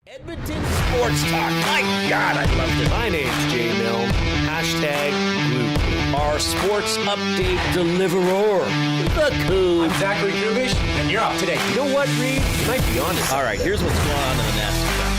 Edmonton Sports Talk. My God, I loved it. My name's Jay Milne. #Blue. Our sports update deliverer, the Coon. I'm Zachary Kubish, and you're up today. You know what, Reid? You might be on to something. All right, here's what's going on in the Nasty Cup.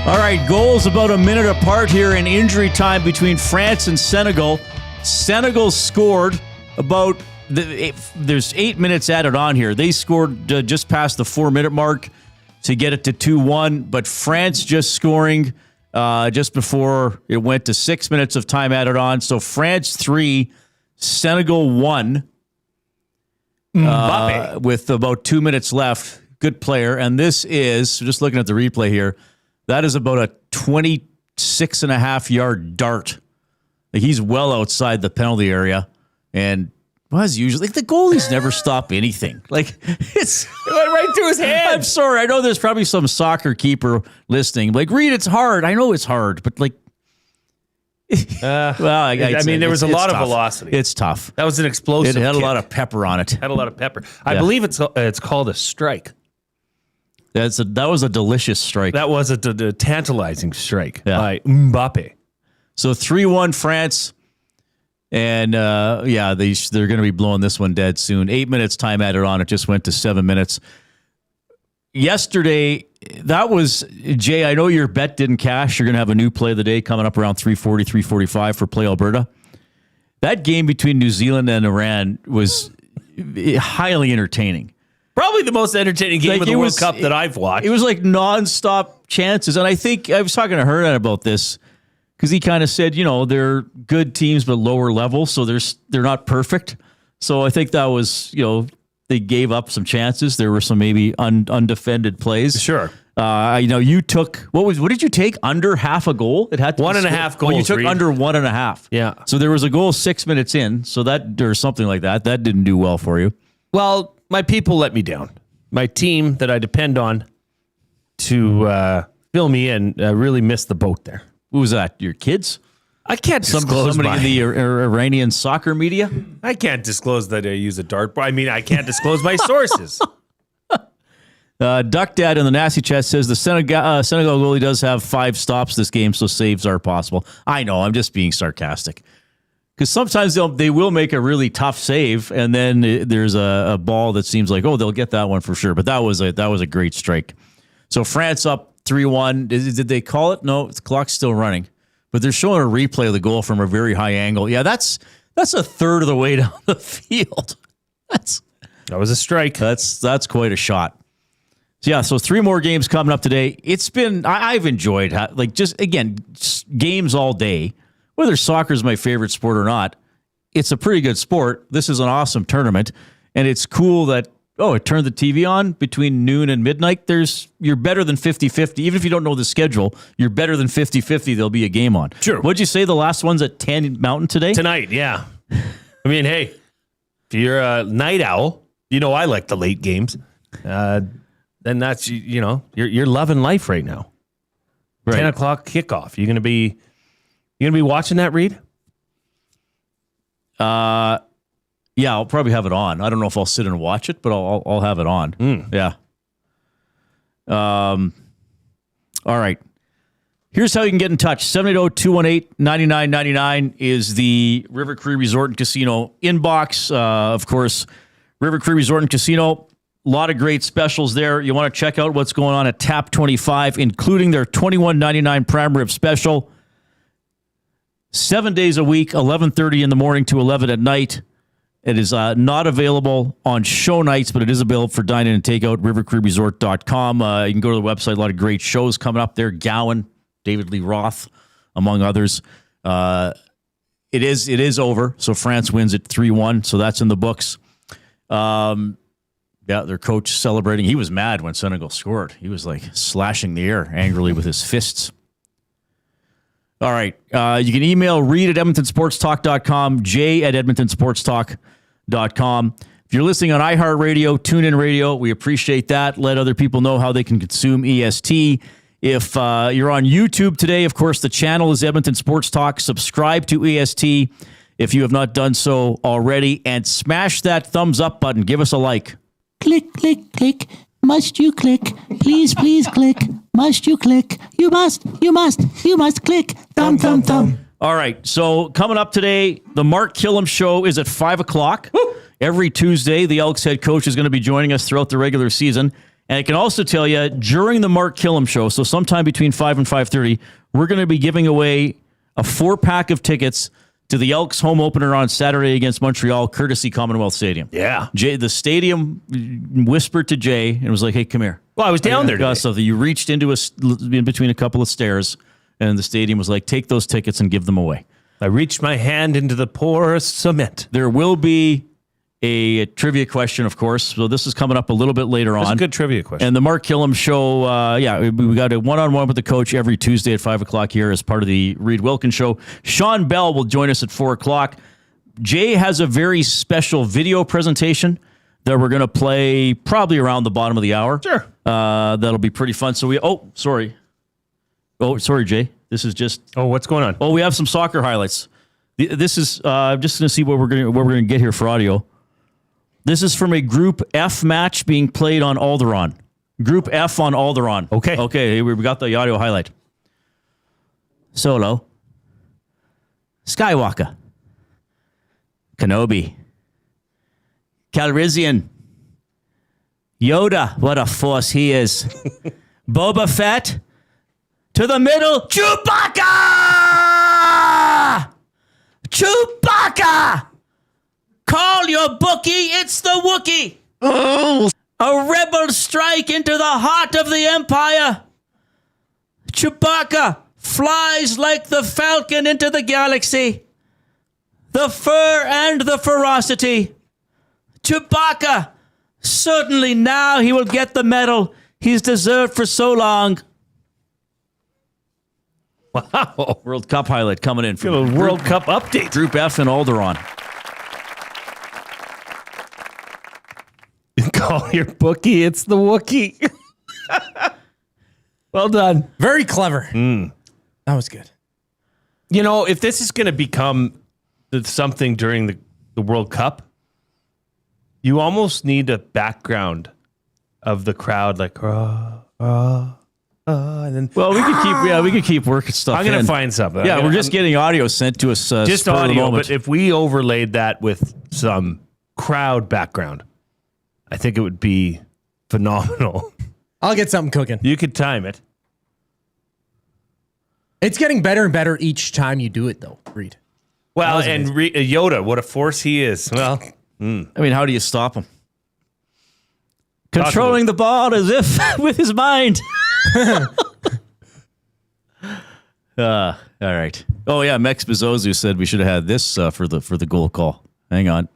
All right, goals about a minute apart here in injury time between France and Senegal. Senegal scored about, there's 8 minutes added on here. They scored just past the 4-minute mark to get it to 2-1, but France just scoring just before it went to 6 minutes of time added on. So France 3, Senegal 1 with about 2 minutes left. Good player. And this is, just looking at the replay here, that is about a 26.5-yard dart. Like, he's well outside the penalty area. And as usually, the goalies never stop anything. Like, it went right through his hand. I'm sorry. I know there's probably some soccer keeper listening. Like, Reid, it's hard. I know it's hard, but like, well, there was a lot of velocity. It's tough. That was an explosive It had kick. a lot of pepper on it. Had a lot of pepper. I believe it's called a strike. That was a delicious strike. That was a tantalizing strike by Mbappe. So 3-1 France. And, they're going to be blowing this one dead soon. 8 minutes time added on. It just went to 7 minutes. Yesterday, that was, Jay, I know your bet didn't cash. You're going to have a new play of the day coming up around 3:40, 3:45 for Play Alberta. That game between New Zealand and Iran was highly entertaining. Probably the most entertaining game of the World Cup that I've watched. It was like nonstop chances. And I think I was talking to Hernan about this because he kind of said, they're good teams, but lower level. So they're not perfect. So I think that was, they gave up some chances. There were some maybe undefended plays. Sure. You took, what did you take? Under half a goal? It had to 1.5 goals. You took under 1.5. Yeah. So there was a goal 6 minutes in. So that, or something like that. That didn't do well for you. Well, my people let me down. My team that I depend on to fill me in really missed the boat there. Who was that? Your kids? I can't disclose somebody in the Iranian soccer media? I can't disclose that I use a dartboard. I mean, I can't disclose my sources. Duck Dad in the Nasty Chat says the Senegal goalie does have 5 stops this game, so saves are possible. I know, I'm just being sarcastic. Because sometimes they will make a really tough save, and then there's a ball that seems like, they'll get that one for sure. But that was a great strike. So France up 3-1. Did they call it? No, the clock's still running. But they're showing a replay of the goal from a very high angle. Yeah, that's a third of the way down the field. That was a strike. That's quite a shot. So 3 more games coming up today. It's been, I've enjoyed, games all day. Whether soccer is my favorite sport or not, it's a pretty good sport. This is an awesome tournament, and it's cool that, it turned the TV on between noon and midnight. You're better than 50-50. Even if you don't know the schedule, you're better than 50-50. There'll be a game on. Sure. What'd you say the last one's at 10 Mountain today? Tonight, yeah. I mean, hey, if you're a night owl, I like the late games. Then that's, you're loving life right now. Right. 10 o'clock kickoff. You're going to be watching that, Reid? Yeah, I'll probably have it on. I don't know if I'll sit and watch it, but I'll have it on. Yeah. All right. Here's how you can get in touch. 780-218-9999 is the River Cree Resort and Casino inbox. Of course, River Cree Resort and Casino, a lot of great specials there. You want to check out what's going on at Tap 25, including their $21.99 prime rib special. 7 days a week, 11:30 in the morning to 11 at night. It is not available on show nights, but it is available for dine-in and takeout, rivercreeresort.com. You can go to the website. A lot of great shows coming up there. Gowan, David Lee Roth, among others. It is over, so France wins at 3-1, so that's in the books. Their coach celebrating. He was mad when Senegal scored. He was like slashing the air angrily with his fists. All right. You can email Reid at EdmontonSportsTalk.com, Jay at EdmontonSportsTalk.com. If you're listening on iHeartRadio, TuneIn Radio, we appreciate that. Let other people know how they can consume EST. If you're on YouTube today, of course, the channel is Edmonton Sports Talk. Subscribe to EST if you have not done so already, and smash that thumbs up button. Give us a like. Click, click, click. Must you click? Please, please click. Must you click? You must click. Thumb, thumb, thumb. All right, so coming up today, the Mark Kilam Show is at 5 o'clock. Woo! Every Tuesday, the Elks head coach is going to be joining us throughout the regular season. And I can also tell you, during the Mark Kilam Show, so sometime between 5 and 5:30, we're going to be giving away a 4-pack of tickets to the Elks home opener on Saturday against Montreal, courtesy Commonwealth Stadium. Yeah. Jay, the stadium whispered to Jay and was like, hey, come here. Well, I was down there today. So you reached into in between a couple of stairs, and the stadium was like, take those tickets and give them away. I reached my hand into the porous cement. There will be a trivia question, of course. So this is coming up a little bit later on. That's a good trivia question. And the Mark Kilam Show, we got a one-on-one with the coach every Tuesday at 5 o'clock here as part of the Reid Wilkins Show. Shawn Belle will join us at 4 o'clock. Jay has a very special video presentation that we're going to play probably around the bottom of the hour. Sure. That'll be pretty fun. Sorry, Jay. This is just... Oh, what's going on? Oh, we have some soccer highlights. This is... I'm just going to see what we're going to get here for audio. This is from a Group F match being played on Alderaan. Group F on Alderaan. Okay, we got the audio highlight. Solo. Skywalker. Kenobi. Calrissian. Yoda. What a force he is. Boba Fett. To the middle. Chewbacca! Chewbacca! Call your bookie, it's the Wookiee. Oh. A rebel strike into the heart of the Empire. Chewbacca flies like the falcon into the galaxy. The fur and the ferocity. Chewbacca, certainly now he will get the medal he's deserved for so long. Wow. World Cup highlight coming in. From a World Cup update. Group F in Alderaan. Call your bookie, it's the Wookiee. Well done. Very clever. That was good. You know, if this is going to become something during the World Cup, you almost need a background of the crowd, like, and then. Well, we could keep working stuff. I'm going to find something. Yeah, we're just getting audio sent to us. Just audio, but if we overlaid that with some crowd background, I think it would be phenomenal. I'll get something cooking. You could time it. It's getting better and better each time you do it, though, Reid. Well, and Yoda, what a force he is. Well, I mean, how do you stop him? Controlling the ball as if with his mind. All right. Oh yeah, Mex Bezozu said we should have had this for the goal call. Hang on.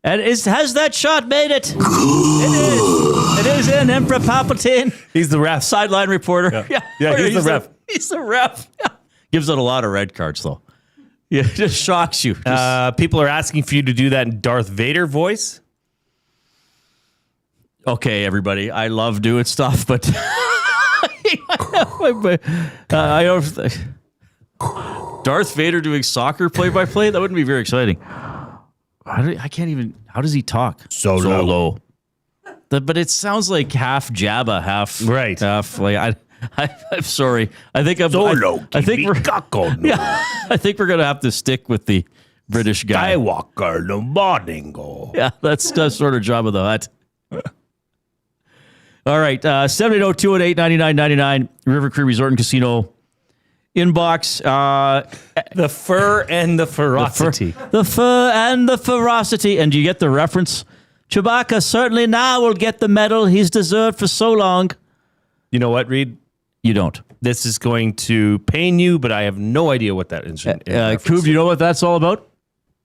And has that shot made it? It is in Emperor Palpatine. he's the ref. Sideline reporter. Yeah, he's the ref. He's the ref. Yeah. Gives out a lot of red cards, though. Yeah, it just shocks you. People are asking for you to do that in Darth Vader voice. Okay, everybody. I love doing stuff, but I don't. Darth Vader doing soccer play-by-play? That wouldn't be very exciting. I can't even. How does he talk? Solo. But it sounds like half Jabba, half right. Half like I'm sorry. I think I'm. Solo. I think we're. Yeah, I think we're gonna have to stick with the British guy. Skywalker no morning. Yeah, that's sort of Jabba the Hutt. All right, 780-218-9999 River Cree Resort and Casino inbox. The fur and the ferocity. The fur and the ferocity. And do you get the reference? Chewbacca certainly now will get the medal he's deserved for so long. You know what, Reid? You don't. This is going to pain you, but I have no idea what that is. Coob, do you know what that's all about?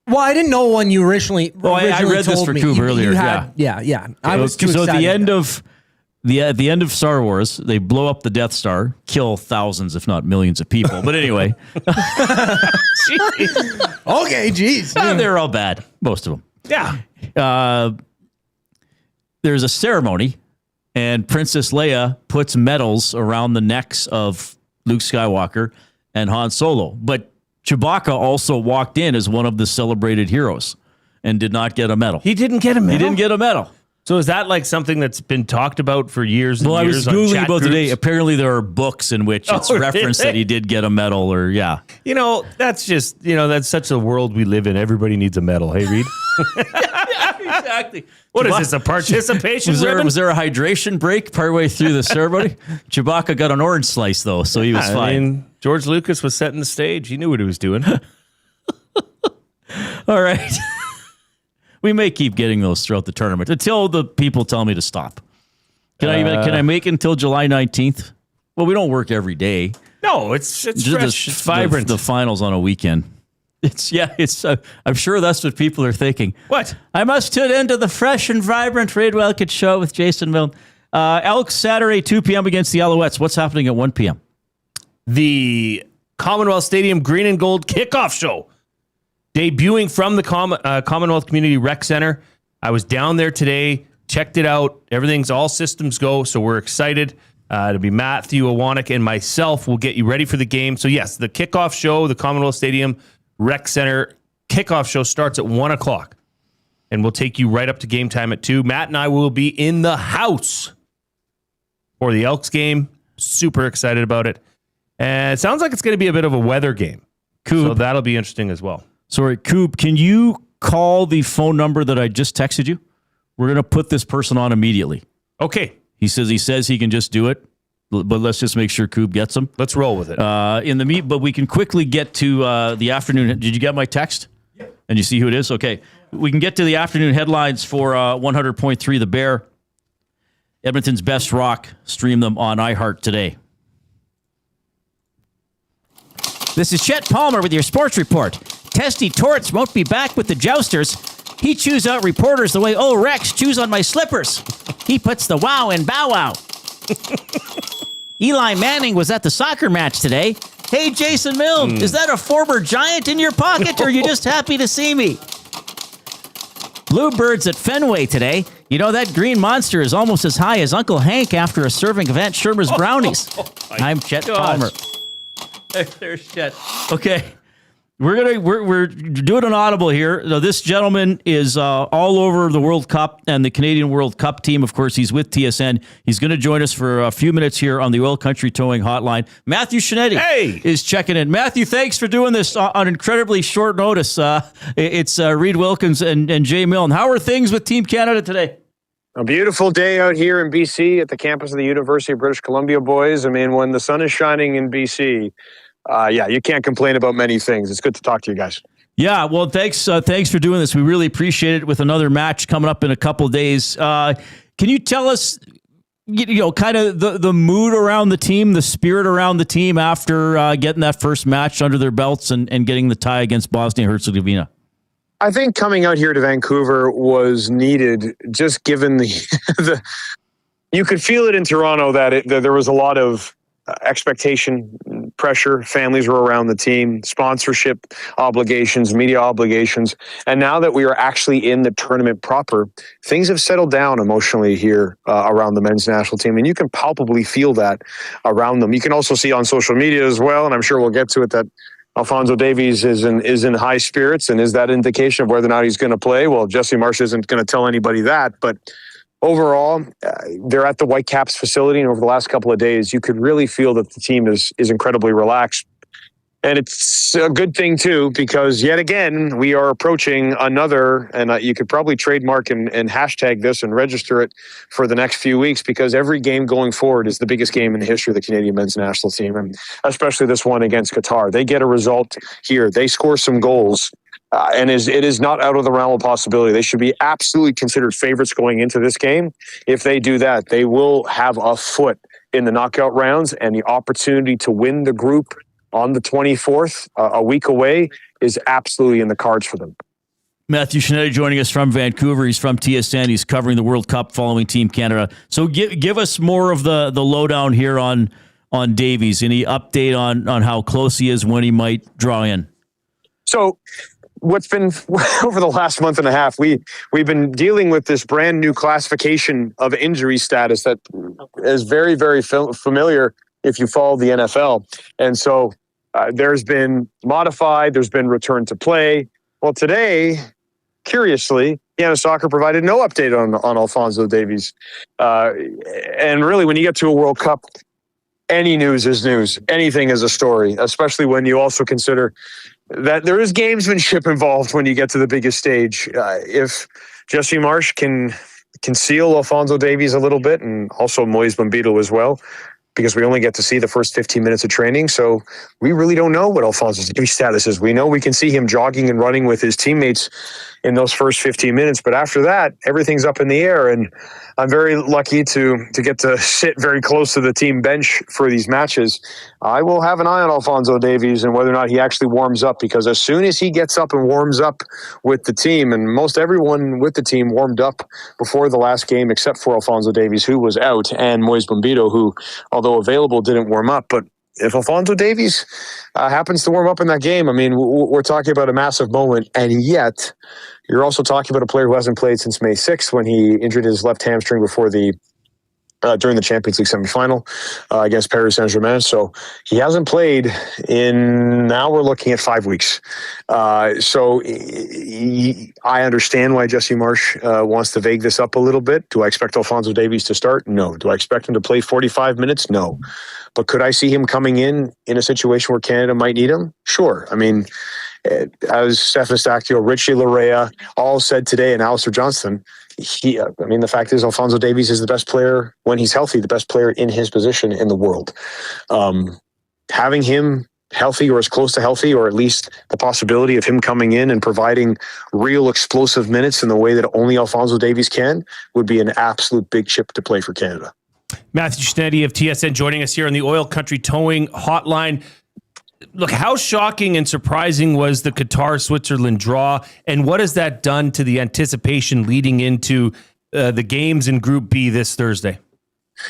Well, I didn't know when you originally. I read this for Coob earlier. Yeah. I was too so excited. at the end of At the end of Star Wars, they blow up the Death Star, kill thousands, if not millions of people. But anyway. Okay, geez. They're all bad, most of them. Yeah. There's a ceremony, and Princess Leia puts medals around the necks of Luke Skywalker and Han Solo. But Chewbacca also walked in as one of the celebrated heroes and did not get a medal. He didn't get a medal? He didn't get a medal. So is that like something that's been talked about for years and years? I was Googling chat about groups? today. Apparently there are books in which it's referenced that he did get a medal or, yeah. You know, that's just, that's such a world we live in. Everybody needs a medal. Hey, Reid? Exactly. What is this, a participation was ribbon? there a hydration break partway through the ceremony? Chewbacca got an orange slice, though, so he was fine. I mean, George Lucas was setting the stage. He knew what he was doing. All right. We may keep getting those throughout the tournament until the people tell me to stop. Can I make it until July 19th? Well, we don't work every day. No, it's fresh. It's vibrant. The finals on a weekend. I'm sure that's what people are thinking. What? I must tune into the fresh and vibrant Reid Wilkins Show with Jason Milne. Elks Saturday, 2 p.m. against the Alouettes. What's happening at 1 p.m.? The Commonwealth Stadium Green and Gold Kickoff Show. Debuting from the Commonwealth Community Rec Center. I was down there today, checked it out. Everything's all systems go, so we're excited. It'll be Matthew Awanek and myself. We'll get you ready for the game. So yes, the kickoff show, the Commonwealth Stadium Rec Center kickoff show starts at 1 o'clock. And we'll take you right up to game time at 2. Matt and I will be in the house for the Elks game. Super excited about it. And it sounds like it's going to be a bit of a weather game. Cool. So that'll be interesting as well. Sorry, Coop, can you call the phone number that I just texted you? We're going to put this person on immediately. Okay. He says he can just do it, but let's just make sure Coop gets them. Let's roll with it. But we can quickly get to the afternoon. Did you get my text? Yeah. And you see who it is? Okay. We can get to the afternoon headlines for 100.3 The Bear. Edmonton's best rock. Stream them on iHeart today. This is Chet Palmer with your sports report. Testy Torts won't be back with the Jousters. He chews out reporters the way old Rex chews on my slippers. He puts the wow in bow wow. Eli Manning was at the soccer match today. Hey, Jason Milne, is that a former Giant in your pocket, or are you just happy to see me? Bluebirds at Fenway today. You know, that green monster is almost as high as Uncle Hank after a serving of Aunt Shermer's brownies. I'm Chet Palmer. There's Chet. Okay. We're doing an audible here. Now, this gentleman is all over the World Cup and the Canadian World Cup team. Of course, he's with TSN. He's going to join us for a few minutes here on the Oil Country Towing Hotline. Matthew Scianitti is checking in. Matthew, thanks for doing this on incredibly short notice. It's Reid Wilkins and Jay Milne. How are things with Team Canada today? A beautiful day out here in BC at the campus of the University of British Columbia, boys. I mean, when the sun is shining in BC, you can't complain about many things. It's good to talk to you guys. Yeah, well, thanks for doing this. We really appreciate it with another match coming up in a couple of days. Can you tell us, kind of the mood around the team, the spirit around the team after getting that first match under their belts and getting the tie against Bosnia-Herzegovina? I think coming out here to Vancouver was needed, just given the you could feel it in Toronto that there was a lot of expectation, pressure. Families were around the team, sponsorship obligations, media obligations. And now that we are actually in the tournament proper, things have settled down emotionally here around the men's national team. And you can palpably feel that around them. You can also see on social media as well, and I'm sure we'll get to it, that Alphonso Davies is in high spirits. And is that indication of whether or not he's going to play? Well, Jesse Marsh isn't going to tell anybody that, but overall, they're at the Whitecaps facility, and over the last couple of days, you could really feel that the team is incredibly relaxed. And it's a good thing, too, because yet again, we are approaching another, and you could probably trademark and hashtag this and register it for the next few weeks, because every game going forward is the biggest game in the history of the Canadian men's national team, and especially this one against Qatar. They get a result here. They score some goals. And it is not out of the realm of possibility. They should be absolutely considered favorites going into this game. If they do that, they will have a foot in the knockout rounds, and the opportunity to win the group on the 24th, a week away, is absolutely in the cards for them. Matthew Scianitti joining us from Vancouver. He's from TSN. He's covering the World Cup following Team Canada. So give us more of the lowdown here on Davies. Any update on how close he is, when he might draw in? So what's been over the last month and a half, we've been dealing with this brand new classification of injury status that is very, very familiar if you follow the NFL. And so there's been modified, there's been return to play. Well, today, curiously, Canada Soccer provided no update on Alphonso Davies. And really, when you get to a World Cup, any news is news. Anything is a story, especially when you also consider that there is gamesmanship involved when you get to the biggest stage. If Jesse Marsch can conceal Alphonso Davies a little bit, and also Moise Bombito as well, because we only get to see the first 15 minutes of training. So we really don't know what Alphonso Davies' status is. We know we can see him jogging and running with his teammates in those first 15 minutes. But after that, everything's up in the air. And I'm very lucky to get to sit very close to the team bench for these matches. I will have an eye on Alphonso Davies and whether or not he actually warms up, because as soon as he gets up and warms up with the team, and most everyone with the team warmed up before the last game except for Alphonso Davies, who was out, and Moise Bombito, who, although available, didn't warm up. But if Alphonso Davies happens to warm up in that game, I mean, we're talking about a massive moment. And yet, you're also talking about a player who hasn't played since May 6th, when he injured his left hamstring before during the Champions League semifinal against Paris Saint-Germain. So he hasn't played now we're looking at 5 weeks. So I understand why Jesse Marsch wants to vague this up a little bit. Do I expect Alphonso Davies to start? No. Do I expect him to play 45 minutes? No. But could I see him coming in a situation where Canada might need him? Sure. I mean, as Stefan Stakio, Richie Larea all said today, and Alistair Johnston, the fact is Alphonso Davies is the best player, when he's healthy, the best player in his position in the world. Having him healthy, or as close to healthy, or at least the possibility of him coming in and providing real explosive minutes in the way that only Alphonso Davies can, would be an absolute big chip to play for Canada. Matthew Scianitti of TSN joining us here on the Oil Country Towing Hotline. Look, how shocking and surprising was the Qatar-Switzerland draw, and what has that done to the anticipation leading into the games in Group B this Thursday?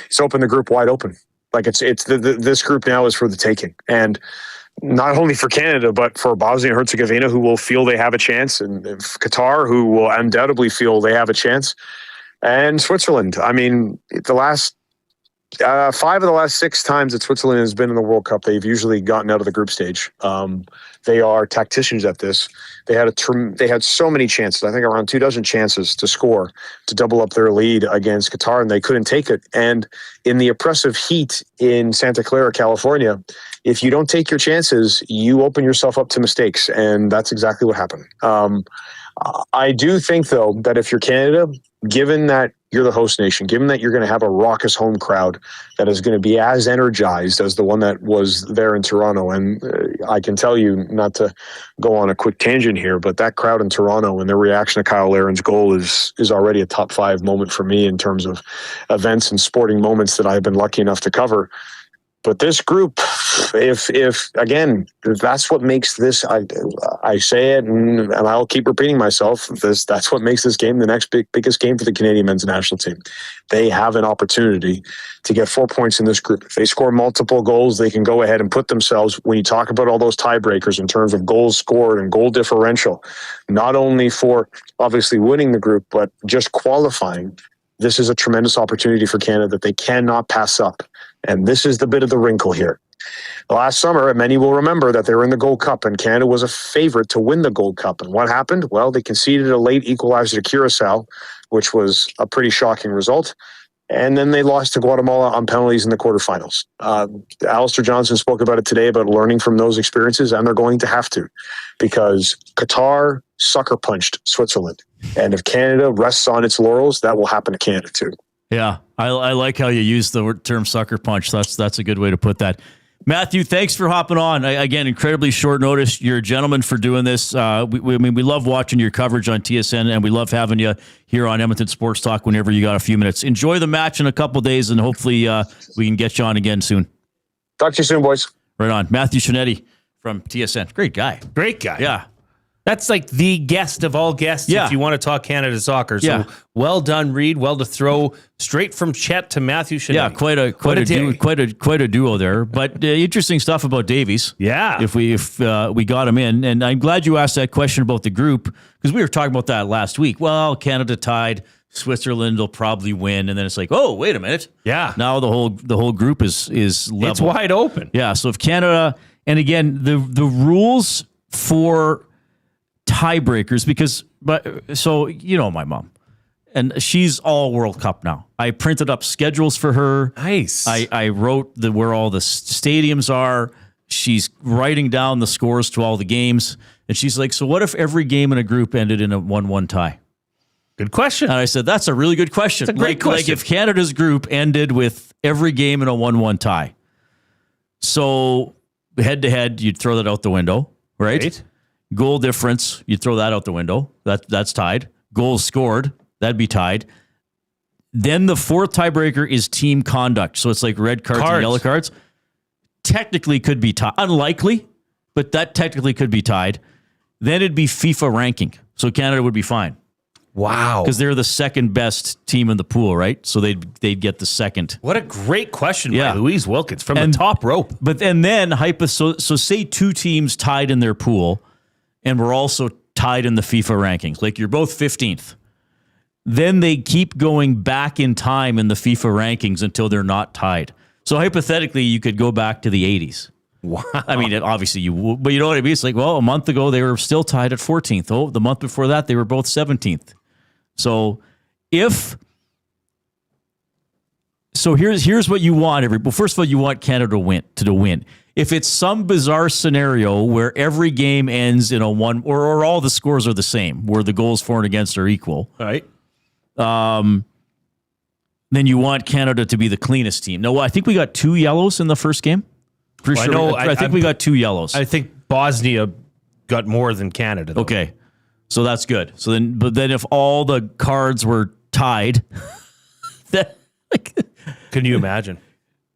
It's opened the group wide open. Like this group now is for the taking, and not only for Canada, but for Bosnia and Herzegovina, who will feel they have a chance, and Qatar, who will undoubtedly feel they have a chance, and Switzerland. I mean, the last 5 of the last 6 times that Switzerland has been in the World Cup, they've usually gotten out of the group stage. They are tacticians at this. They had so many chances, I think around 24 chances to score, to double up their lead against Qatar, and they couldn't take it. And in the oppressive heat in Santa Clara, California, if you don't take your chances, you open yourself up to mistakes, and that's exactly what happened. I do think, though, that if you're Canada, given that you're the host nation, given that you're going to have a raucous home crowd that is going to be as energized as the one that was there in Toronto, and I can tell you, not to go on a quick tangent here, but that crowd in Toronto and their reaction to Kyle Laren's goal is already a top 5 moment for me in terms of events and sporting moments that I've been lucky enough to cover. But this group, if that's what makes this, I say it and I'll keep repeating myself, that's what makes this game the next biggest game for the Canadian men's national team. They have an opportunity to get 4 points in this group. If they score multiple goals, they can go ahead and put themselves, when you talk about all those tiebreakers in terms of goals scored and goal differential, not only for obviously winning the group, but just qualifying. This is a tremendous opportunity for Canada that they cannot pass up. And this is the bit of the wrinkle here. Last summer, and many will remember that they were in the Gold Cup, and Canada was a favorite to win the Gold Cup. And what happened? Well, they conceded a late equalizer to Curacao, which was a pretty shocking result. And then they lost to Guatemala on penalties in the quarterfinals. Alistair Johnston spoke about it today, about learning from those experiences, and they're going to have to, because Qatar sucker punched Switzerland. And if Canada rests on its laurels, that will happen to Canada too. Yeah, I like how you use the term sucker punch. That's a good way to put that. Matthew, thanks for hopping on. Again, incredibly short notice. You're a gentleman for doing this. We love watching your coverage on TSN, and we love having you here on Edmonton Sports Talk whenever you got a few minutes. Enjoy the match in a couple of days, and hopefully we can get you on again soon. Talk to you soon, boys. Right on. Matthew Scianitti from TSN. Great guy. Great guy. Yeah. That's like the guest of all guests Yeah. if you want to talk Canada soccer. So Yeah. well done, Reid. Well to throw straight from Chet to Matthew Scianitti. Yeah, quite a duo there. But interesting stuff about Davies. Yeah. If we got him in, and I'm glad you asked that question about the group because we were talking about that last week. Well, Canada tied, Switzerland will probably win, and then it's like, oh, wait a minute. Yeah. Now the whole group is level. It's wide open. Yeah. So if Canada, and again, the rules for tiebreakers so you know my mom, and she's all World Cup now. I printed up schedules for her. Nice. I wrote where all the stadiums are. She's writing down the scores to all the games, and she's like, "So what if every game in a group ended in a 1-1 tie?" Good question. And I said, "That's a really good question. It's a great question. Like if Canada's group ended with every game in a 1-1 tie, so head to head, you'd throw that out the window, right? Goal difference, you'd throw that out the window. That's tied. Goals scored, that'd be tied. Then the fourth tiebreaker is team conduct. So it's like red cards and yellow cards. Technically could be tied. Unlikely, but that technically could be tied. Then it'd be FIFA ranking. So Canada would be fine. Wow. Because they're the second best team in the pool, right? So they'd get the second. What a great question Yeah. by Louise Wilkins from the top rope. But then so say two teams tied in their pool, and we're also tied in the FIFA rankings. Like you're both 15th. Then they keep going back in time in the FIFA rankings until they're not tied. So hypothetically, you could go back to the 80s. Wow. I mean, obviously you would, but you know what I mean? It's like, well, a month ago they were still tied at 14th. Oh, the month before that they were both 17th. So here's what you want. First of all, you want Canada to win. If it's some bizarre scenario where every game ends in a one, or all the scores are the same, where the goals for and against are equal, All right. then you want Canada to be the cleanest team. No, I think we got 2 yellows in the first game. Pretty Well, sure. I know- I think we got 2 yellows. I think Bosnia got more than Canada, though. Okay, so that's good. But then if all the cards were tied, that Can you imagine?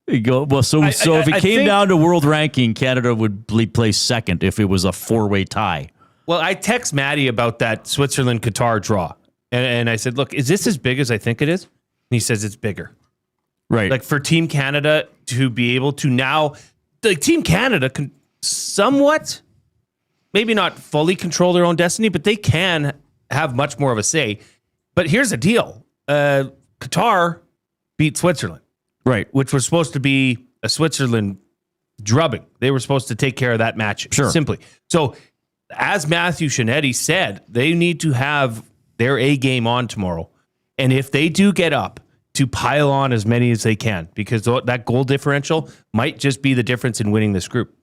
you go. Well, so if it I came think- down to world ranking, Canada would place second if it was a 4-way tie. Well, I text Maddie about that Switzerland-Qatar draw. And I said, look, is this as big as I think it is? And he says it's bigger. Right. Like for Team Canada to be able to now, like Team Canada can somewhat, maybe not fully control their own destiny, but they can have much more of a say. But here's the deal. Qatar beat Switzerland, right. which was supposed to be a Switzerland drubbing. They were supposed to take care of that match simply. So as Matthew Scianitti said, they need to have their A game on tomorrow. And if they do get up, to pile on as many as they can, because that goal differential might just be the difference in winning this group.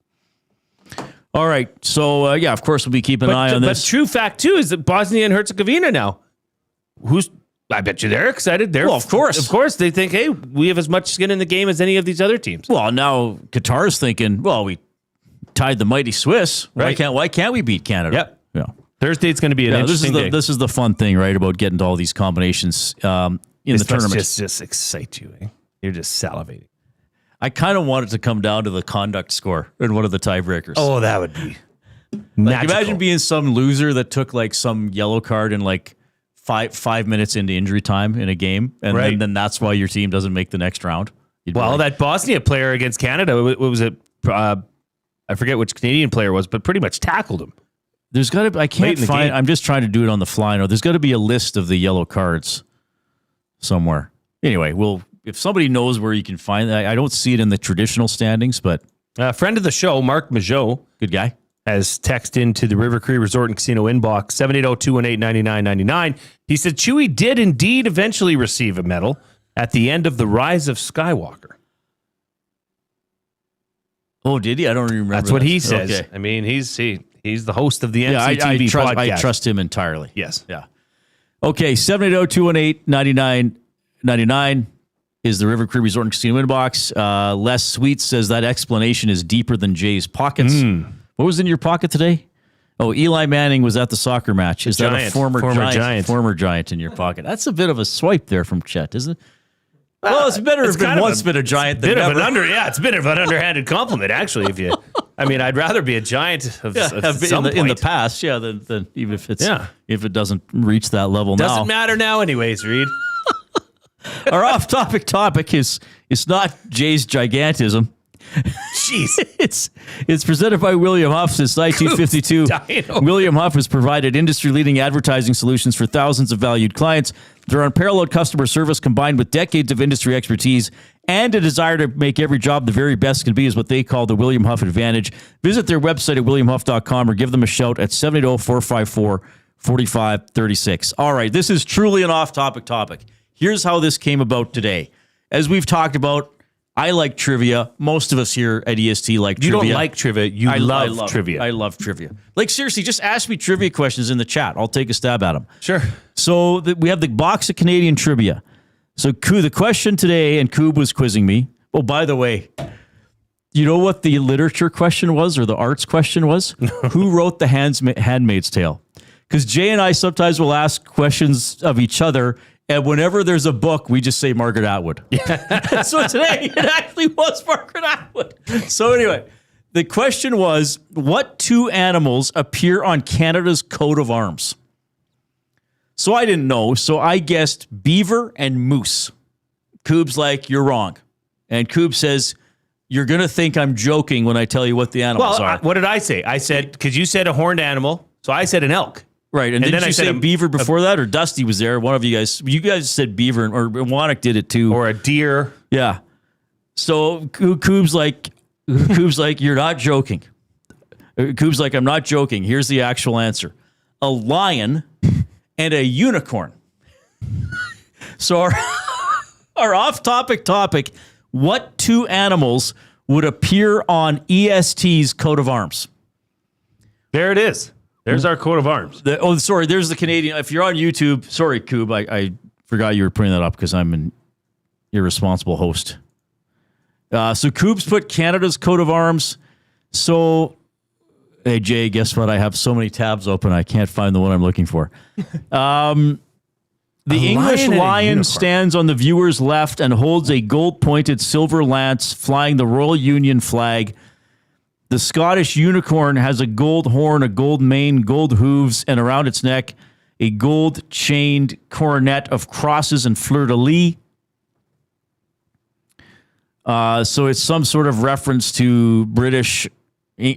All right. So, of course, we'll be keeping an eye on this. But true fact, too, is that Bosnia and Herzegovina now, I bet you they're excited. Well, of course. Of course. They think, hey, we have as much skin in the game as any of these other teams. Well, now Qatar's thinking, well, we tied the mighty Swiss. Right. Why can't we beat Canada? Yep. Yeah. Thursday's going to be an interesting day. This is the fun thing, right, about getting to all these combinations in the tournament. Just excite you, eh? You're just salivating. I kind of want it to come down to the conduct score in one of the tiebreakers. Oh, that would be like, magical. imagine being some loser that took like some yellow card in like five minutes into injury time in a game, and then that's why your team doesn't make the next round. Well, that Bosnia player against Canada, what was it? I forget which Canadian player it was, but pretty much tackled him. There's got to. I can't find. game. I'm just trying to do it on the fly. No, there's got to be a list of the yellow cards somewhere. Anyway, if somebody knows where you can find that, I don't see it in the traditional standings, but A friend of the show, Mark Majot, good guy, has texted into the River Cree Resort and Casino inbox 780-218-9999. He said Chewie did indeed eventually receive a medal at the end of the Rise of Skywalker. Oh, did he? I don't remember. That's what he says. Okay. I mean, he's the host of the Yeah, NCTV podcast. I trust him entirely. Yes. Yeah. Okay, 780-218-9999 is the River Cree Resort and Casino inbox. Les Sweet says that explanation is deeper than Jay's pockets. What was in your pocket today? Oh, Eli Manning was at the soccer match. Is that a former giant in your pocket? That's a bit of a swipe there from Chet, isn't it? Well, it's better It's if it kind of once a- been a giant than Bit of never. it's been an underhanded compliment, actually. I'd rather be a giant of Have been some in the point. past, than even if Yeah. if it doesn't reach that level now. Doesn't matter now, anyways, Reid. Our off-topic is not Jay's gigantism. Jeez. It's presented by William Huff since 1952. Dino. William Huff has provided industry-leading advertising solutions for thousands of valued clients. Their unparalleled customer service combined with decades of industry expertise and a desire to make every job the very best can be is what they call the William Huff advantage. Visit their website at williamhuff.com or give them a shout at 780-454-4536. All right, this is truly an off-topic topic. Here's how this came about today. As we've talked about, I like trivia. Most of us here at EST like You trivia. don't like trivia. You love trivia. I love trivia. Like, seriously, just ask me trivia questions in the chat. I'll take a stab at them. Sure. So we have the box of Canadian trivia. So the question today, and Koob was quizzing me. Oh, by the way, you know what the literature question was or the arts question was? Who wrote The Handmaid's Tale? Because Jay and I sometimes will ask questions of each other, and whenever there's a book, we just say Margaret Atwood. Yeah. So today, it actually was Margaret Atwood. So anyway, the question was, what two animals appear on Canada's coat of arms? So I didn't know, so I guessed beaver and moose. Koob's like, you're wrong. And Koob says, you're going to think I'm joking when I tell you what the animals are. What did I say? I said, because you said a horned animal, so I said an elk. Right, and then did I you said say a- beaver before that, or Dusty was there? One of you guys said beaver, or Wannick did it too. Or a deer. Yeah. So Koob's like, you're not joking. Koob's like, I'm not joking. Here's the actual answer: a lion and a unicorn. So our off-topic topic: what two animals would appear on EST's coat of arms? There it is. There's our coat of arms. There's the Canadian. If you're on YouTube, sorry, Koob, I forgot you were putting that up because I'm an irresponsible host. So Koob's put Canada's coat of arms. So, hey, Jay, guess what? I have so many tabs open, I can't find the one I'm looking for. The English lion and a lion unicorn. stands on the viewer's left and holds a gold-pointed silver lance flying the Royal Union flag. The Scottish unicorn has a gold horn, a gold mane, gold hooves, and around its neck, a gold-chained coronet of crosses and fleur-de-lis. So it's some sort of reference to British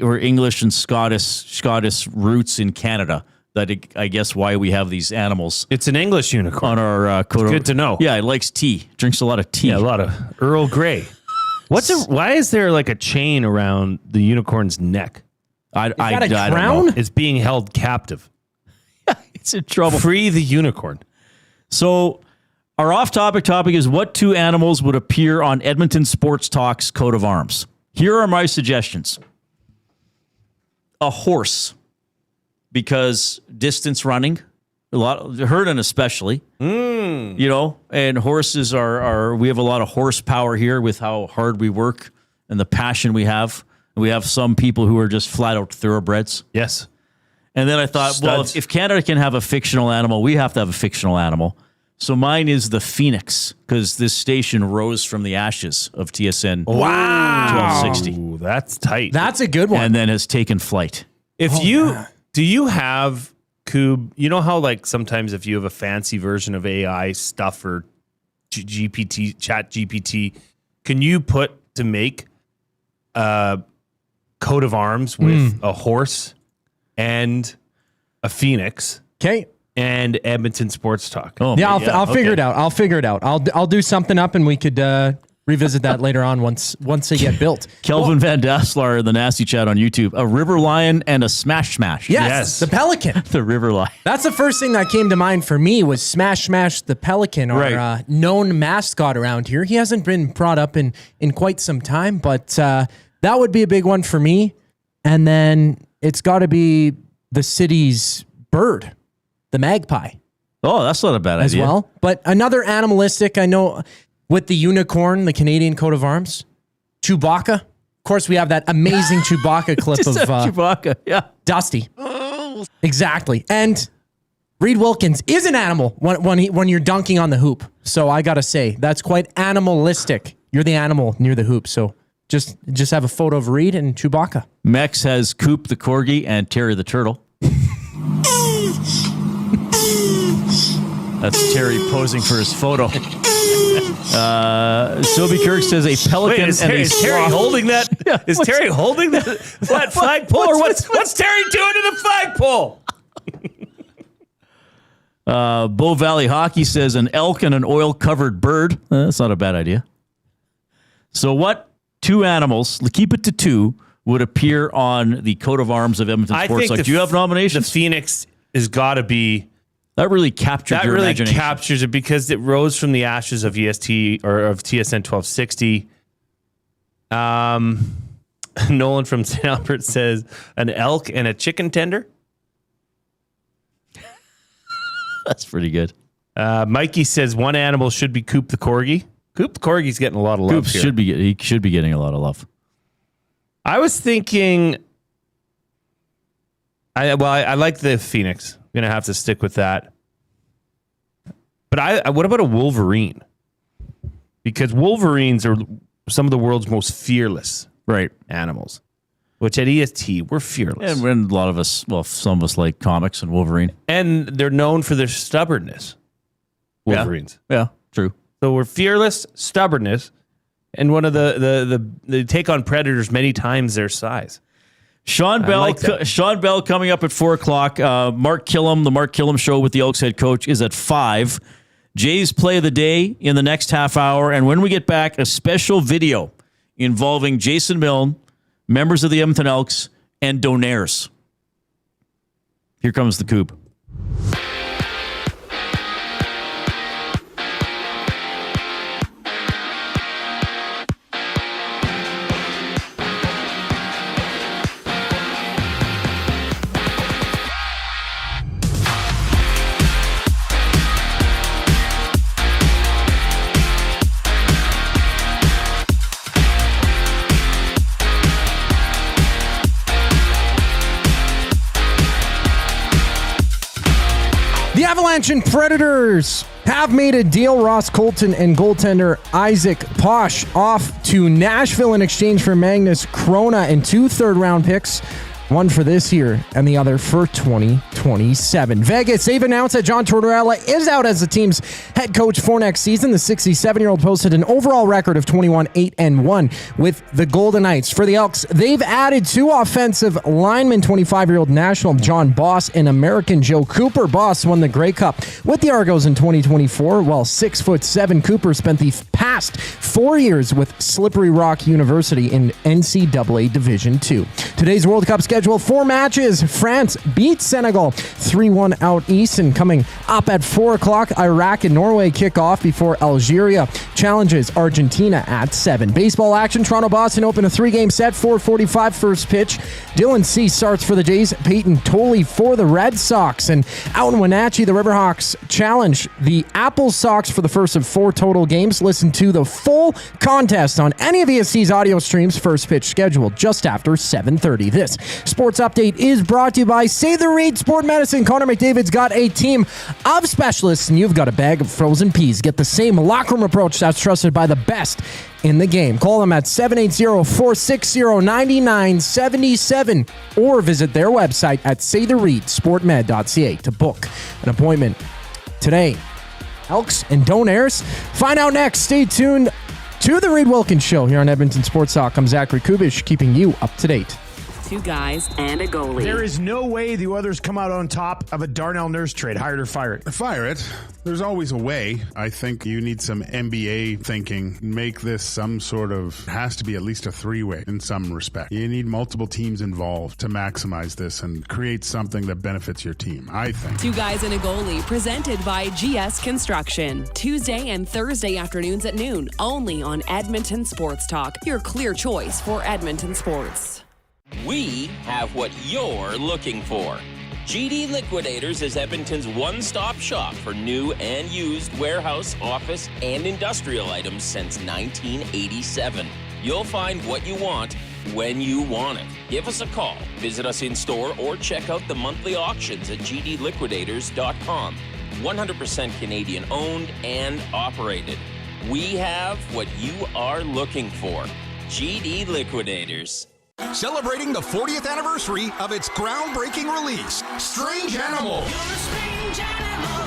or English and Scottish roots in Canada. That I guess why we have these animals It's an English unicorn. on our coat. good to know. Yeah, it likes tea. Drinks a lot of tea. Yeah, a lot of Earl Grey. Why is there like a chain around the unicorn's neck? I that a don't crown? know. It's being held captive. It's in trouble. Free the unicorn. So our off-topic topic is what two animals would appear on Edmonton Sports Talk's coat of arms. Here are my suggestions. A horse, because distance running, herding especially, and horses are we have a lot of horsepower here with how hard we work and the passion we have. We have some people who are just flat out thoroughbreds. Yes. And then I thought, well, Studs. if Canada can have a fictional animal, we have to have a fictional animal. So mine is the Phoenix, because this station rose from the ashes of TSN 1260 Ooh, that's tight. That's a good one. and then has taken flight. Do you have Koob? You know how like sometimes if you have a fancy version of AI stuff or GPT, Chat GPT, can you put to make a coat of arms with a horse and a phoenix Okay. and Edmonton Sports Talk? Oh, Yeah, my- I'll figure okay. it out. I'll figure it out. I'll do something up, and we could revisit that later on once they get built. Kelvin Van Dassler in the Nasty Chat on YouTube. A river lion and a smash. Yes, the pelican. The river lion. That's the first thing that came to mind for me was Smash the Pelican, our Right. known mascot around here. He hasn't been brought up in quite some time, but that would be a big one for me. And then it's got to be the city's bird, the magpie, Oh, that's not a bad as idea. well. But another animalistic, I know, with the unicorn, the Canadian coat of arms, Chewbacca. Of course, we have that amazing Chewbacca clip of Chewbacca, yeah. Dusty. Exactly. And Reid Wilkins is an animal when you're dunking on the hoop. So I got to say, that's quite animalistic. You're the animal near the hoop. So just have a photo of Reid and Chewbacca. Mex has Coop the Corgi and Terry the Turtle. That's Terry posing for his photo. Sobe Kirk says a pelican. Wait, is Terry holding that? Yeah, is Terry holding that flagpole, or what's Terry doing to the flagpole? Bow Valley Hockey says an elk and an oil-covered bird. That's not a bad idea. So what two animals, keep it to two, would appear on the coat of arms of Edmonton Sports? Like, do you have nominations? The Phoenix has got to be... That really captured your imagination. That really captures it because it rose from the ashes of EST or of TSN 1260. Nolan from St. Albert says an elk and a chicken tender. That's pretty good. Mikey says one animal should be Coop the Corgi. Coop the Corgi's getting a lot of love here. He should be getting a lot of love. I was thinking... I like the Phoenix. I'm going to have to stick with that. But what about a Wolverine? Because Wolverines are some of the world's most fearless animals, which at EST, we're fearless. And a lot of us, well, some of us like comics and Wolverine. And they're known for their stubbornness, Wolverines. Yeah, true. So we're fearless, stubbornness, and one of they take on predators many times their size. Shawn Belle coming up at 4:00. Mark Kilam, the Mark Kilam Show with the Elks head coach, is at 5. Jay's play of the day in the next half hour. And when we get back, a special video involving Jason Milne, members of the Edmonton Elks, and donairs. Here comes the Coop. The Avalanche and Predators have made a deal. Ross Colton and goaltender Isaac Posh off to Nashville in exchange for Magnus Krona and 2 third-round picks. One for this year and the other for 2027. Vegas, they've announced that John Tortorella is out as the team's head coach for next season. The 67-year-old posted an overall record of 21-8-1 with the Golden Knights. For the Elks, they've added 2 offensive linemen, 25-year-old national John Boss and American Joe Cooper. Boss won the Grey Cup with the Argos in 2024, while 6'7" Cooper spent the past 4 years with Slippery Rock University in NCAA Division II. Today's World Cup schedule, 4 matches. France beat Senegal 3-1 out east, and coming up at 4:00, Iraq and Norway kick off before Algeria challenges Argentina at 7. Baseball action, Toronto-Boston open a 3-game set, 4:45 first pitch. Dylan Cease starts for the Jays, Peyton Tolley for the Red Sox, and out in Wenatchee, the Riverhawks challenge the Apple Sox for the first of 4 total games. Listen to the full contest on any of ESC's audio streams. First pitch scheduled just after 7:30. This Sports Update is brought to you by Say the Reid Sport Medicine. Connor McDavid's got a team of specialists, and you've got a bag of frozen peas. Get the same locker room approach that's trusted by the best in the game. Call them at 780-460-9977 or visit their website at saythereidsportmed.ca to book an appointment today. Elks and donairs. Find out next. Stay tuned to the Reid Wilkins Show here on Edmonton Sports Talk. I'm Zachary Kubish, keeping you up to date. 2 guys and a goalie. There is no way the Oilers come out on top of a Darnell Nurse trade. Hire it or fire it. Fire it. There's always a way. I think you need some NBA thinking. Make this some sort of, has to be at least a 3-way in some respect. You need multiple teams involved to maximize this and create something that benefits your team, I think. 2 guys and a goalie, presented by GS Construction. Tuesday and Thursday afternoons at noon, only on Edmonton Sports Talk. Your clear choice for Edmonton sports. We have what you're looking for. GD Liquidators is Edmonton's one-stop shop for new and used warehouse, office, and industrial items since 1987. You'll find what you want when you want it. Give us a call, visit us in store, or check out the monthly auctions at gdliquidators.com. 100% Canadian owned and operated. We have what you are looking for. GD Liquidators. Celebrating the 40th anniversary of its groundbreaking release, Strange Animal.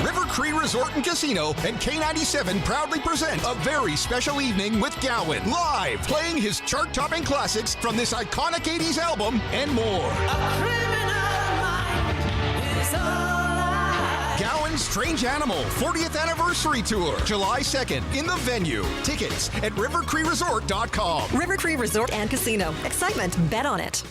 River Cree Resort and Casino and K97 proudly present a very special evening with Gowan, live playing his chart-topping classics from this iconic 80s album and more. Gowan's Strange Animal 40th Anniversary Tour, July 2nd in the venue. Tickets at rivercreeresort.com. River Cree Resort and Casino. Excitement. Bet on it.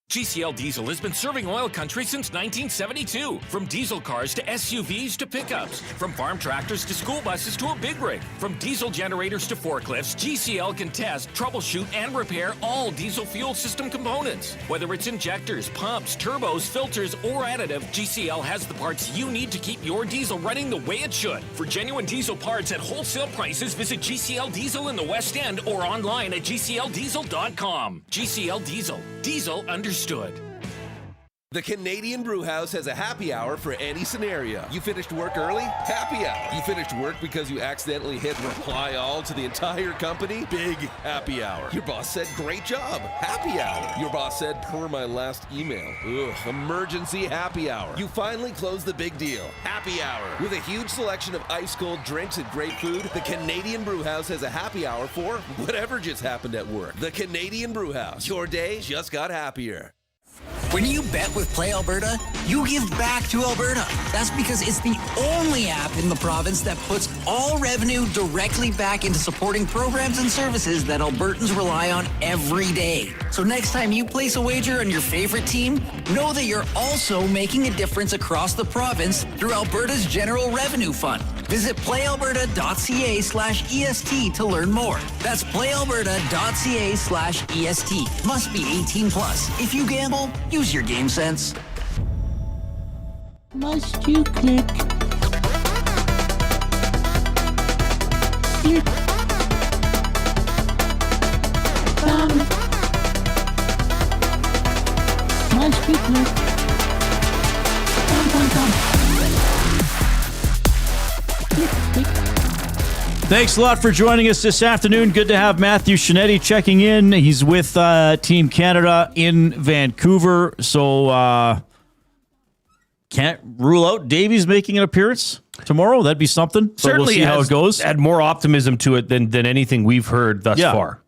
GCL Diesel has been serving oil country since 1972. From diesel cars to SUVs to pickups. From farm tractors to school buses to a big rig. From diesel generators to forklifts, GCL can test, troubleshoot, and repair all diesel fuel system components. Whether it's injectors, pumps, turbos, filters, or additive, GCL has the parts you need to keep your diesel running the way it should. For genuine diesel parts at wholesale prices, visit GCL Diesel in the West End or online at gcldiesel.com. GCL Diesel. Diesel understood. The Canadian Brewhouse has a happy hour for any scenario. You finished work early? Happy hour. You finished work because you accidentally hit reply all to the entire company? Big happy hour. Your boss said, great job. Happy hour. Your boss said, per my last email. Ugh, emergency happy hour. You finally closed the big deal. Happy hour. With a huge selection of ice-cold drinks and great food, the Canadian Brewhouse has a happy hour for whatever just happened at work. The Canadian Brewhouse. Your day just got happier. When you bet with Play Alberta, you give back to Alberta. That's because it's the only app in the province that puts all revenue directly back into supporting programs and services that Albertans rely on every day. So next time you place a wager on your favorite team, know that you're also making a difference across the province through Alberta's General Revenue Fund. Visit playalberta.ca/EST to learn more. That's playalberta.ca/EST. Must be 18 plus. If you gamble, use your game sense. Must you click? Click. Must you click? Thanks a lot for joining us this afternoon. Good to have Matthew Scianitti checking in. He's with Team Canada in Vancouver. So can't rule out Davies making an appearance tomorrow. That'd be something. So Certainly we'll see how it goes. Add more optimism to it than anything we've heard thus far.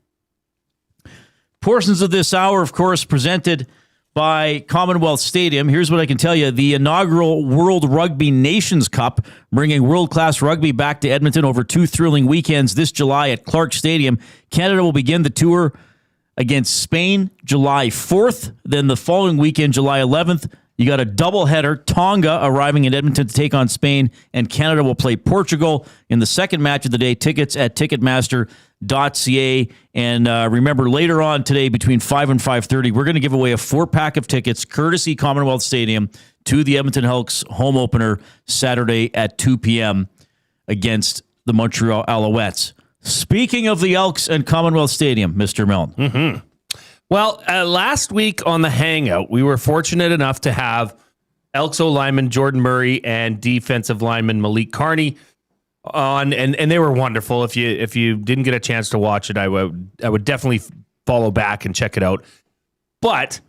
Portions of this hour, of course, presented by Commonwealth Stadium. Here's what I can tell you. The inaugural World Rugby Nations Cup, bringing world-class rugby back to Edmonton over 2 thrilling weekends this July at Clark Stadium. Canada will begin the tour against Spain July 4th. Then the following weekend, July 11th, you got a doubleheader. Tonga arriving in Edmonton to take on Spain, and Canada will play Portugal in the second match of the day. Tickets at Ticketmaster.ca. And remember, later on today between 5 and 5:30, we're going to give away a 4-pack of tickets, courtesy Commonwealth Stadium, to the Edmonton Elks home opener Saturday at 2 p.m. against the Montreal Alouettes. Speaking of the Elks and Commonwealth Stadium, Mr. Milne. Mm-hmm. Well, last week on the Hangout, we were fortunate enough to have Elks lineman Jordan Murray and defensive lineman Malik Carney on, and they were wonderful. If you didn't get a chance to watch it, I would definitely follow back and check it out. But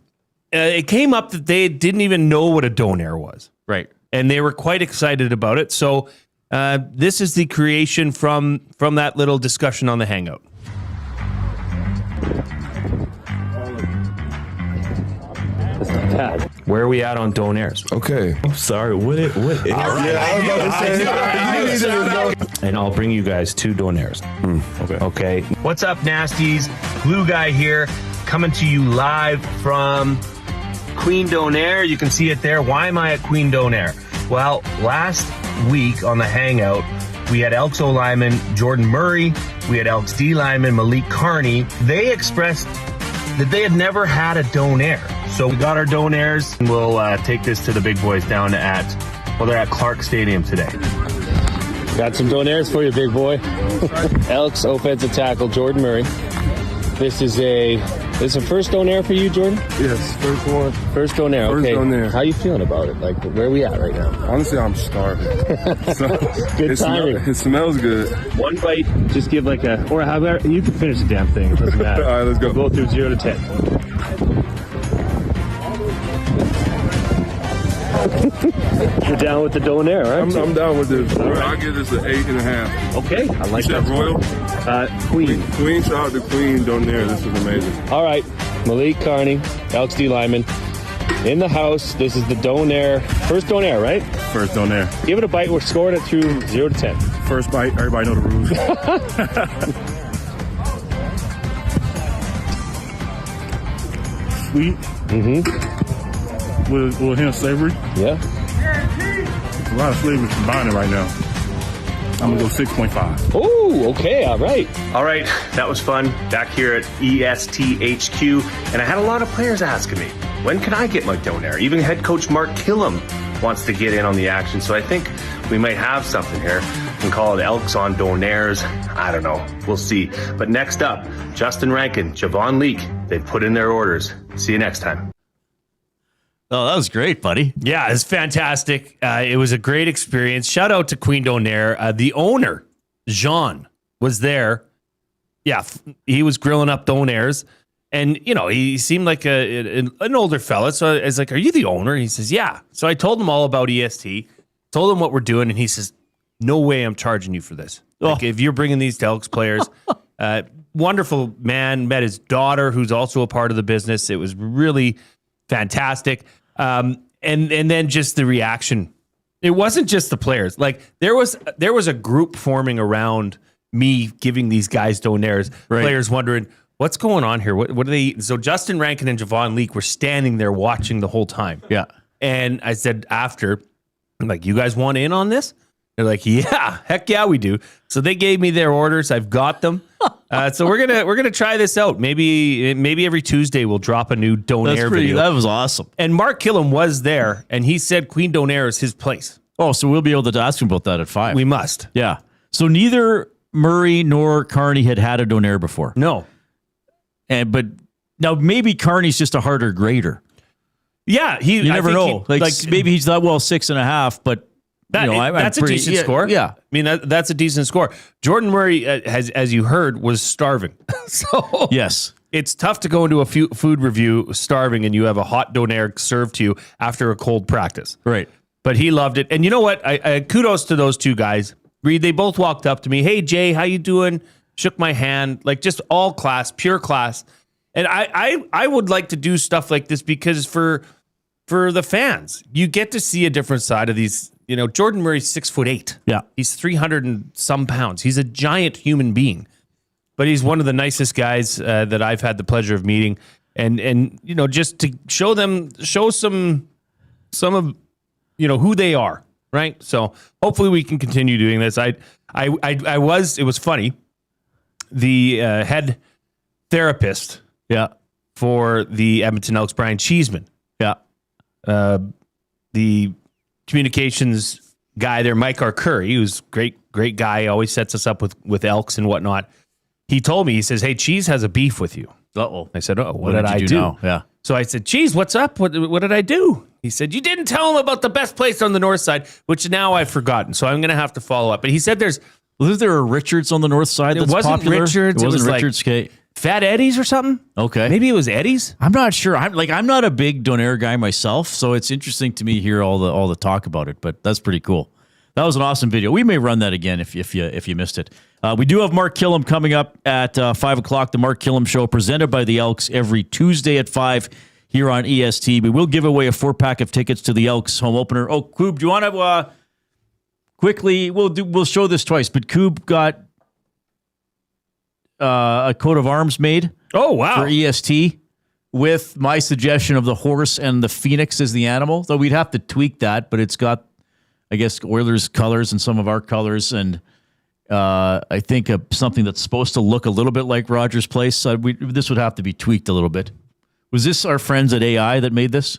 it came up that they didn't even know what a donair was. Right. And they were quite excited about it. So this is the creation from that little discussion on the Hangout. Where are we at on donairs? Okay. I'm sorry. What is and I'll bring you guys 2 donairs. Okay. What's up, nasties? Blue Guy here, coming to you live from Queen Donair. You can see it there. Why am I at Queen Donair? Well, last week on the Hangout, we had Elks lineman Jordan Murray. We had Elks D lineman Malik Carney. They expressed that they had never had a donair. So we got our donairs, and we'll take this to the big boys down at, they're at Clark Stadium today. Got some donairs for you, big boy. Elks offensive tackle Jordan Murray. This is a This is the first donair for you, Jordan? Yes, first one. First donair. First okay. donair. How you feeling about it? Like, where are we at right now? Honestly, I'm starving. So, Good timing. It smells good. One bite, just give like a, or however, you can finish the damn thing. It doesn't matter. All right, let's go. We'll go through 0 to 10. You're down with the donair, right? I'm down with this. I'll give this an 8.5. Okay, I like that. Royal? Queen. Queen, shout out to Queen Donair. This is amazing. All right, Malik Carney, Elks D lineman, in the house. This is the donair. First donair, right? First donair. Give it a bite. We're scoring it through 0 to 10. First bite. Everybody know the rules. Sweet. With a little hint of savory. Yeah. A lot of flavors combining right now. I'm going to go 6.5. Oh, okay. All right. All right. That was fun. Back here at ESTHQ. And I had a lot of players asking me, when can I get my donair? Even head coach Mark Kilam wants to get in on the action. So I think we might have something here. We can call it Elks on donairs. I don't know. We'll see. But next up, Justin Rankin, Javon Leake. They've put in their orders. See you next time. Oh, that was great, buddy. Yeah, it's fantastic. It was a great experience. Shout out to Queen Donair. The owner, Jean, was there. Yeah, he was grilling up donairs. And, you know, he seemed like an older fella. So I was like, are you the owner? And he says, yeah. So I told him all about EST, told him what we're doing. And he says, no way I'm charging you for this. Like, if you're bringing these to Elks players, wonderful man, met his daughter, who's also a part of the business. It was really fantastic. And then just the reaction. It wasn't just the players. Like there was a group forming around me giving these guys donairs. Right. Players wondering what's going on here. What are they eating? So Justin Rankin and Javon Leake were standing there watching the whole time. Yeah. And I said after, I'm like, you guys want in on this? They're like, yeah, heck yeah, we do. So they gave me their orders. I've got them. So we're gonna try this out. Maybe every Tuesday we'll drop a new donair video. That was awesome. And Mark Kilam was there, and he said Queen Donair is his place. Oh, so we'll be able to ask him about that at 5. We must. Yeah. So neither Murray nor Carney had a donair before. No. But now maybe Carney's just a harder grader. Yeah, you never know. Like maybe he's that 6.5, but. That's a decent score. Yeah. I mean, that's a decent score. Jordan Murray, as you heard, was starving. So yes, it's tough to go into a food review starving and you have a hot donair served to you after a cold practice. Right. But he loved it. And you know what? I kudos to those two guys. Reid, they both walked up to me. Hey, Jay, how you doing? Shook my hand. Like just all class, pure class. And I would like to do stuff like this because for the fans, you get to see a different side of these. You know, Jordan Murray's 6'8". Yeah. He's 300 and some pounds. He's a giant human being, but he's one of the nicest guys that I've had the pleasure of meeting. And you know, just to show some of, you know, who they are. Right. So hopefully we can continue doing this. It was funny. The head therapist. Yeah. For the Edmonton Elks, Brian Cheeseman. Yeah. The communications guy there, Mike Arcuri, who's great guy, always sets us up with Elks and whatnot. He told me, he says, hey, Cheese has a beef with you. Uh-oh. I said, oh, what did I do? Now? Yeah. So I said, Cheese, what's up? What did I do? He said, you didn't tell him about the best place on the north side, which now I've forgotten. So I'm going to have to follow up. But he said was there a Richards on the north side that's wasn't popular? Richards. It wasn't was Richards. Like Fat Eddie's or something? Okay. Maybe it was Eddie's? I'm not sure. I'm not a big donair guy myself, so it's interesting to me to hear all the talk about it, but that's pretty cool. That was an awesome video. We may run that again if you missed it. We do have Mark Kilam coming up at 5 o'clock, the Mark Kilam Show, presented by the Elks every Tuesday at 5 here on EST. We will give away a 4-pack of tickets to the Elks home opener. Oh, Koob, do you want to quickly, we'll show this twice, but Koob got a coat of arms made. Oh, wow. For EST with my suggestion of the horse and the phoenix as the animal. Though we'd have to tweak that, but it's got, I guess, Oilers colors and some of our colors. And I think something that's supposed to look a little bit like Rogers Place. This would have to be tweaked a little bit. Was this our friends at AI that made this?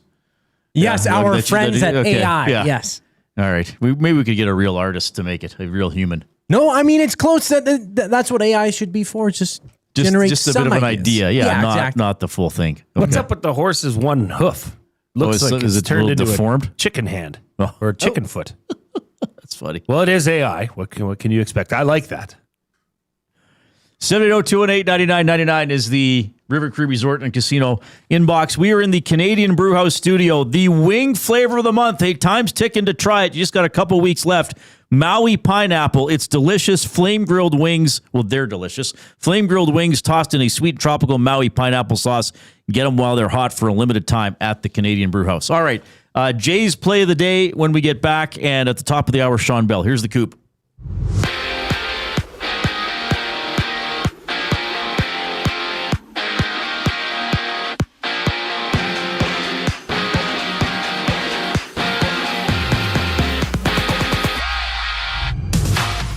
Yes, our friends at AI. Yeah. Yes. All right. Maybe we could get a real artist to make it, a real human. No, I mean, it's close. That's what AI should be for. Just generate just a some bit of an ideas. idea. Yeah, exactly. not the full thing. What's Okay. up with the horse's one hoof? Looks like is it's it turned a little into deformed? a chicken hand or a chicken foot. That's funny. Well, it is AI. What can you expect? I like that. 780-218-9999 is the River Cree Resort and Casino inbox. We are in the Canadian Brewhouse studio. The wing flavor of the month. Hey, time's ticking to try it. You just got a couple weeks left. Maui pineapple. It's delicious. Flame grilled wings. Well, they're delicious. Flame grilled wings tossed in a sweet tropical Maui pineapple sauce. Get them while they're hot for a limited time at the Canadian Brewhouse. All right. Jay's play of the day when we get back. And at the top of the hour, Shawn Belle. Here's the coop.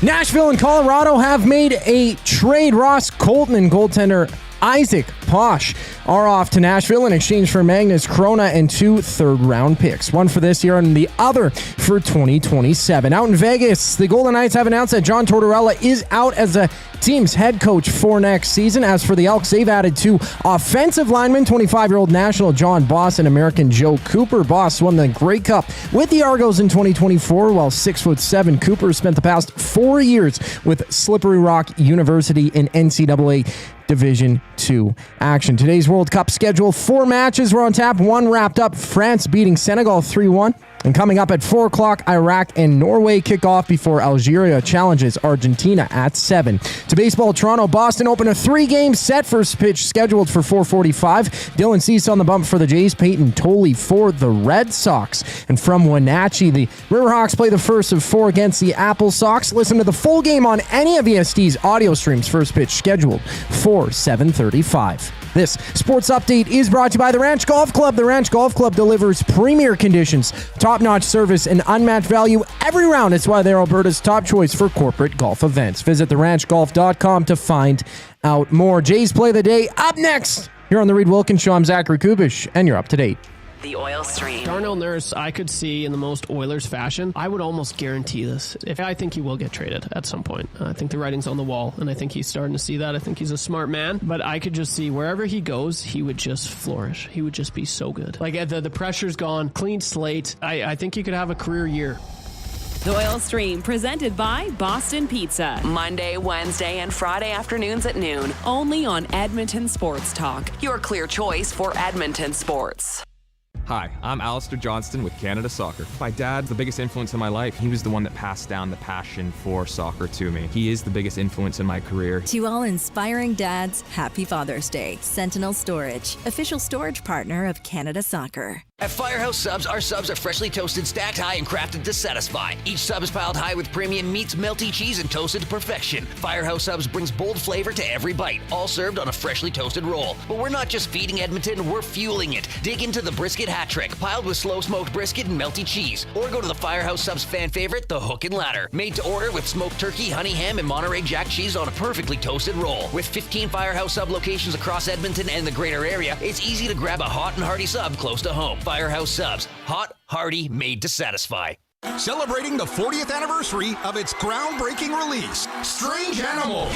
Nashville and Colorado have made a trade. Ross Colton and goaltender Isaac Posh are off to Nashville in exchange for Magnus Corona and 2 third-round picks. One for this year and the other for 2027. Out in Vegas, the Golden Knights have announced that John Tortorella is out as a team's head coach for next season. As for the Elks, they've added 2 offensive linemen, 25-year-old national John Boss and American Joe Cooper. Boss won the Grey Cup with the Argos in 2024, while 6'7" Cooper spent the past 4 years with Slippery Rock University in NCAA Division II action. Today's World Cup schedule, 4 matches were on tap. 1 wrapped up, France beating Senegal 3-1. And coming up at 4 o'clock, Iraq and Norway kick off before Algeria challenges Argentina at 7. To baseball, Toronto, Boston open a 3-game set. First pitch scheduled for 4:45. Dylan Cease on the bump for the Jays. Peyton Tolley for the Red Sox. And from Wenatchee, the Riverhawks play the first of 4 against the Apple Sox. Listen to the full game on any of EST's audio streams. First pitch scheduled for 7:35. This sports update is brought to you by the Ranch Golf Club. The Ranch Golf Club delivers premier conditions, top-notch service, and unmatched value every round. It's why they're Alberta's top choice for corporate golf events. Visit theranchgolf.com to find out more. Jay's Play of the Day up next. Here on the Reid Wilkins Show, I'm Zachary Kubish, and you're up to date. The Oil Stream. Darnell Nurse, I could see in the most Oilers fashion. I would almost guarantee this. I think he will get traded at some point. I think the writing's on the wall, and I think he's starting to see that. I think he's a smart man, but I could just see wherever he goes, he would just flourish. He would just be so good. Like the pressure's gone, clean slate. I think he could have a career year. The Oil Stream, presented by Boston Pizza. Monday, Wednesday, and Friday afternoons at noon. Only on Edmonton Sports Talk. Your clear choice for Edmonton sports. Hi, I'm Alistair Johnston with Canada Soccer. My dad's the biggest influence in my life. He was the one that passed down the passion for soccer to me. He is the biggest influence in my career. To all inspiring dads, happy Father's Day. Sentinel Storage, official storage partner of Canada Soccer. At Firehouse Subs, our subs are freshly toasted, stacked high, and crafted to satisfy. Each sub is piled high with premium meats, melty cheese, and toasted to perfection. Firehouse Subs brings bold flavor to every bite, all served on a freshly toasted roll. But we're not just feeding Edmonton, we're fueling it. Dig into the brisket hat trick, piled with slow-smoked brisket and melty cheese. Or go to the Firehouse Subs fan favorite, the Hook and Ladder. Made to order with smoked turkey, honey ham, and Monterey Jack cheese on a perfectly toasted roll. With 15 Firehouse Sub locations across Edmonton and the greater area, it's easy to grab a hot and hearty sub close to home. Firehouse Subs. Hot, hearty, made to satisfy. Celebrating the 40th anniversary of its groundbreaking release, Strange Animal.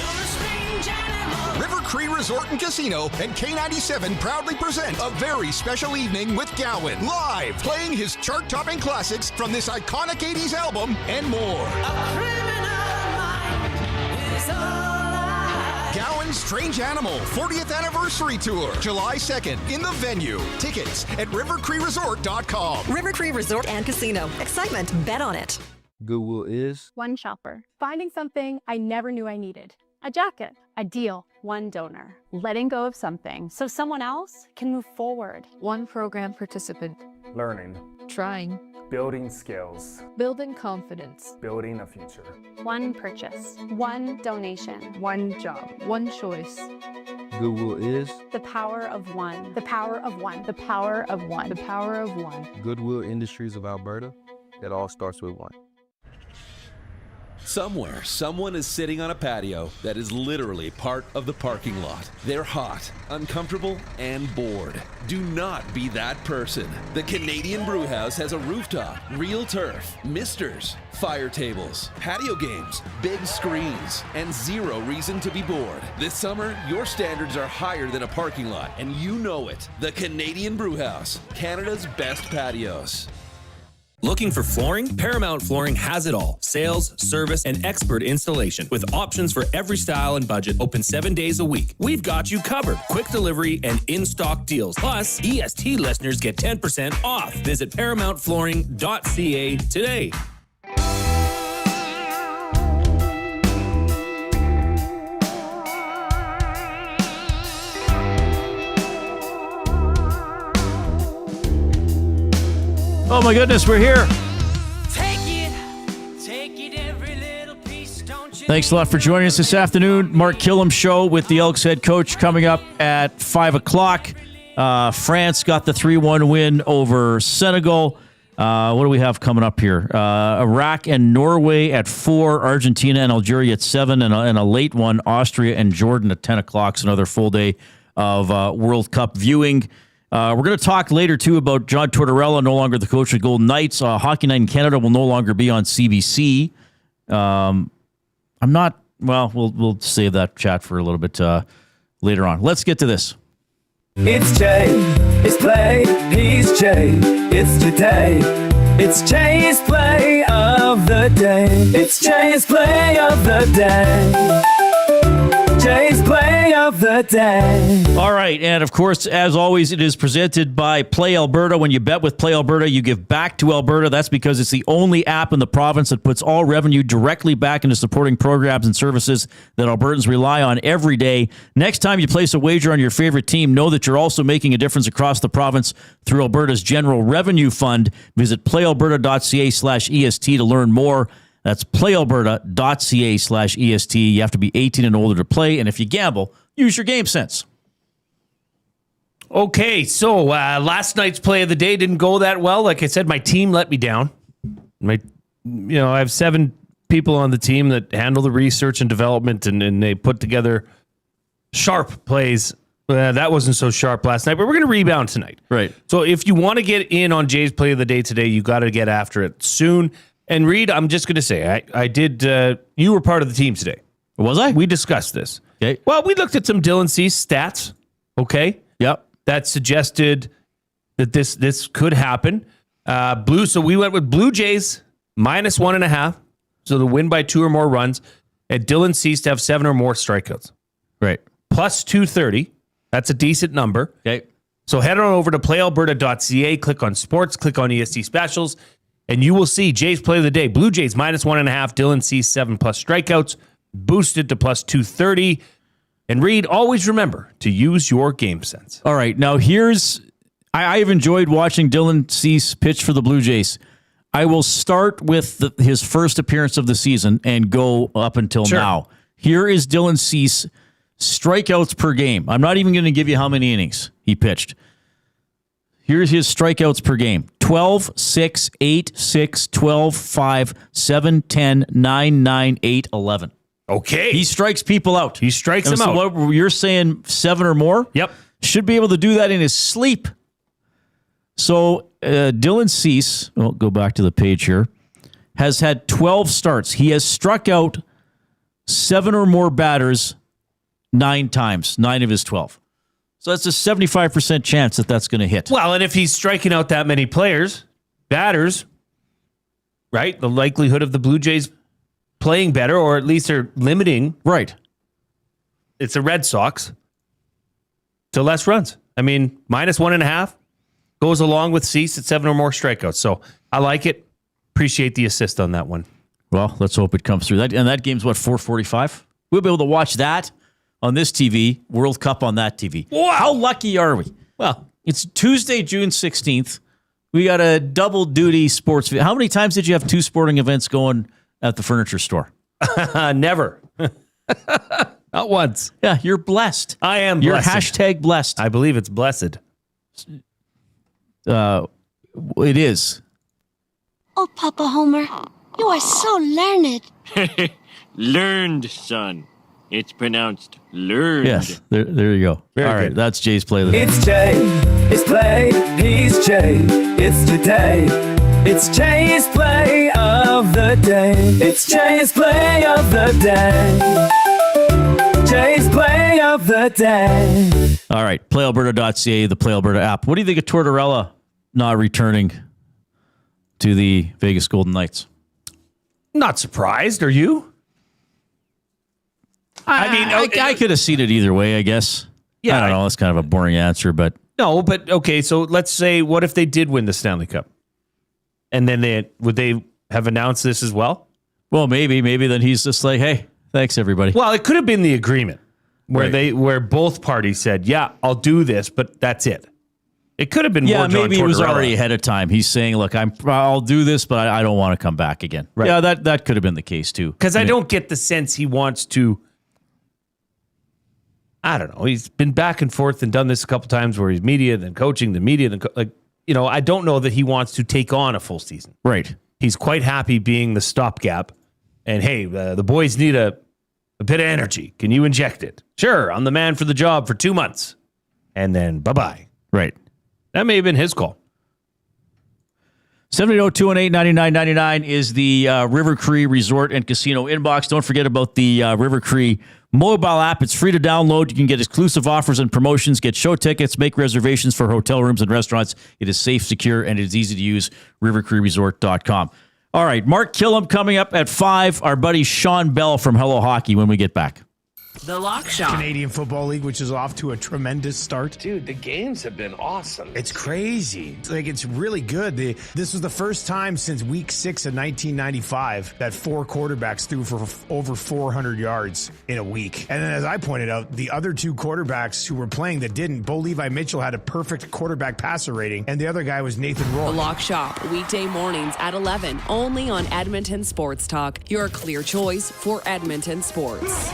River Cree Resort and Casino and K97 proudly present a very special evening with Gowan, live playing his chart-topping classics from this iconic 80s album and more. Gowan's Strange Animal 40th Anniversary Tour, July 2nd in the venue. Tickets at rivercreeresort.com. River Cree Resort and Casino. Excitement. Bet on it. Goodwill is one shopper, finding something I never knew I needed. A jacket, a deal, one donor, letting go of something so someone else can move forward. One program participant, learning, trying, building skills, building confidence, building a future. One purchase, one donation, one job, one choice. Goodwill is the power of one, the power of one, the power of one, the power of one. Goodwill Industries of Alberta. It all starts with one. Somewhere, someone is sitting on a patio that is literally part of the parking lot. They're hot, uncomfortable, and bored. Do not be that person. The Canadian Brewhouse has a rooftop, real turf, misters, fire tables, patio games, big screens, and zero reason to be bored. This summer, your standards are higher than a parking lot, and you know it. The Canadian Brewhouse, Canada's best patios. Looking for flooring? Paramount Flooring has it all. Sales, service, and expert installation. With options for every style and budget, open 7 days a week. We've got you covered. Quick delivery and in-stock deals. Plus, EST listeners get 10% off. Visit ParamountFlooring.ca today. Oh my goodness, we're here. Thanks a lot for joining us this afternoon. Mark Kilam Show with the Elks head coach coming up at 5 o'clock. France got the 3-1 win over Senegal. What do we have coming up here? Iraq and Norway at 4, Argentina and Algeria at 7, and a late one, Austria and Jordan at 10 o'clock. So another full day of World Cup viewing. We're going to talk later, too, about John Tortorella, no longer the coach of Golden Knights. Hockey Night in Canada will no longer be on CBC. We'll save that chat for a little bit later on. Let's get to this. It's Jay, it's play, he's Jay, it's today. It's Jay's play of the day. It's Jay's play of the day. Jay's play of the day. All right, and of course, as always, it is presented by Play Alberta. When you bet with Play Alberta, you give back to Alberta. That's because it's the only app in the province that puts all revenue directly back into supporting programs and services that Albertans rely on every day. Next time you place a wager on your favorite team, know that you're also making a difference across the province through Alberta's General Revenue Fund. Visit playalberta.ca/EST to learn more. That's playalberta.ca/EST. You have to be 18 and older to play. And if you gamble, use your game sense. Okay, so last night's play of the day didn't go that well. Like I said, my team let me down. I have 7 people on the team that handle the research and development, and they put together sharp plays. That wasn't so sharp last night, but we're going to rebound tonight. Right. So if you want to get in on Jay's play of the day today, you got to get after it soon. And Reid, I'm just going to say, I did, you were part of the team today. Was I? We discussed this. Okay. Well, we looked at some Dylan Cease stats. Okay. Yep. That suggested that this could happen. So we went with Blue Jays -1.5. So to win by 2 or more runs. And Dylan Cease to have 7 or more strikeouts. Right. Plus 230. That's a decent number. Okay. So head on over to playalberta.ca, click on sports, click on EST specials, and you will see Jay's play of the day. Blue Jays -1.5, Dylan Cease 7+ strikeouts, boosted to plus 230. And Reid, always remember to use your game sense. All right. Now I have enjoyed watching Dylan Cease pitch for the Blue Jays. I will start with his first appearance of the season and go up until now. Here is Dylan Cease strikeouts per game. I'm not even going to give you how many innings he pitched. Here's his strikeouts per game. 12, 6, 8, 6, 12, 5, 7, 10, 9, 9, 8, 11. Okay. He strikes people out. He strikes them out. What you're saying 7 or more? Yep. Should be able to do that in his sleep. So Dylan Cease, we'll go back to the page here, has had 12 starts. He has struck out 7 or more batters 9 times, 9 of his 12. So that's a 75% chance that that's going to hit. Well, and if he's striking out that many batters, right, the likelihood of the Blue Jays playing better, or at least they're limiting. Right. It's the Red Sox to less runs. I mean, -1.5 goes along with Cease at 7 or more strikeouts. So I like it. Appreciate the assist on that one. Well, let's hope it comes through. And that game's, 4:45? We'll be able to watch that on this TV, World Cup on that TV. Wow. How lucky are we? Well, it's Tuesday, June 16th. We got a double duty sports. How many times did you have 2 sporting events going at the furniture store? Never. Not once. Yeah, you're blessed. I am You're blessed. #blessed. I believe it's blessed. It is. Oh, Papa Homer, you are so learned. Learned, son. It's pronounced learned. Yes, there you go. Very All right, good. that's Jay's play of the day. It's Jay, it's play, he's Jay, it's today. It's Jay's play of the day. It's Jay's play of the day. Jay's play of the day. All right, playalberta.ca, the Play Alberta app. What do you think of Tortorella not returning to the Vegas Golden Knights? Not surprised, are you? I could have seen it either way, I guess. Yeah, I don't know. That's kind of a boring answer, but No, but okay, so let's say, what if they did win the Stanley Cup? And then would they have announced this as well? Well, maybe then he's just like, hey, thanks everybody. Well, it could have been the agreement where both parties said, yeah, I'll do this, but that's it. It could have been more John maybe it was Tortorella. already ahead of time. He's saying, look, I'll do this, but I don't want to come back again. Right. Yeah, that could have been the case too. Because I don't get the sense he wants to. I don't know. He's been back and forth and done this a couple times where he's media, then coaching, then media, then I don't know that he wants to take on a full season. Right. He's quite happy being the stopgap. And hey, the boys need a bit of energy. Can you inject it? Sure, I'm the man for the job for 2 months. And then bye-bye. Right. That may have been his call. 780-218-9999 is the River Cree Resort and Casino inbox. Don't forget about the River Cree mobile app. It's free to download. You can get exclusive offers and promotions, get show tickets, make reservations for hotel rooms and restaurants. It is safe, secure, and it is easy to use. rivercreeresort.com. All right, Mark Kilam coming up at 5. Our buddy Shawn Belle from Hello Hockey when we get back. The Lock Shop. Canadian Football League, which is off to a tremendous start. Dude, the games have been awesome. It's crazy. It's really good. This was the first time since week 6 of 1995 that 4 quarterbacks threw for over 400 yards in a week. And then, as I pointed out, the other 2 quarterbacks who were playing that didn't, Bo Levi Mitchell had a perfect quarterback passer rating, and the other guy was Nathan Rourke. The Lock Shop, weekday mornings at 11, only on Edmonton Sports Talk, your clear choice for Edmonton sports.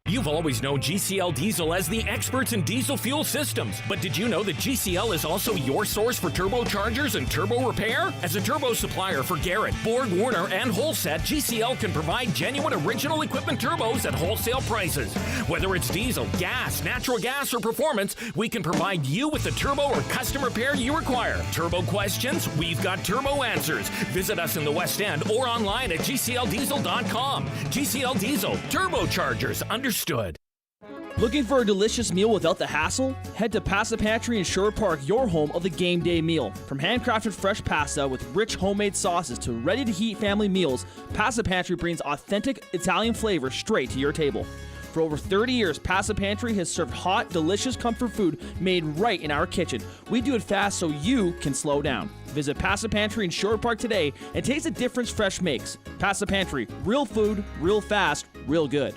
You've always known GCL Diesel as the experts in diesel fuel systems, but did you know that GCL is also your source for turbochargers and turbo repair? As a turbo supplier for Garrett, Borg Warner, and Wholesat, GCL can provide genuine original equipment turbos at wholesale prices. Whether it's diesel, gas, natural gas, or performance, we can provide you with the turbo or custom repair you require. Turbo questions? We've got turbo answers. Visit us in the West End or online at GCLDiesel.com. GCL Diesel, turbochargers, understood. Looking for a delicious meal without the hassle? Head to Pasta Pantry in Sherwood Park, your home of the game day meal. From handcrafted fresh pasta with rich homemade sauces to ready-to-heat family meals, Pasta Pantry brings authentic Italian flavor straight to your table. For over 30 years, Pasta Pantry has served hot, delicious comfort food made right in our kitchen. We do it fast so you can slow down. Visit Pasta Pantry in Sherwood Park today and taste the difference fresh makes. Pasta Pantry, real food, real fast, real good.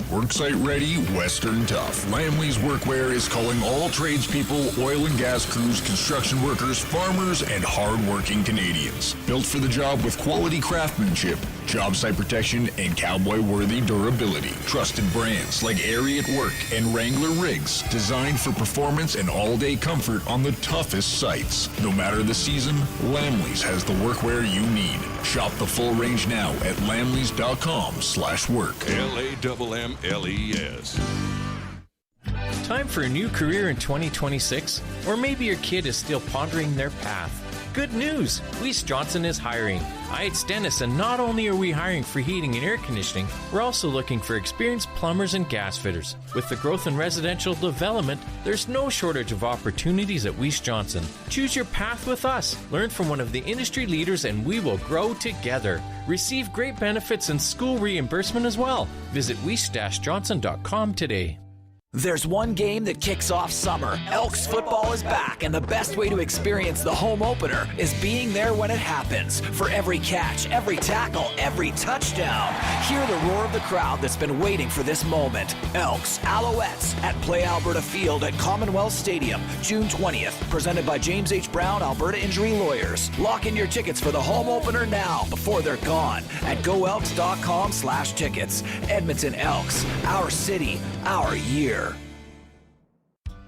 Worksite ready, Western tough. Lamley's Workwear is calling all tradespeople, oil and gas crews, construction workers, farmers, and hard-working Canadians. Built for the job with quality craftsmanship, job site protection, and cowboy-worthy durability. Trusted brands like Airy at Work and Wrangler Rigs, designed for performance and all-day comfort on the toughest sites. No matter the season, Lamley's has the workwear you need. Shop the full range now at lamleys.com/work. LAMMLES. Time for a new career in 2026? Or maybe your kid is still pondering their path. Good news! Weiss Johnson is hiring. It's Dennis, and not only are we hiring for heating and air conditioning, we're also looking for experienced plumbers and gas fitters. With the growth in residential development, there's no shortage of opportunities at Weiss Johnson. Choose your path with us. Learn from one of the industry leaders, and we will grow together. Receive great benefits and school reimbursement as well. Visit weiss-johnson.com today. There's one game that kicks off summer. Elks football is back, and the best way to experience the home opener is being there when it happens. For every catch, every tackle, every touchdown, hear the roar of the crowd that's been waiting for this moment. Elks, Alouettes at Play Alberta Field at Commonwealth Stadium, June 20th. Presented by James H. Brown, Alberta Injury Lawyers. Lock in your tickets for the home opener now before they're gone at goelks.com/tickets. Edmonton Elks, our city, our year.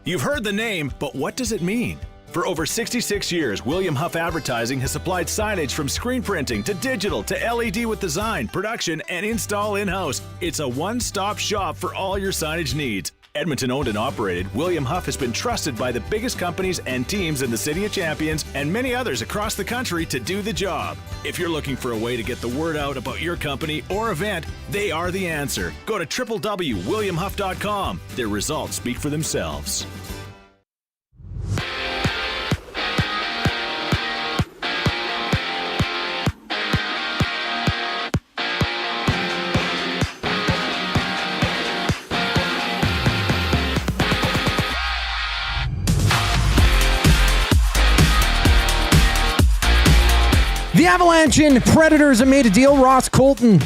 You've heard the name, but what does it mean? For over 66 years, William Huff Advertising has supplied signage from screen printing to digital to LED with design, production, and install in-house. It's a one-stop shop for all your signage needs. Edmonton owned and operated, William Huff has been trusted by the biggest companies and teams in the City of Champions and many others across the country to do the job. If you're looking for a way to get the word out about your company or event, they are the answer. Go to www.williamhuff.com. Their results speak for themselves. The Avalanche and Predators have made a deal. Ross Colton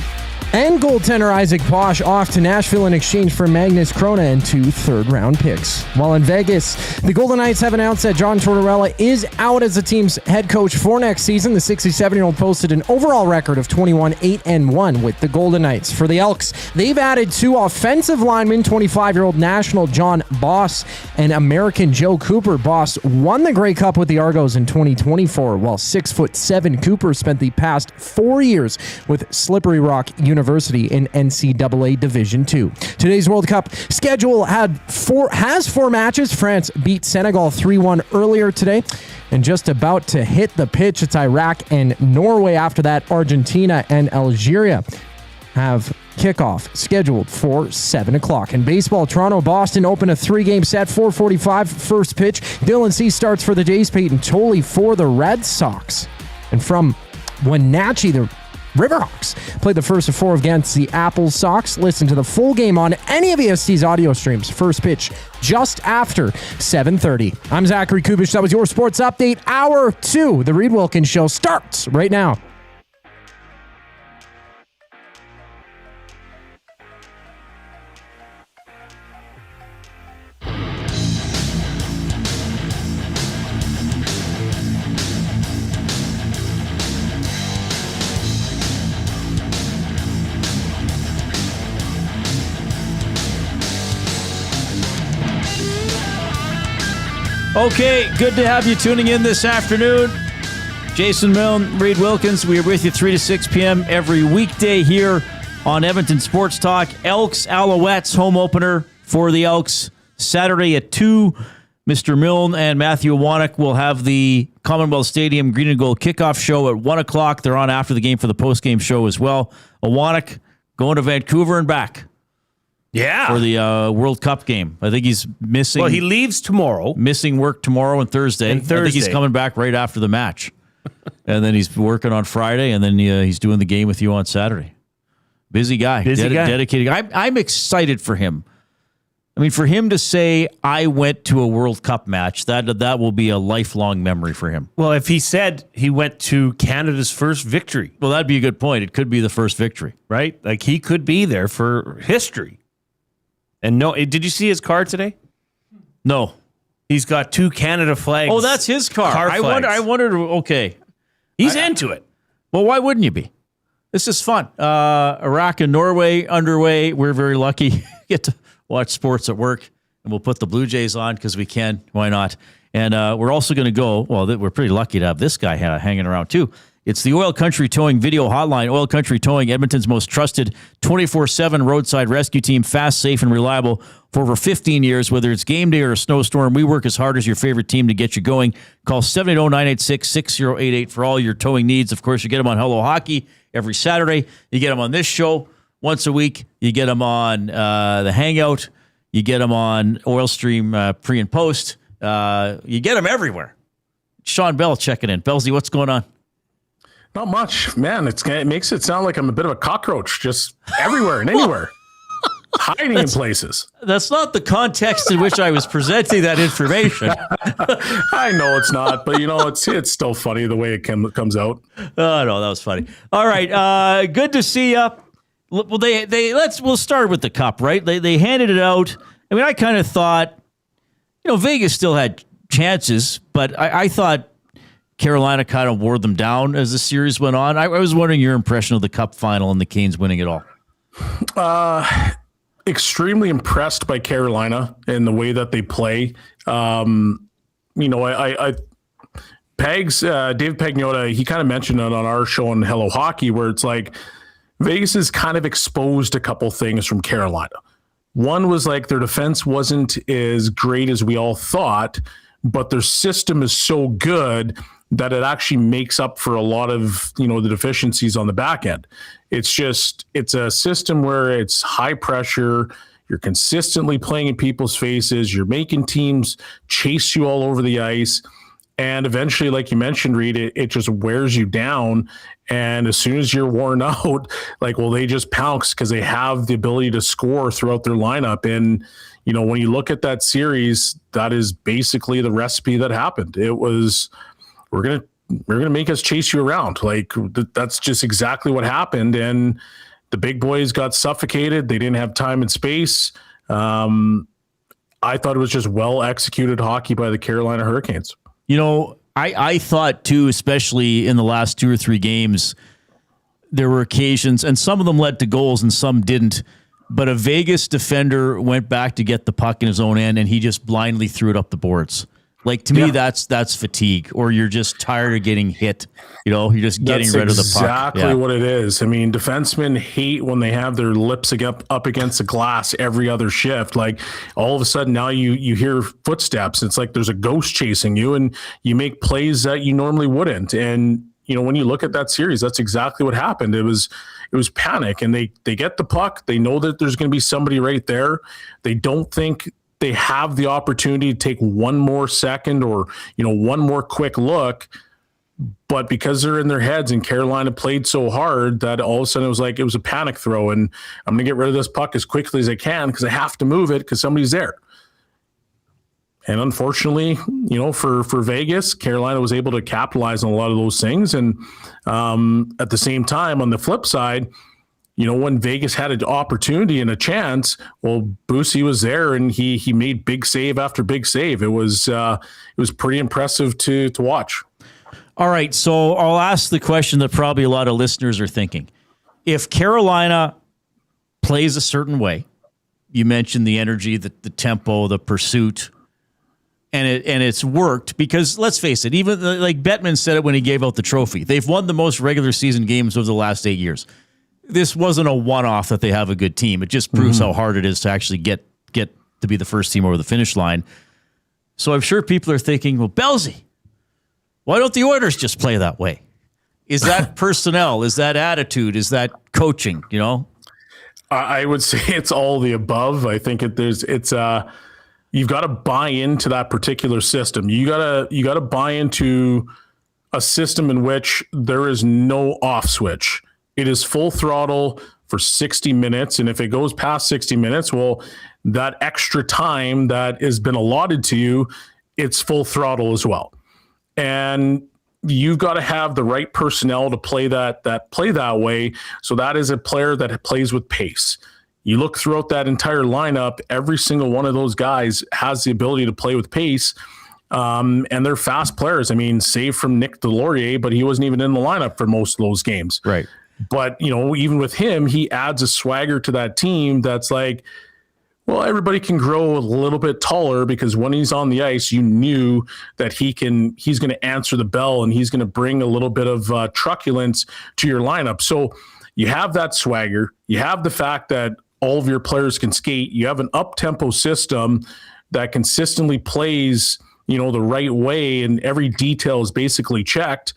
and goaltender Isaac Bosch off to Nashville in exchange for Magnus Krona and 2 third-round picks. While in Vegas, the Golden Knights have announced that John Tortorella is out as the team's head coach for next season. The 67-year-old posted an overall record of 21-8-1 with the Golden Knights. For the Elks, they've added 2 offensive linemen, 25-year-old national John Boss and American Joe Cooper. Boss won the Grey Cup with the Argos in 2024, while 6'7" Cooper spent the past 4 years with Slippery Rock University in NCAA Division II. Today's World Cup schedule has 4 matches. France beat Senegal 3-1 earlier today. And just about to hit the pitch, it's Iraq and Norway. After that, Argentina and Algeria have kickoff scheduled for 7 o'clock. In baseball, Toronto-Boston open a 3-game set, 4:45 first pitch. Dylan Cease starts for the Jays, Peyton Tolley for the Red Sox. And from Wenatchee, the Riverhawks played the first of 4 against the Apple Sox. Listen to the full game on any of ESC's audio streams. First pitch just after 7:30. I'm Zachary Kubish. That was your sports update. Hour 2, the Reid Wilkins Show, starts right now. Okay, good to have you tuning in this afternoon. Jason Milne, Reid Wilkins, we are with you 3 to 6 p.m. every weekday here on Edmonton Sports Talk. Elks, Alouettes, home opener for the Elks. Saturday at 2, Mr. Milne and Matthew Awanek will have the Commonwealth Stadium Green and Gold kickoff show at 1 o'clock. They're on after the game for the post-game show as well. Awanek going to Vancouver and back. Yeah. For the World Cup game. I think he's missing. Well, he leaves tomorrow. Missing work tomorrow and Thursday. I think he's coming back right after the match. And then he's working on Friday, and then he's doing the game with you on Saturday. Busy guy. Dedicated. I'm excited for him. I mean, for him to say, I went to a World Cup match, that will be a lifelong memory for him. Well, if he said he went to Canada's first victory. Well, that'd be a good point. It could be the first victory. Right? Like, he could be there for history. And no, did you see his car today? No. He's got 2 Canada flags. Oh, that's his car. I wondered, okay. He's into it. Well, why wouldn't you be? This is fun. Iraq and Norway underway. We're very lucky. Get to watch sports at work, and we'll put the Blue Jays on because we can. Why not? And we're also going to go, we're pretty lucky to have this guy hanging around too. It's the Oil Country Towing video hotline. Oil Country Towing, Edmonton's most trusted 24/7 roadside rescue team, fast, safe, and reliable for over 15 years. Whether it's game day or a snowstorm, we work as hard as your favorite team to get you going. Call 780-986-6088 for all your towing needs. Of course, you get them on Hello Hockey every Saturday. You get them on this show once a week. You get them on the Hangout. You get them on Oil Stream pre and post. You get them everywhere. Shawn Belle checking in. Bellezy, what's going on? Not much, man. It makes it sound like I'm a bit of a cockroach, just everywhere and anywhere, hiding in places. That's not the context in which I was presenting that information. I know it's not, but it's still funny the way it comes out. Oh no, that was funny. All right, good to see you. Well, we'll start with the cup, right? They handed it out. I mean, I kind of thought, Vegas still had chances, but I thought Carolina kind of wore them down as the series went on. I was wondering your impression of the Cup final and the Canes winning it all. Extremely impressed by Carolina and the way that they play. Pegs, Dave Pagnotta, he kind of mentioned it on our show on Hello Hockey, where it's like Vegas has kind of exposed a couple things from Carolina. One was like their defense wasn't as great as we all thought, but their system is so good that it actually makes up for a lot of, the deficiencies on the back end. It's a system where it's high pressure. You're consistently playing in people's faces. You're making teams chase you all over the ice. And eventually, like you mentioned, Reid, it just wears you down. And as soon as you're worn out, they just pounce because they have the ability to score throughout their lineup. And, when you look at that series, that is basically the recipe that happened. It was, we're gonna make us chase you around. That's just exactly what happened. And the big boys got suffocated. They didn't have time and space. I thought it was just well executed hockey by the Carolina Hurricanes. I thought too, especially in the last 2 or 3 games, there were occasions, and some of them led to goals and some didn't, but a Vegas defender went back to get the puck in his own end and he just blindly threw it up the boards. To me, that's fatigue, or you're just tired of getting hit. You're just getting rid of the puck. Exactly what it is. I mean, defensemen hate when they have their lips up against the glass every other shift. All of a sudden now you hear footsteps. It's like there's a ghost chasing you, and you make plays that you normally wouldn't. And when you look at that series, that's exactly what happened. It was panic, and they get the puck. They know that there's going to be somebody right there. They don't think they have the opportunity to take one more second or, one more quick look, but because they're in their heads and Carolina played so hard that all of a sudden it was a panic throw, and I'm going to get rid of this puck as quickly as I can because I have to move it because somebody's there. And unfortunately, for Vegas, Carolina was able to capitalize on a lot of those things. And at the same time, on the flip side, when Vegas had an opportunity and a chance, well, Boosie was there and he made big save after big save. It was pretty impressive to watch. All right, so I'll ask the question that probably a lot of listeners are thinking. If Carolina plays a certain way, you mentioned the energy, the tempo, the pursuit, and it's worked because let's face it, even like Bettman said it when he gave out the trophy, they've won the most regular season games over the last 8 years. This wasn't a one-off that they have a good team. It just proves how hard it is to actually get to be the first team over the finish line. So I'm sure people are thinking, well, Bellezy, why don't the Oilers just play that way? Is that personnel? Is that attitude? Is that coaching? I would say it's all the above. I think you've got to buy into that particular system. You gotta buy into a system in which there is no off switch. It is full throttle for 60 minutes. And if it goes past 60 minutes, well, that extra time that has been allotted to you, it's full throttle as well. And you've got to have the right personnel to play that way. So that is a player that plays with pace. You look throughout that entire lineup, every single one of those guys has the ability to play with pace. And they're fast players. I mean, save from Nick Delorier, but he wasn't even in the lineup for most of those games. Right. But, even with him, he adds a swagger to that team that's like, well, everybody can grow a little bit taller because when he's on the ice, you knew that he's going to answer the bell and he's going to bring a little bit of truculence to your lineup. So you have that swagger. You have the fact that all of your players can skate. You have an up-tempo system that consistently plays, the right way and every detail is basically checked.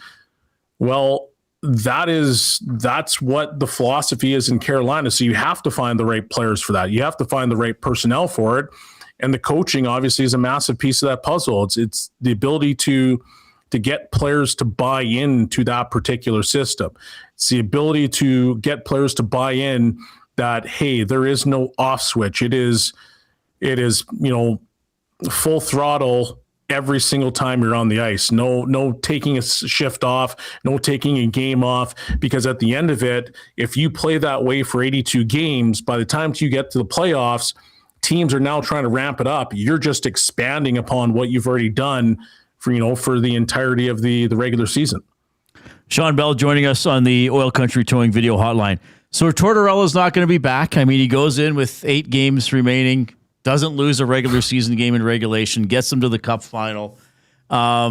Well, that's what the philosophy is in Carolina. So you have to find the right players for that. You have to find the right personnel for it. And the coaching obviously is a massive piece of that puzzle. It's the ability to get players to buy into that particular system. It's the ability to get players to buy in that, hey, there is no off switch. It is, full throttle every single time you're on the ice. No taking a shift off, no taking a game off, because at the end of it, if you play that way for 82 games, by the time you get to the playoffs, teams are now trying to ramp it up. You're just expanding upon what you've already done for the entirety of the regular season. Shawn Belle joining us on the Oil Country Towing video hotline. So Tortorella's not going to be back. I mean, he goes in with 8 games remaining, doesn't lose a regular season game in regulation, gets them to the Cup final. I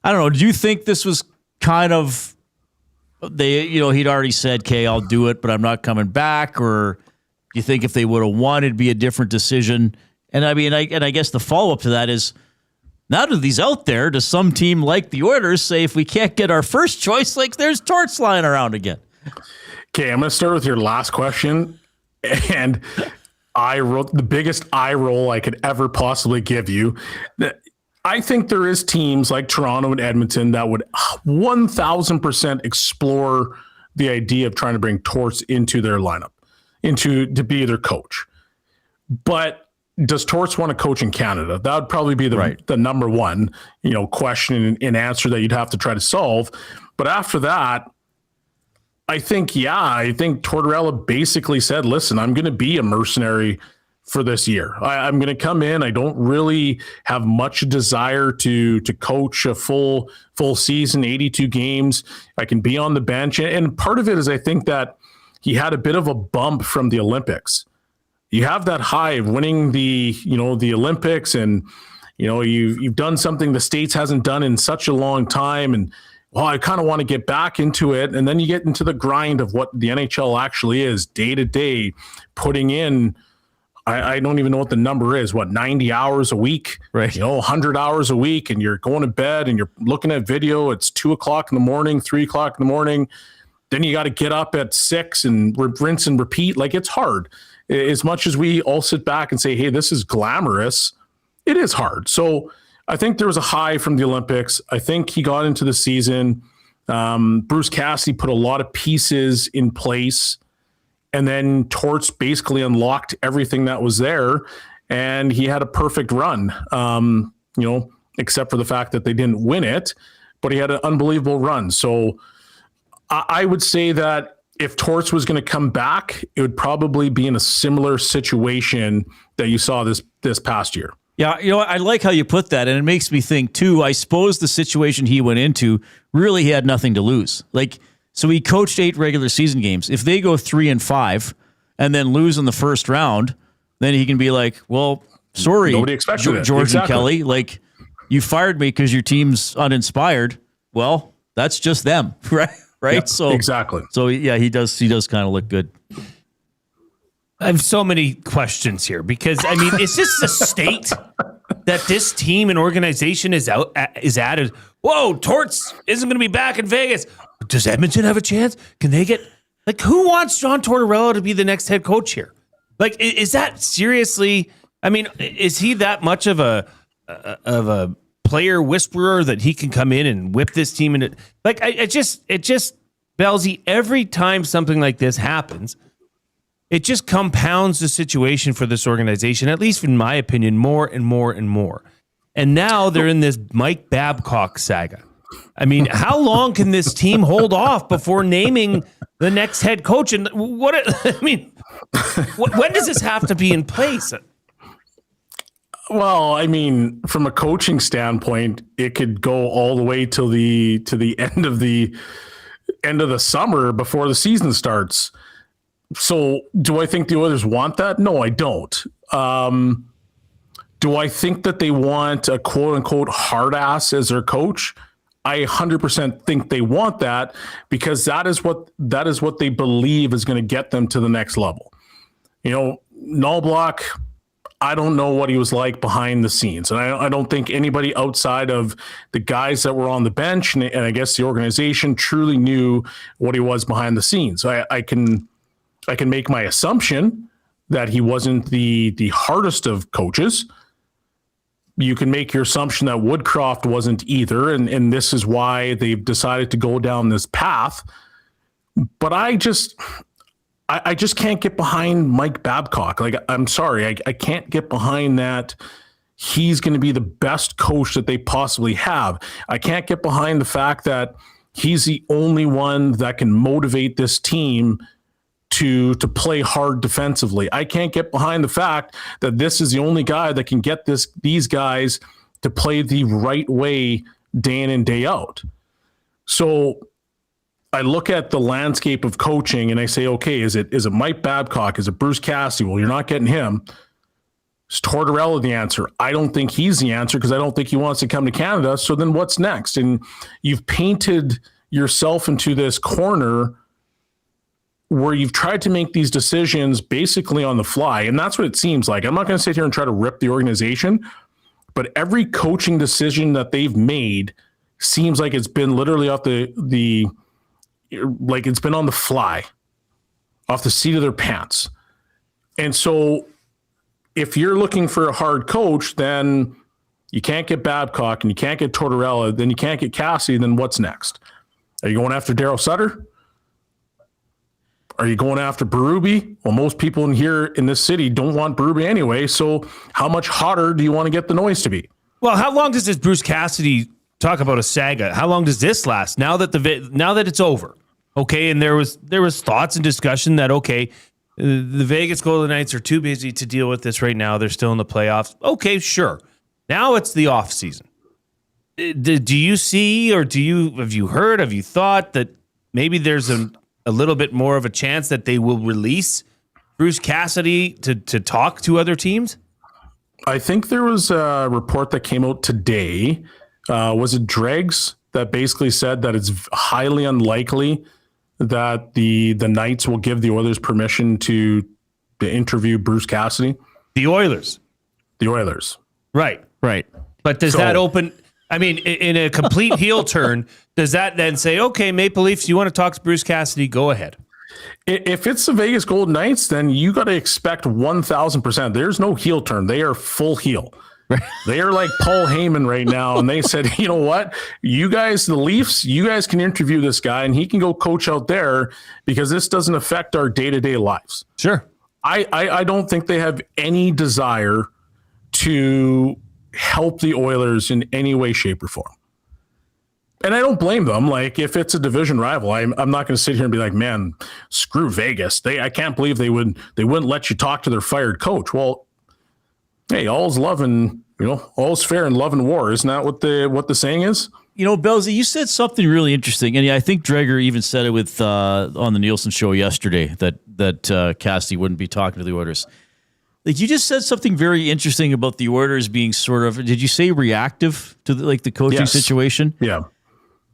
don't know. Do you think this was kind of he'd already said, "Okay, I'll do it, but I'm not coming back," or do you think if they would have won, it'd be a different decision? And I mean, I guess the follow up to that is, now that he's out there, does some team like the Oilers say, if we can't get our first choice, like there's Torts lying around again? Okay, I'm going to start with your last question, and I wrote the biggest eye roll I could ever possibly give you. I think there is teams like Toronto and Edmonton that would 1,000% explore the idea of trying to bring Torts into their lineup, to be their coach. But does Torts want to coach in Canada? That would probably be the number one, question and answer that you'd have to try to solve. But after that, I think Tortorella basically said, listen, I'm going to be a mercenary for this year. I'm going to come in. I don't really have much desire to coach a full season, 82 games. I can be on the bench. And part of it is I think that he had a bit of a bump from the Olympics. You have that high of winning the Olympics, and you've done something the States hasn't done in such a long time, and I kind of want to get back into it. And then you get into the grind of what the NHL actually is, day to day, putting in, I don't even know what the number is, 90 hours a week, right? 100 hours a week, and you're going to bed and you're looking at video. It's 2:00 in the morning, 3:00 in the morning. Then you got to get up at 6 and rinse and repeat. Like, it's hard. As much as we all sit back and say, hey, this is glamorous, it is hard. So I think there was a high from the Olympics. I think he got into the season. Bruce Cassidy put a lot of pieces in place, and then Torts basically unlocked everything that was there, and he had a perfect run, except for the fact that they didn't win it, but he had an unbelievable run. So I would say that if Torts was going to come back, it would probably be in a similar situation that you saw this past year. Yeah, I like how you put that, and it makes me think too. I suppose the situation he went into, really he had nothing to lose. So he coached 8 regular season games. If they go 3-5 and then lose in the first round, then he can be like, well, sorry, nobody expected it. George Exactly. and Kelly, you fired me because your team's uninspired. Well, that's just them, right? Yep, So exactly. So yeah, he does kind of look good. I have so many questions here because, I mean, is this a state that this team and organization is at? Whoa, Torts isn't going to be back in Vegas. Does Edmonton have a chance? Can they get, who wants John Tortorella to be the next head coach here? Is that seriously, I mean, is he that much of a player whisperer that he can come in and whip this team? It just, Bellezy, every time something like this happens, it just compounds the situation for this organization, at least in my opinion, more and more and more. And now they're in this Mike Babcock saga. I mean, how long can this team hold off before naming the next head coach? And when does this have to be in place? Well, I mean, from a coaching standpoint, it could go all the way till the end of the summer before the season starts. So do I think the Oilers want that? No, I don't. Do I think that they want a quote unquote hard ass as their coach? I 100% think they want that because that is what they believe is going to get them to the next level. Knoblauch, I don't know what he was like behind the scenes. And I don't think anybody outside of the guys that were on the bench and I guess the organization truly knew what he was behind the scenes. So I can make my assumption that he wasn't the hardest of coaches. You can make your assumption that Woodcroft wasn't either, and this is why they've decided to go down this path. But I just can't get behind Mike Babcock. I'm sorry, I can't get behind that he's going to be the best coach that they possibly have. I can't get behind the fact that he's the only one that can motivate this team to play hard defensively. I can't get behind the fact that this is the only guy that can get these guys to play the right way day in and day out. So I look at the landscape of coaching and I say, okay, is it Mike Babcock? Is it Bruce Cassidy? Well, you're not getting him. Is Tortorella the answer? I don't think he's the answer because I don't think he wants to come to Canada. So then what's next? And you've painted yourself into this corner where you've tried to make these decisions basically on the fly. And that's what it seems like. I'm not going to sit here and try to rip the organization, but every coaching decision that they've made seems like it's been literally off like it's been on the fly, off the seat of their pants. And so if you're looking for a hard coach, then you can't get Babcock and you can't get Tortorella, then you can't get Cassidy, then what's next? Are you going after Daryl Sutter? Are you going after Berube? Well, most people in here in this city don't want Berube anyway, so how much hotter do you want to get the noise to be? Well, how long does this Bruce Cassidy talk about a saga? How long does this last? Now that it's over, okay, and there was thoughts and discussion that, okay, the Vegas Golden Knights are too busy to deal with this right now. They're still in the playoffs. Okay, sure. Now it's the off season. Do you see, or have you heard, have you thought that maybe there's a little bit more of a chance that they will release Bruce Cassidy to talk to other teams? I think there was a report that came out today. Was it Dregs that basically said that it's highly unlikely that the Knights will give the Oilers permission to interview Bruce Cassidy? The Oilers. Right. But does that open, I mean, in a complete heel turn, does that then say, okay, Maple Leafs, you want to talk to Bruce Cassidy, go ahead? If it's the Vegas Golden Knights, then you got to expect 1,000%. There's no heel turn. They are full heel. They are like Paul Heyman right now, and they said, you know what? You guys, the Leafs, you guys can interview this guy, and he can go coach out there because this doesn't affect our day-to-day lives. Sure. I don't think they have any desire to help the Oilers in any way, shape, or form. And I don't blame them. Like, if it's a division rival, I'm not going to sit here and be like, man, screw Vegas. I can't believe they wouldn't let you talk to their fired coach. Well, hey, all's love and, all's fair in love and war. Isn't that what the saying is? Bellezy, you said something really interesting, and I think Dreger even said it with on the Nielsen show yesterday that Cassidy wouldn't be talking to the Oilers. Like, you just said something very interesting about the Oilers being sort of, did you say reactive to the coaching situation? Yeah.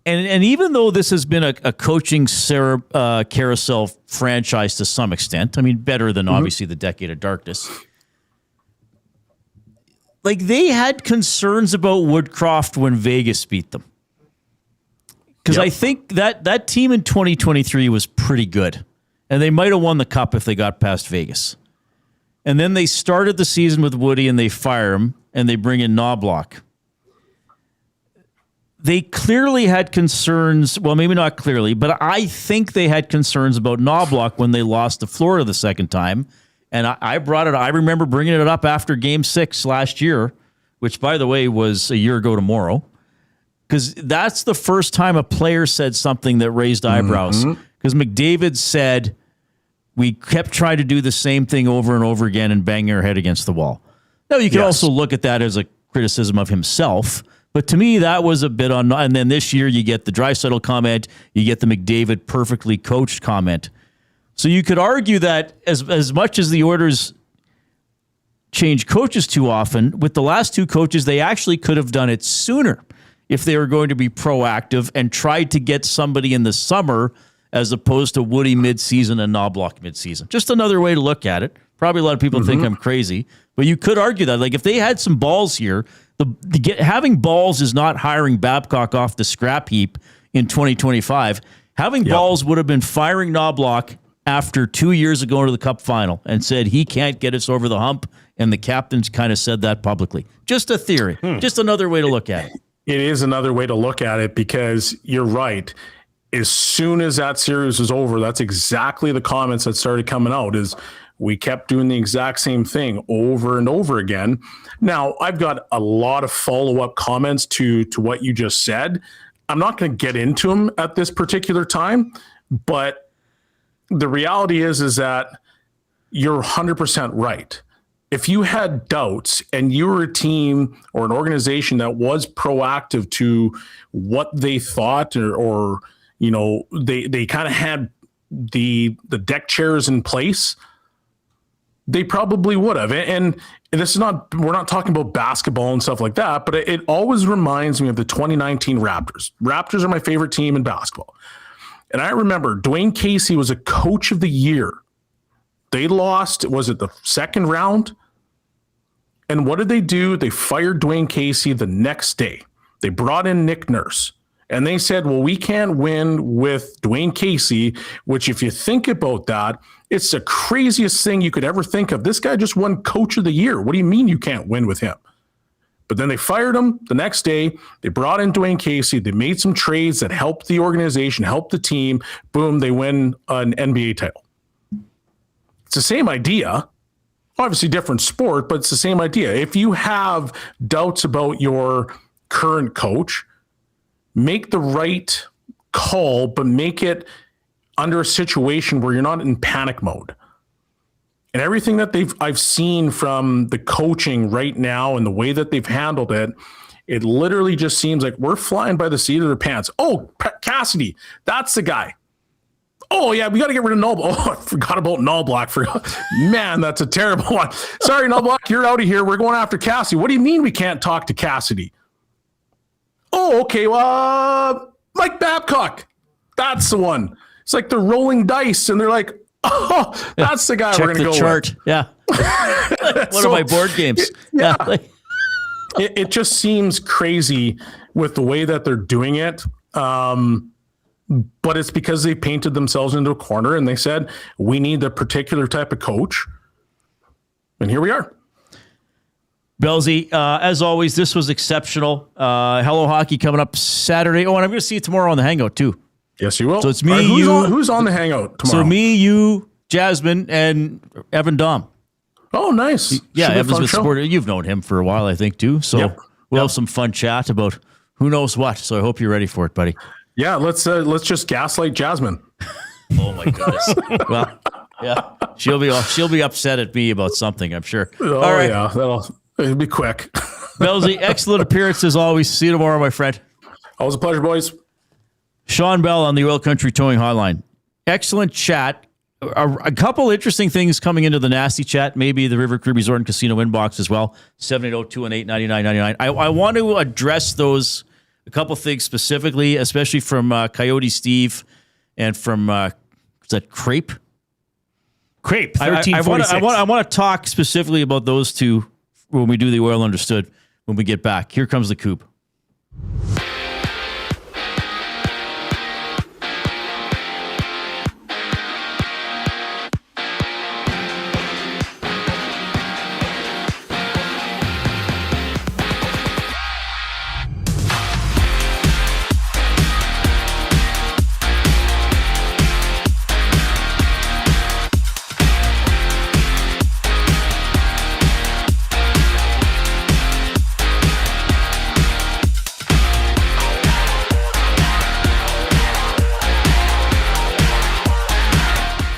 And even though this has been a coaching carousel franchise to some extent, I mean, better than obviously the decade of darkness. Like, they had concerns about Woodcroft when Vegas beat them. Because I think that team in 2023 was pretty good. And they might have won the cup if they got past Vegas. And then they started the season with Woody and they fire him and they bring in Knobloch. They clearly had concerns. Well, maybe not clearly, but I think they had concerns about Knobloch when they lost to Florida the second time. And I brought it. I remember bringing it up after Game 6 last year, which, by the way, was a year ago tomorrow, because that's the first time a player said something that raised eyebrows. Because McDavid said, we kept trying to do the same thing over and over again and banging our head against the wall. Now, you can also look at that as a criticism of himself. But to me, that was a bit on. And then this year, you get the Draisaitl comment, you get the McDavid perfectly coached comment. So you could argue that as much as the Oilers change coaches too often, with the last two coaches, they actually could have done it sooner if they were going to be proactive and tried to get somebody in the summer as opposed to Woody midseason and Knobloch midseason. Just another way to look at it. Probably a lot of people think I'm crazy, but you could argue that. Like, if they had some balls here, having balls is not hiring Babcock off the scrap heap in 2025. Having balls would have been firing Knobloch after 2 years of going to the Cup Final and said he can't get us over the hump, and the captains kind of said that publicly. Just a theory. Just another way to look at it. It is another way to look at it because you're right. As soon as that series was over, that's exactly the comments that started coming out is we kept doing the exact same thing over and over again. Now, I've got a lot of follow-up comments to what you just said. I'm not going to get into them at this particular time, but the reality is that you're 100% right. If you had doubts and you were a team or an organization that was proactive to what they thought or they kind of had the deck chairs in place, they probably would have. And this is not, we're not talking about basketball and stuff like that, but it always reminds me of the 2019 Raptors. Raptors are my favorite team in basketball. And I remember Dwayne Casey was a coach of the year. They lost, was it the second round? And what did they do? They fired Dwayne Casey the next day. They brought in Nick Nurse. And they said, well, we can't win with Dwayne Casey, which if you think about that, it's the craziest thing you could ever think of. This guy just won Coach of the Year. What do you mean you can't win with him? But then they fired him the next day. They brought in Dwayne Casey. They made some trades that helped the organization, helped the team. Boom, they win an NBA title. It's the same idea. Obviously different sport, but it's the same idea. If you have doubts about your current coach, make the right call, but make it under a situation where you're not in panic mode. And everything that I've seen from the coaching right now and the way that they've handled it, it literally just seems like we're flying by the seat of their pants. Oh, Cassidy, that's the guy. Oh, yeah, we got to get rid of Null. Oh, I forgot about Null Block. Man, that's a terrible one. Sorry, Null Block, you're out of here. We're going after Cassidy. What do you mean we can't talk to Cassidy? Oh, okay, well, Mike Babcock. That's the one. It's like they're rolling dice, and they're like, oh, that's the guy we're going to go with. Check the chart. Yeah. One of my board games. Yeah. It just seems crazy with the way that they're doing it. But it's because they painted themselves into a corner, and they said, we need a particular type of coach. And here we are. Bellezy, as always, this was exceptional. Hello Hockey coming up Saturday. Oh, and I'm going to see you tomorrow on the Hangout, too. Yes, you will. So it's me, who's on the Hangout tomorrow? So me, you, Jasmine, and Evan Dom. Oh, nice. Yeah, Evan's with Sport. You've known him for a while, I think, too. So we'll have some fun chat about who knows what. So I hope you're ready for it, buddy. Yeah, let's just gaslight Jasmine. Oh my goodness. Well, yeah, she'll be upset at me about something, I'm sure. Oh, all right. Yeah, it'll be quick. Bellezy, excellent appearance as always. See you tomorrow, my friend. Always a pleasure, boys. Shawn Belle on the Oil Country Towing Hotline. Excellent chat. A couple interesting things coming into the nasty chat. Maybe the River Cree Resort and Casino inbox as well. 780-218-9999. I want to address those. A couple things specifically, especially from Coyote Steve and from is that Crepe? Crepe. I want to talk specifically about those two when we do the Oil Understood when we get back. Here comes the Coop.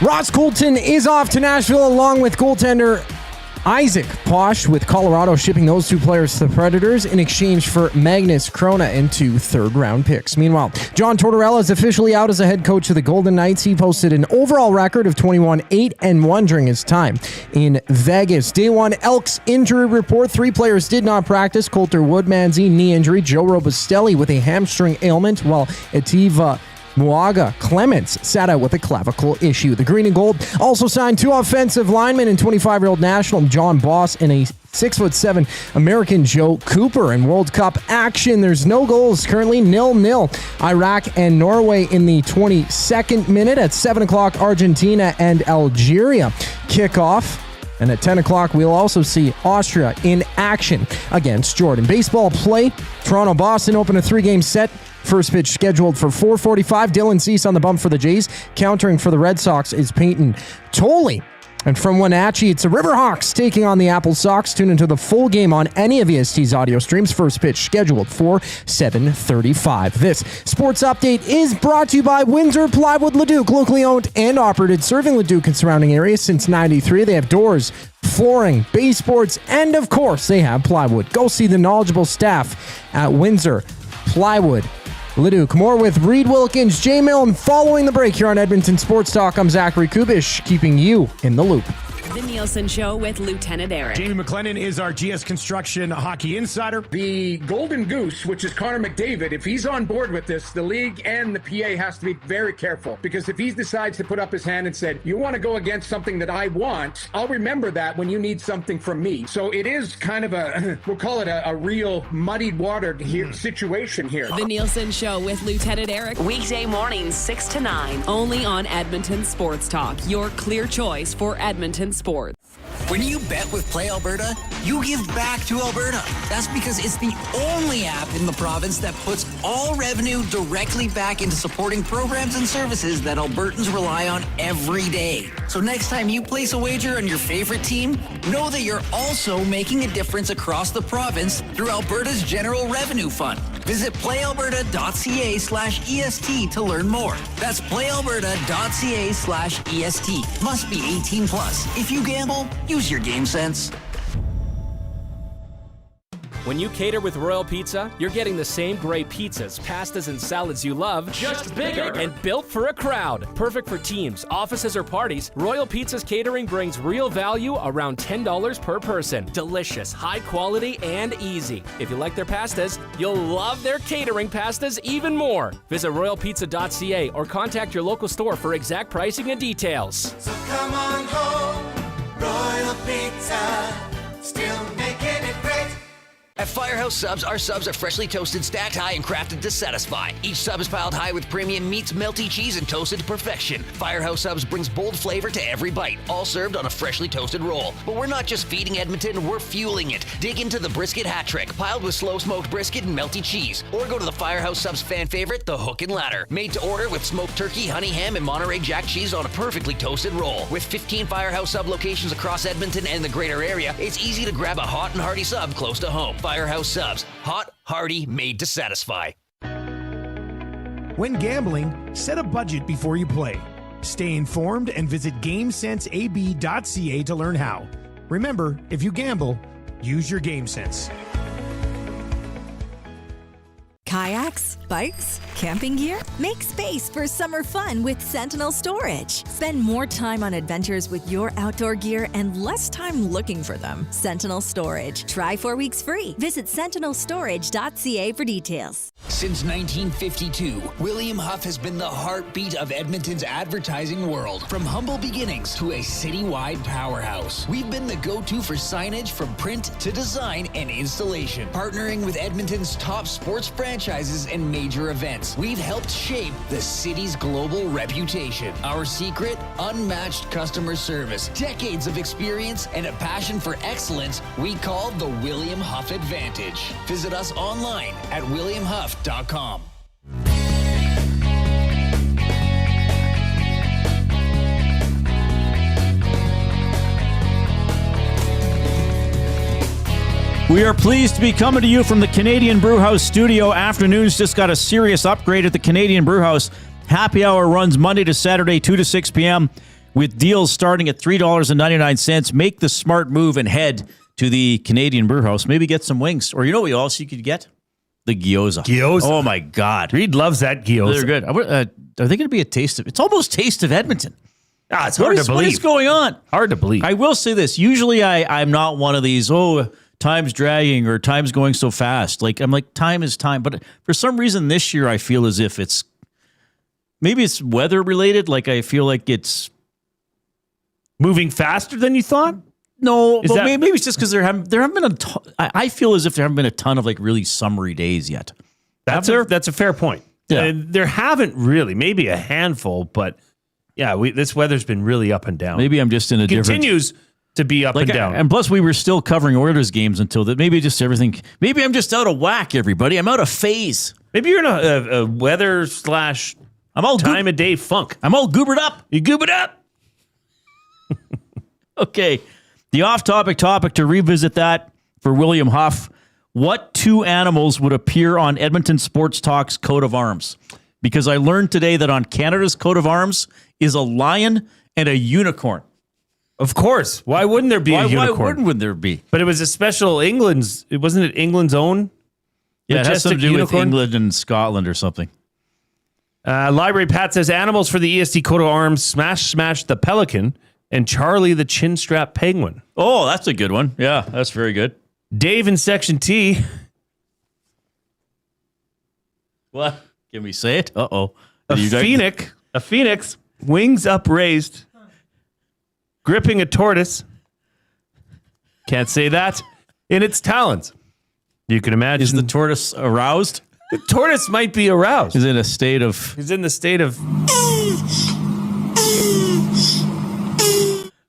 Ross Colton is off to Nashville along with goaltender Isaac Posh, with Colorado shipping those two players to the Predators in exchange for Magnus Krona and 2 third-round picks. Meanwhile, John Tortorella is officially out as a head coach of the Golden Knights. He posted an overall record of 21-8-1 during his time in Vegas. Day 1 Elks injury report. 3 players did not practice. Coulter Woodmansey, knee injury. Joe Robustelli with a hamstring ailment, while Etiva Muaga Clements sat out with a clavicle issue. The Green and Gold also signed 2 offensive linemen and 25-year-old national John Boss and a 6'7" American Joe Cooper. In World Cup action, there's no goals currently, 0-0. Iraq and Norway in the 22nd minute. At 7 o'clock, Argentina and Algeria kick off. And at 10 o'clock, we'll also see Austria in action against Jordan. Baseball play. Toronto-Boston open a 3-game set. First pitch scheduled for 4:45. Dylan Cease on the bump for the Jays. Countering for the Red Sox is Peyton Tolley. And from Wenatchee, it's the Riverhawks taking on the Apple Sox. Tune into the full game on any of EST's audio streams. First pitch scheduled for 7:35. This sports update is brought to you by Windsor Plywood Leduc, locally owned and operated, serving Leduc and surrounding areas since '93. They have doors, flooring, baseboards, and of course, they have plywood. Go see the knowledgeable staff at Windsor Plywood Leduc. More with Reid Wilkins, Jay Milne following the break here on Edmonton Sports Talk. I'm Zachary Kubish, keeping you in the loop. The Nielsen Show with Lieutenant Eric. Jamie McLennan is our GS Construction hockey insider. The golden goose, which is Connor McDavid, if he's on board with this, the league and the PA has to be very careful. Because if he decides to put up his hand and said, you want to go against something that I want, I'll remember that when you need something from me. So it is kind of a, we'll call it a real muddied water situation here. The Nielsen Show with Lieutenant Eric. Weekday mornings 6 to 9. Only on Edmonton Sports Talk. Your clear choice for Edmonton sports. When you bet with Play Alberta, you give back to Alberta. That's because it's the only app in the province that puts all revenue directly back into supporting programs and services that Albertans rely on every day. So next time you place a wager on your favorite team, know that you're also making a difference across the province through Alberta's General Revenue Fund. Visit playalberta.ca/EST to learn more. That's playalberta.ca/EST. Must be 18 plus. If you gamble, use your game sense. When you cater with Royal Pizza, you're getting the same great pizzas, pastas, and salads you love, just bigger and built for a crowd. Perfect for teams, offices, or parties, Royal Pizza's catering brings real value around $10 per person. Delicious, high quality, and easy. If you like their pastas, you'll love their catering pastas even more. Visit royalpizza.ca or contact your local store for exact pricing and details. So come on home, Royal Pizza, still making it great. At Firehouse Subs, our subs are freshly toasted, stacked high, and crafted to satisfy. Each sub is piled high with premium meats, melty cheese, and toasted to perfection. Firehouse Subs brings bold flavor to every bite, all served on a freshly toasted roll. But we're not just feeding Edmonton, we're fueling it. Dig into the brisket hat trick, piled with slow-smoked brisket and melty cheese. Or go to the Firehouse Subs fan favorite, the Hook and Ladder. Made to order with smoked turkey, honey ham, and Monterey Jack cheese on a perfectly toasted roll. With 15 Firehouse Sub locations across Edmonton and the greater area, it's easy to grab a hot and hearty sub close to home. Firehouse Subs. Hot, hearty, made to satisfy. When gambling, set a budget before you play. Stay informed and visit GameSenseAB.ca to learn how. Remember, if you gamble, use your game sense. Kayaks, bikes, camping gear? Make space for summer fun with Sentinel Storage. Spend more time on adventures with your outdoor gear and less time looking for them. Sentinel Storage. Try 4 weeks free. Visit sentinelstorage.ca for details. Since 1952, William Huff has been the heartbeat of Edmonton's advertising world. From humble beginnings to a citywide powerhouse, we've been the go-to for signage from print to design and installation. Partnering with Edmonton's top sports franchises and major events, we've helped shape the city's global reputation. Our secret? Unmatched customer service, decades of experience, and a passion for excellence we call the William Huff Advantage. Visit us online at williamhuff.com. We are pleased to be coming to you from the Canadian Brewhouse studio. Afternoons just got a serious upgrade at the Canadian Brewhouse. Happy hour runs Monday to Saturday, 2 to 6 p.m. with deals starting at $3.99. Make the smart move and head to the Canadian Brewhouse. Maybe get some wings. Or you know what else you could get? The gyoza. Gyoza. Oh, my God. Reed loves that gyoza. They're good. Are they going to be a taste of... It's almost Taste of Edmonton. It's hard to believe. What is going on? Hard to believe. I will say this. Usually I'm not one of these, time's dragging or time's going so fast. I'm like, time is time. But for some reason this year I feel as if maybe it's weather related. I feel like it's moving faster than you thought. No, but maybe it's just because there haven't been I feel as if there haven't been a ton of really summery days yet. That's a fair point. Yeah. There haven't really, maybe a handful, but yeah, this weather's been really up and down. Maybe I'm just in a continues to be up and down. And plus we were still covering Oilers games until that. Maybe just everything. Maybe I'm just out of whack, everybody. I'm out of phase. Maybe you're in a weather / I'm all time of day funk. I'm all goobered up. You goobered up. Okay. The off-topic topic, to revisit that for William Huff, what two animals would appear on Edmonton Sports Talk's coat of arms? Because I learned today that on Canada's coat of arms is a lion and a unicorn. Of course. Why wouldn't there be a unicorn? Why wouldn't there be? But it was a special wasn't it England's own? Yeah, it has something to do unicorn? with England and Scotland or something. Library Pat says animals for the EST coat of arms: Smash the pelican, and Charlie the Chinstrap Penguin. Oh, that's a good one. Yeah, that's very good. Dave in Section T. What? Can we say it? Uh-oh. A phoenix, wings upraised, gripping a tortoise. Can't say that. In its talons. You can imagine. Is the tortoise aroused? The tortoise might be aroused. He's in a state of... He's in the state of...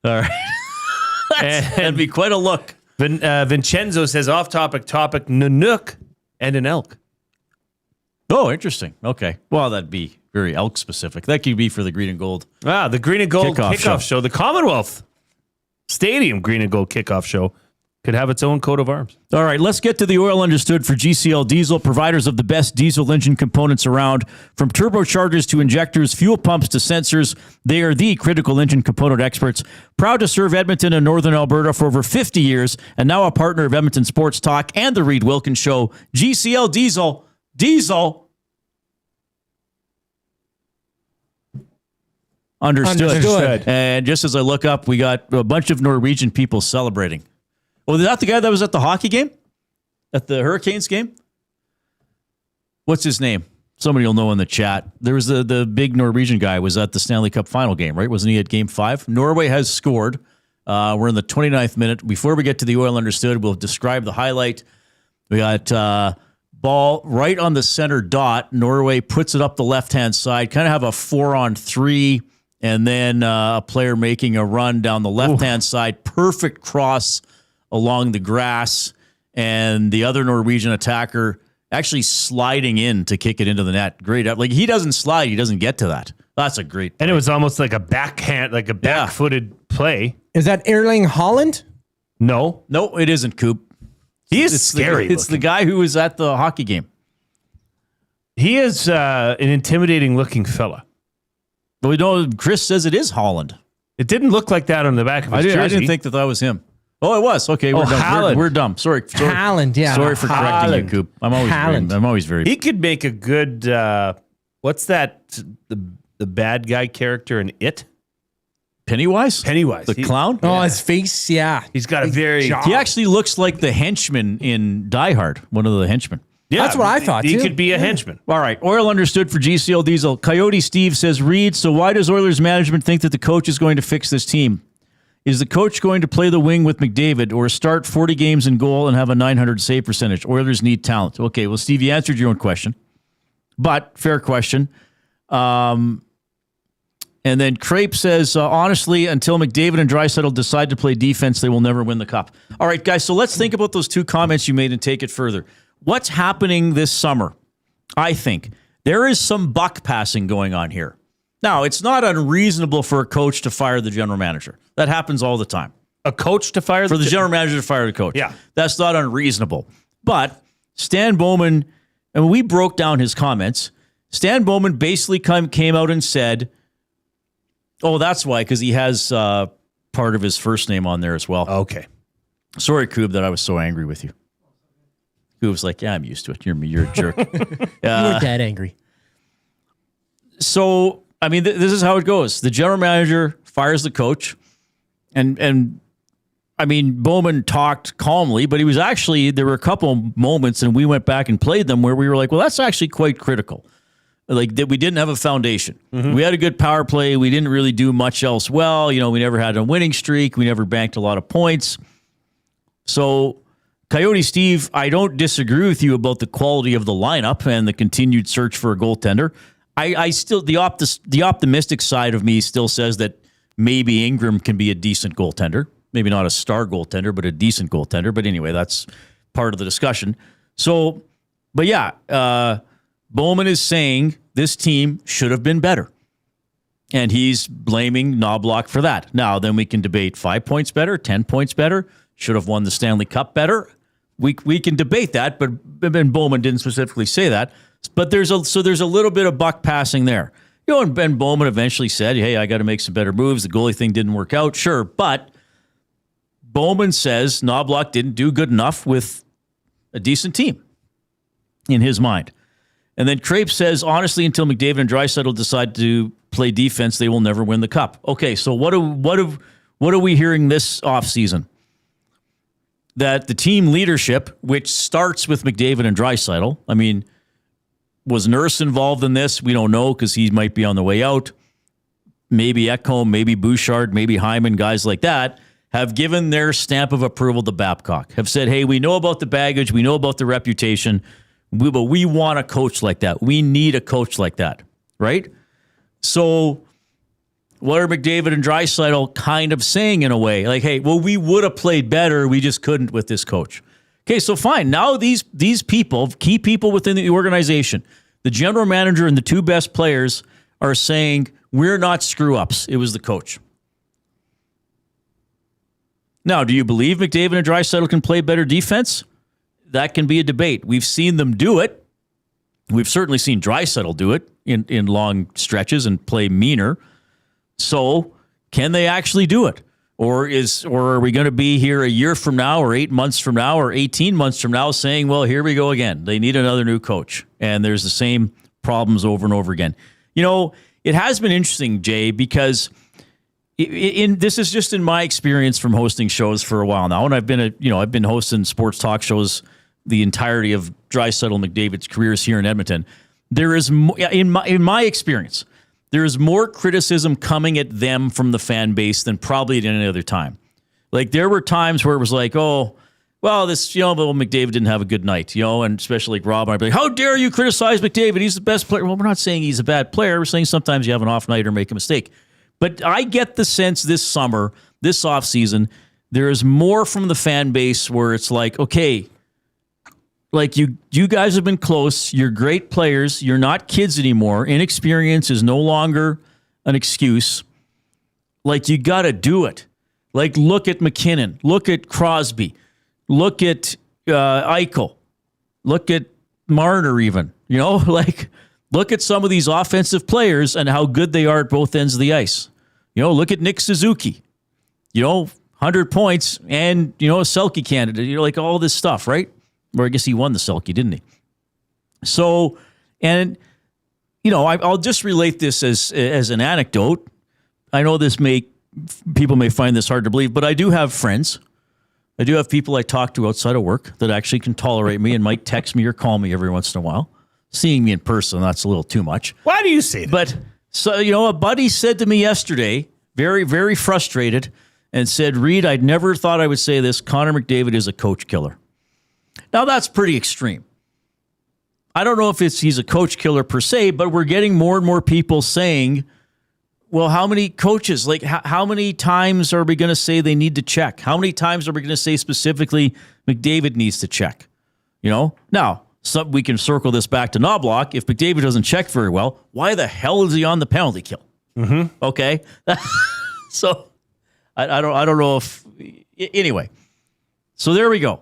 All right. That'd be quite a look. Vincenzo says off-topic, Nanook and an elk. Oh, interesting. Okay. Well, that'd be very elk specific. That could be for the green and gold. Ah, the green and gold kickoff show. The Commonwealth Stadium green and gold kickoff show could have its own coat of arms. All right, let's get to the oil understood for GCL Diesel, providers of the best diesel engine components around. From turbochargers to injectors, fuel pumps to sensors, they are the critical engine component experts. Proud to serve Edmonton and Northern Alberta for over 50 years, and now a partner of Edmonton Sports Talk and the Reid Wilkins Show. GCL Diesel. Understood. And just as I look up, we got a bunch of Norwegian people celebrating. Oh, is that the guy that was at the hockey game? At the Hurricanes game? What's his name? Somebody will know in the chat. There was the big Norwegian guy was at the Stanley Cup Final game, right? Wasn't he at Game 5? Norway has scored. We're in the 29th minute. Before we get to the oil understood, we'll describe the highlight. We got ball right on the center dot. Norway puts it up the left-hand side. Kind of have a 4-on-3, and then a player making a run down the left-hand side. Perfect cross along the grass, and the other Norwegian attacker actually sliding in to kick it into the net. Great. Like, he doesn't slide. He doesn't get to that. That's a great play. And it was almost like a backhand, like a back-footed play. Is that Erling Haaland? No, it isn't, Coop. He is scary. It's the guy who was at the hockey game. He is an intimidating-looking fella. But we know Chris says it is Haaland. It didn't look like that on the back of his jersey. I didn't think that was him. Oh, it was. Okay, we're dumb. We're dumb. Sorry. Haaland, yeah. Sorry for correcting you, Coop. I'm always very. He could make a good. What's that? The bad guy character in It? Pennywise, the clown. Oh, his face. Yeah, he's got a very. jaw. He actually looks like the henchman in Die Hard. One of the henchmen. Yeah, that's what I thought. He could be a henchman. All right. Oil understood for GCL Diesel. Coyote Steve says, Reid, so why does Oilers management think that the coach is going to fix this team? Is the coach going to play the wing with McDavid or start 40 games in goal and have a 900 save percentage? Oilers need talent. Okay, well, Steve, you answered your own question, but fair question. And then Crepe says, honestly, until McDavid and Draisaitl decide to play defense, they will never win the cup. All right, guys, so let's think about those two comments you made and take it further. What's happening this summer? I think there is some buck passing going on here. Now, it's not unreasonable for a coach to fire the general manager. That happens all the time. A coach to fire the general manager to fire the coach. Yeah. That's not unreasonable. But Stan Bowman, and we broke down his comments, Stan Bowman basically came out and said, oh, that's why, because he has part of his first name on there as well. Okay. Sorry, Coob, that I was so angry with you. Coob's like, yeah, I'm used to it. You're a jerk. You were dead angry. So, I mean, this is how it goes. The general manager fires the coach, and I mean, Bowman talked calmly, but he was actually, there were a couple moments, and we went back and played them where we were like, well, that's actually quite critical. Like, that we didn't have a foundation. Mm-hmm. We had a good power play. We didn't really do much else well. You know, we never had a winning streak. We never banked a lot of points. So, Coyote Steve, I don't disagree with you about the quality of the lineup and the continued search for a goaltender. I still, the optimistic side of me still says that maybe Ingram can be a decent goaltender. Maybe not a star goaltender, but a decent goaltender. But anyway, that's part of the discussion. So, but yeah, Bowman is saying this team should have been better. And he's blaming Knobloch for that. Now, then we can debate 5 points better, 10 points better, should have won the Stanley Cup better. We can debate that, but Bowman didn't specifically say that. But there's a little bit of buck passing there. You know, and Ben Bowman eventually said, hey, I got to make some better moves. The goalie thing didn't work out. Sure, but Bowman says Knobloch didn't do good enough with a decent team in his mind. And then Crape says, honestly, until McDavid and Draisaitl decide to play defense, they will never win the cup. Okay, so what are we hearing this offseason? That the team leadership, which starts with McDavid and Draisaitl, I mean, was Nurse involved in this? We don't know because he might be on the way out. Maybe Ekholm, maybe Bouchard, maybe Hyman, guys like that, have given their stamp of approval to Babcock, have said, hey, we know about the baggage, we know about the reputation, but we want a coach like that. We need a coach like that, right? So what are McDavid and Draisaitl kind of saying in a way? Like, hey, well, we would have played better, we just couldn't with this coach. Okay, so fine. Now these people, key people within the organization, the general manager and the two best players are saying, we're not screw-ups. It was the coach. Now, do you believe McDavid and Draisaitl can play better defense? That can be a debate. We've seen them do it. We've certainly seen Draisaitl do it in long stretches and play meaner. So, can they actually do it? Or are we going to be here a year from now or 8 months from now or 18 months from now saying, well, here we go again. They need another new coach. And there's the same problems over and over again. You know, it has been interesting, Jay, because this is just in my experience from hosting shows for a while now. And I've been hosting sports talk shows the entirety of Draisaitl and McDavid's careers here in Edmonton. There is, in my experience, there is more criticism coming at them from the fan base than probably at any other time. Like, there were times where it was like, oh, well, McDavid didn't have a good night, and especially like Rob and I'd be like, how dare you criticize McDavid? He's the best player. Well, we're not saying he's a bad player. We're saying sometimes you have an off night or make a mistake. But I get the sense this summer, this offseason, there is more from the fan base where it's like, okay, like you guys have been close. You're great players. You're not kids anymore. Inexperience is no longer an excuse. Like, you got to do it. Like, look at McKinnon. Look at Crosby. Look at Eichel. Look at Marner even. Like, look at some of these offensive players and how good they are at both ends of the ice. Look at Nick Suzuki. 100 points and, a Selke candidate. Like, all this stuff, right? Or I guess he won the Selke, didn't he? So, and, I'll just relate this as an anecdote. I know people may find this hard to believe, but I do have friends. I do have people I talk to outside of work that actually can tolerate me and might text me or call me every once in a while. Seeing me in person, that's a little too much. Why do you say that? But, so, a buddy said to me yesterday, very, very frustrated, and said, Reid, I'd never thought I would say this. Connor McDavid is a coach killer. Now, that's pretty extreme. I don't know if he's a coach killer per se, but we're getting more and more people saying, well, how many coaches, like how many times are we going to say they need to check? How many times are we going to say specifically McDavid needs to check? Now, we can circle this back to Knobloch. If McDavid doesn't check very well, why the hell is he on the penalty kill? Mm-hmm. Okay. So I don't know if, anyway, so there we go.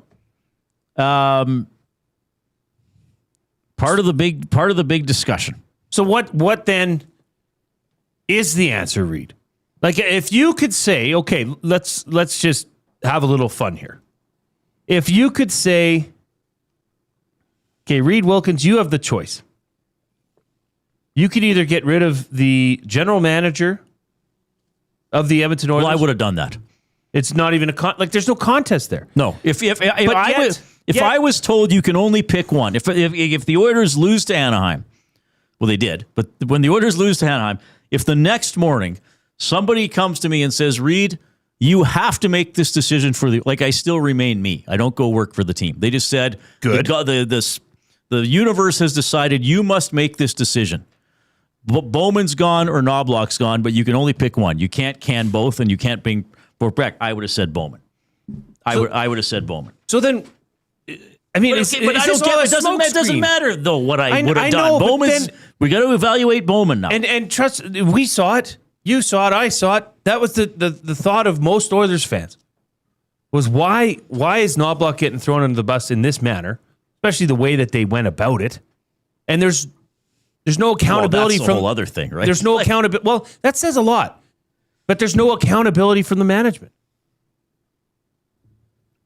Part of the big discussion. So what then is the answer, Reid? Like, if you could say, okay, let's just have a little fun here. If you could say, okay, Reid Wilkins, you have the choice. You could either get rid of the general manager of the Edmonton Oilers. Well, I would have done that. It's not even there's no contest there. No. If I was told you can only pick one, if the Oilers lose to Anaheim, well, they did, but when the Oilers lose to Anaheim, if the next morning somebody comes to me and says, Reid, you have to make this decision I still remain me. I don't go work for the team. They just said, good. The universe has decided you must make this decision. Bowman's gone or Knobloch's gone, but you can only pick one. You can't can both, and you can't bring both back. I would have said Bowman. I would have said Bowman. So then, I mean, but I don't get it. Doesn't matter though what I would have done. Bowman's. We got to evaluate Bowman now. And trust, we saw it. You saw it. I saw it. That was the thought of most Oilers fans. Was why is Knobloch getting thrown under the bus in this manner, especially the way that they went about it? And there's no accountability that's a whole other thing, right? There's no accountability. Well, that says a lot, but there's no accountability from the management.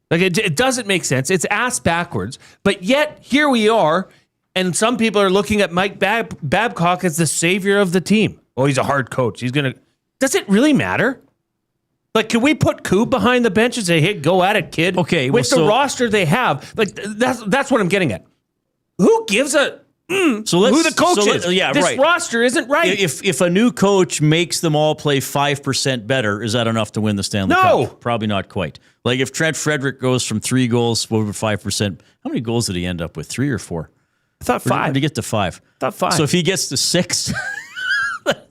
Like, it doesn't make sense. It's ass backwards. But yet here we are, And some people are looking at Mike Babcock as the savior of the team. Oh, he's a hard coach. Does it really matter? Like, can we put Coop behind the bench and say, hey, go at it, kid? Okay. With the roster they have, like, that's what I'm getting at. Who gives a... who the coach is? This roster isn't right. If a new coach makes them all play 5% better, is that enough to win the Stanley Cup? Probably not quite. Like if Trent Frederick goes from 3 goals over 5%, how many goals did he end up with? 3 or 4? I thought 5. Did he get to 5? I thought 5. So if he gets to 6,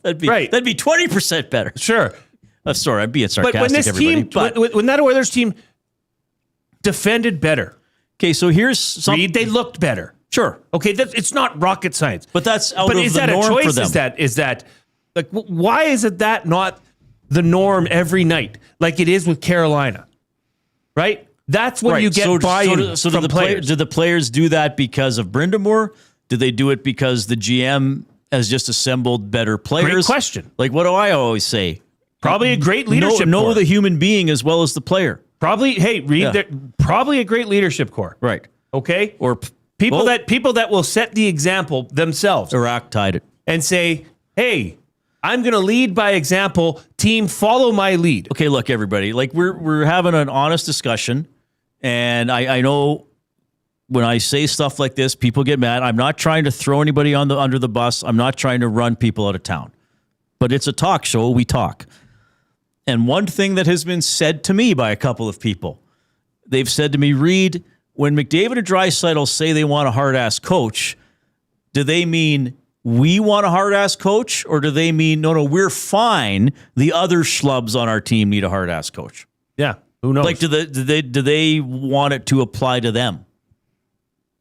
that'd be 20% better. Sure. Sorry, I'm being sarcastic, but when this everybody. when that Oilers team defended better. Okay, so here's something. Reid, they looked better. Sure. Okay, it's not rocket science. But that's out of is the that norm a choice? for them. Is that like why is that not the norm every night like it is with Carolina? Right? That's when you get buy-in from the players. Do the players do that because of Brindamore? Do they do it because the GM has just assembled better players? Great question. Like, what do I always say? Probably a great leadership know core. the human being as well as the player. Probably, hey, Reid, probably a great leadership core. Right. Okay? Or people that will set the example themselves. Iraq tied it. And say, hey, I'm going to lead by example. Team, follow my lead. Okay, look, everybody. Like, we're having an honest discussion. And I know when I say stuff like this, people get mad. I'm not trying to throw anybody under the bus. I'm not trying to run people out of town. But it's a talk show. We talk. And one thing that has been said to me by a couple of people, they've said to me, Reid, when McDavid and Draisaitl say they want a hard-ass coach, do they mean we want a hard-ass coach? Or do they mean, no, we're fine. The other schlubs on our team need a hard-ass coach? Yeah. Who knows? Like, do they want it to apply to them?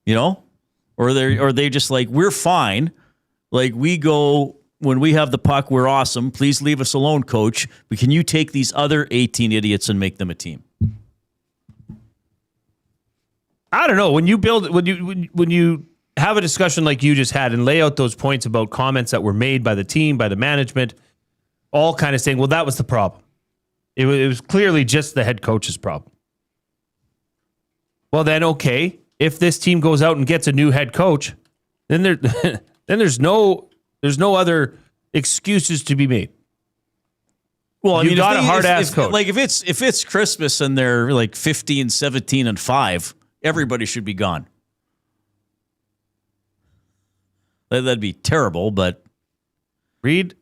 You know? Or are they just like, we're fine. Like, we go, when we have the puck, we're awesome. Please leave us alone, coach. But can you take these other 18 idiots and make them a team? I don't know. When you have a discussion like you just had and lay out those points about comments that were made by the team, by the management, all kind of saying, well, that was the problem. It was clearly just the head coach's problem. Well, then, okay, if this team goes out and gets a new head coach, then there's no other excuses to be made. Well, I mean, got a hard-ass coach. Like, if it's Christmas and they're like 15, 17, and 5, everybody should be gone. That'd be terrible, but... Reid,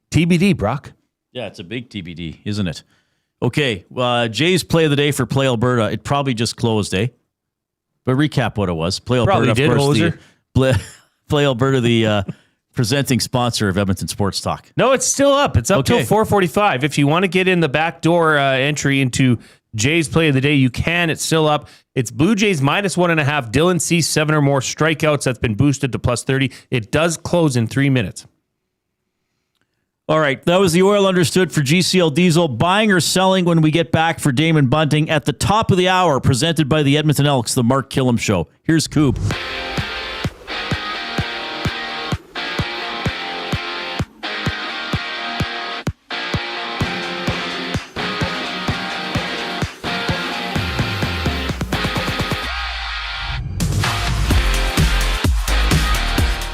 TBD, Brock. Yeah, it's a big TBD, isn't it? Okay, Jay's play of the day for Play Alberta. It probably just closed, eh? But recap what it was. Play Alberta, probably of course. Play Alberta, the presenting sponsor of Edmonton Sports Talk. No, it's still up. It's up till 4:45. If you want to get in the back door entry into Jay's play of the day, you can. It's still up. It's Blue Jays -1.5. Dylan Cease 7 or more strikeouts. That's been boosted to +30. It does close in 3 minutes. All right, that was the Oil Understood for GCL Diesel. Buying or selling when we get back for Damon Bunting at the top of the hour, presented by the Edmonton Elks, the Mark Kilam Show. Here's Coop.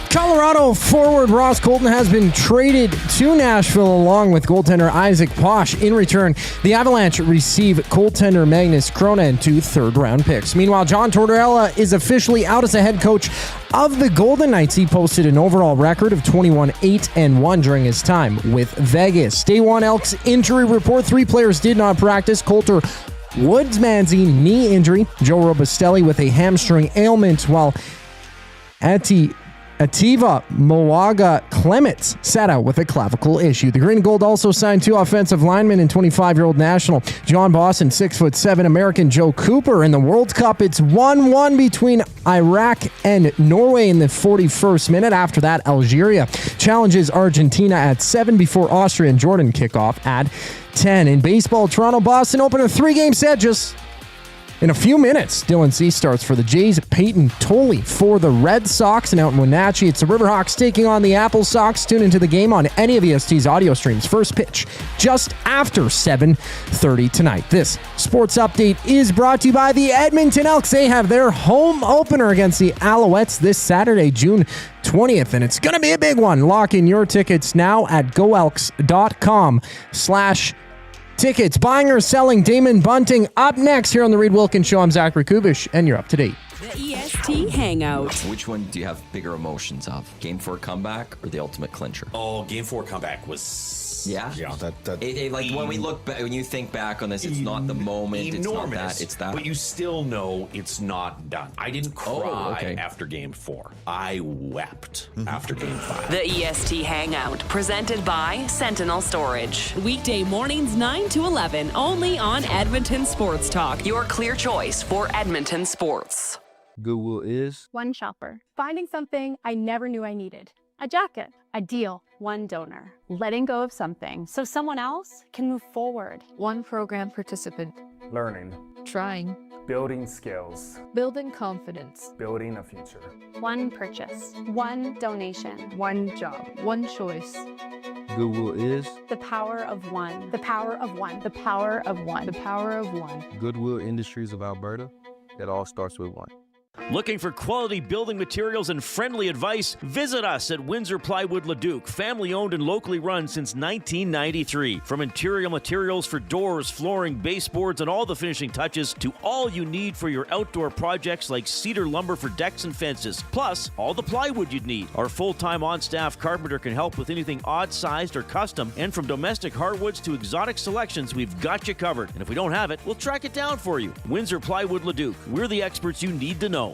Colorado forward Ross Colton has been traded to Nashville along with goaltender Isaac Posh. In return, the Avalanche receive goaltender Magnus Krona and 2 third-round picks. Meanwhile, John Tortorella is officially out as a head coach of the Golden Knights. He posted an overall record of 21-8-1 during his time with Vegas. Day 1 Elks injury report. 3 players did not practice. Coulter Woodsmansey knee injury. Joe Robustelli with a hamstring ailment, while Ativa Moaga Clements sat out with a clavicle issue. The Green and Gold also signed 2 offensive linemen and 25-year-old national John Boss and 6'7" American Joe Cooper. In the World Cup, it's 1-1 between Iraq and Norway in the 41st minute. After that, Algeria challenges Argentina at 7 before Austria and Jordan kick off at 10. In baseball, Toronto Boston open a 3-game set just In a few minutes, Dylan C starts for the Jays, Peyton Tolley for the Red Sox, and out in Wenatchee, it's the Riverhawks taking on the Apple Sox. Tune into the game on any of EST's audio streams. First pitch just after 7:30 tonight. This sports update is brought to you by the Edmonton Elks. They have their home opener against the Alouettes this Saturday, June 20th, and it's going to be a big one. Lock in your tickets now at goelks.com/tickets. Buying or selling Damon Bunting up next here on the Reid Wilkins Show. I'm Zachary Kubish, and you're up to date. The EST Hangout. Which one do you have bigger emotions of? Game 4 comeback or the ultimate clincher? Oh, Game 4 comeback was... Yeah? Yeah, that like when we look back, when you think back on this, it's not the moment, enormous, it's not that, it's that. But you still know it's not done. I didn't cry after Game 4. I wept after Game 5. The EST Hangout, presented by Sentinel Storage. Weekday mornings 9 to 11, only on Edmonton Sports Talk. Your clear choice for Edmonton sports. Goodwill is one shopper, finding something I never knew I needed. A jacket, a deal, one donor, letting go of something so someone else can move forward. One program participant, learning, trying, building skills, building confidence, building a future. One purchase, one donation, one job, one choice. Goodwill is the power of one, the power of one, the power of one, the power of one. Goodwill Industries of Alberta. It all starts with one. Looking for quality building materials and friendly advice? Visit us at Windsor Plywood Leduc, family owned and locally run since 1993. From interior materials for doors, flooring, baseboards, and all the finishing touches to all you need for your outdoor projects like cedar lumber for decks and fences, plus all the plywood you'd need. Our full-time on-staff carpenter can help with anything odd-sized or custom, and from domestic hardwoods to exotic selections, we've got you covered. And if we don't have it, we'll track it down for you. Windsor Plywood Leduc. We're the experts you need to know.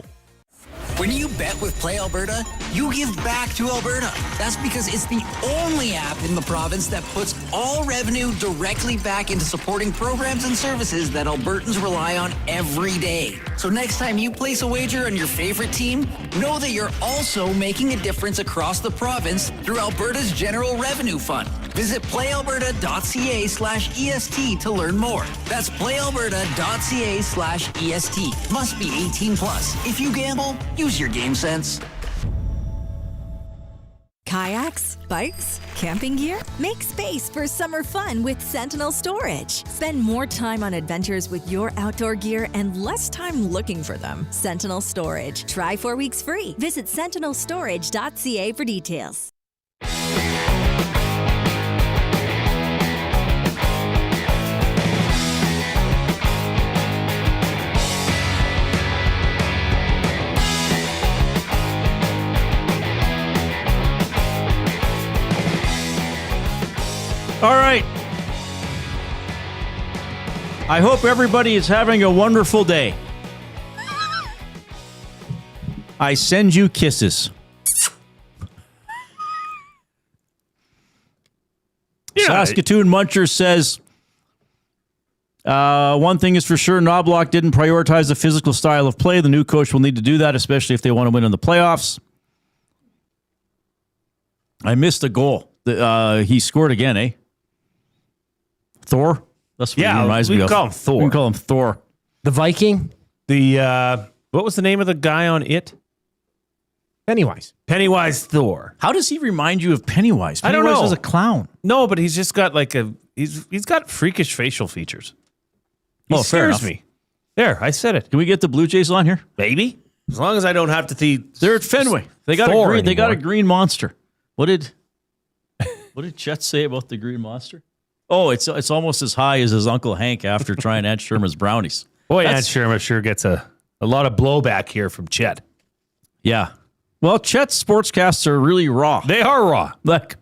When you bet with Play Alberta, you give back to Alberta. That's because it's the only app in the province that puts all revenue directly back into supporting programs and services that Albertans rely on every day. So next time you place a wager on your favorite team, know that you're also making a difference across the province through Alberta's General Revenue Fund. Visit playalberta.ca/EST to learn more. That's playalberta.ca/EST. Must be 18 plus. If you gamble, use your game sense. Kayaks, bikes, camping gear? Make space for summer fun with Sentinel Storage. Spend more time on adventures with your outdoor gear and less time looking for them. Sentinel Storage. Try 4 weeks free. Visit sentinelstorage.ca for details. All right. I hope everybody is having a wonderful day. I send you kisses. Saskatoon Muncher says, one thing is for sure, Knobloch didn't prioritize the physical style of play. The new coach will need to do that, especially if they want to win in the playoffs. I missed a goal. He scored again, eh? Thor? That's what he reminds me of. We call him Thor. We can call him Thor. The Viking? The, what was the name of the guy on It? Pennywise. Pennywise Thor. How does he remind you of Pennywise? I don't know. Pennywise is a clown. No, but he's just got like he's got freakish facial features. He scares me. There, I said it. Can we get the Blue Jays on here? Maybe. As long as I don't have to see. They're at Fenway. They got a green monster. What did Chet say about the green monster? Oh, it's almost as high as his Uncle Hank after trying Aunt Sherman's brownies. Boy, Aunt Sherman sure gets a lot of blowback here from Chet. Yeah. Well, Chet's sportscasts are really raw. They are raw. Like,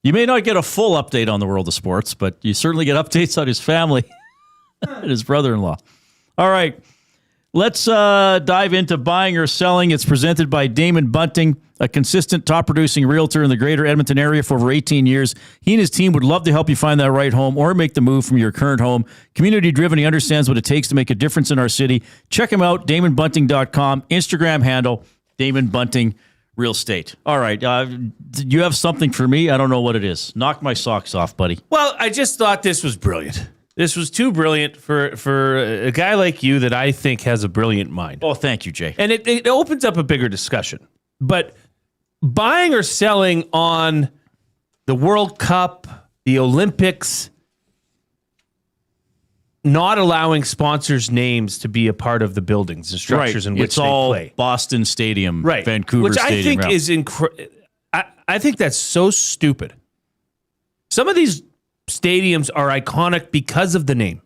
you may not get a full update on the world of sports, but you certainly get updates on his family and his brother-in-law. All right. Let's dive into buying or selling. It's presented by Damon Bunting, a consistent top-producing realtor in the greater Edmonton area for over 18 years. He and his team would love to help you find that right home or make the move from your current home. Community-driven, he understands what it takes to make a difference in our city. Check him out, DamonBunting.com, Instagram handle, Damon Bunting Real Estate. All right, you have something for me? I don't know what it is. Knock my socks off, buddy. Well, I just thought this was brilliant. This was too brilliant for a guy like you that I think has a brilliant mind. Oh, thank you, Jay. And it opens up a bigger discussion. But buying or selling on the World Cup, the Olympics, not allowing sponsors' names to be a part of the buildings and structures in which it's they all play. Boston Stadium, Right. Vancouver Which Stadium. I think is I think that's so stupid. Some of these stadiums are iconic because of the name.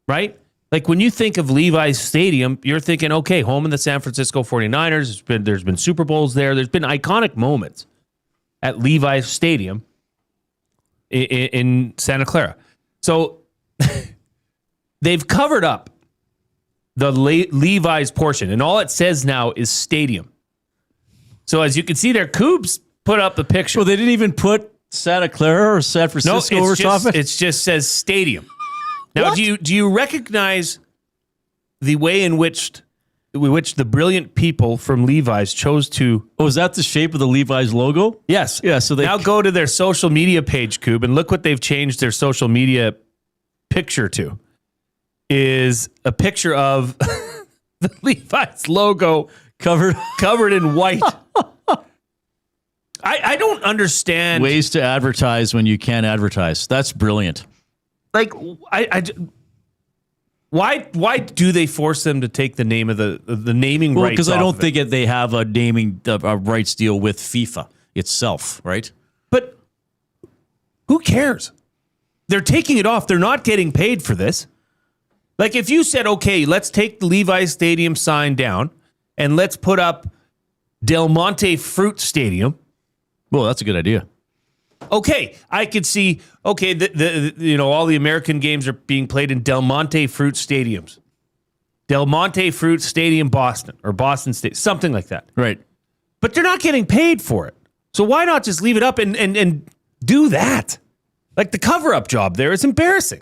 Right? Like when you think of Levi's Stadium, you're thinking, okay, home in the San Francisco 49ers. There's been Super Bowls there. There's been iconic moments at Levi's Stadium in Santa Clara. So they've covered up the Levi's portion, and all it says now is stadium. So as you can see there, Coobs put up the picture. Well, they didn't even put Santa Clara or San Francisco over top of it? It just says stadium. Now, do you recognize the way in which the brilliant people from Levi's chose to... Oh, is that the shape of the Levi's logo? Yes. Yeah, so they... Now go to their social media page, Coob, and look what they've changed their social media picture to. Is a picture of the Levi's logo covered in white. I don't understand ways to advertise when you can't advertise. That's brilliant. Like, why do they force them to take the name of the naming rights? Because I don't think they have a naming rights deal with FIFA itself, right? But who cares? They're taking it off. They're not getting paid for this. Like if you said, okay, let's take the Levi's Stadium sign down and let's put up Del Monte Fruit Stadium. Well, that's a good idea. Okay, I could see. Okay, the all the American games are being played in Del Monte Fruit Stadiums, Del Monte Fruit Stadium, Boston or Boston State, something like that. Right. But they're not getting paid for it, so why not just leave it up and do that? Like the cover-up job there is embarrassing.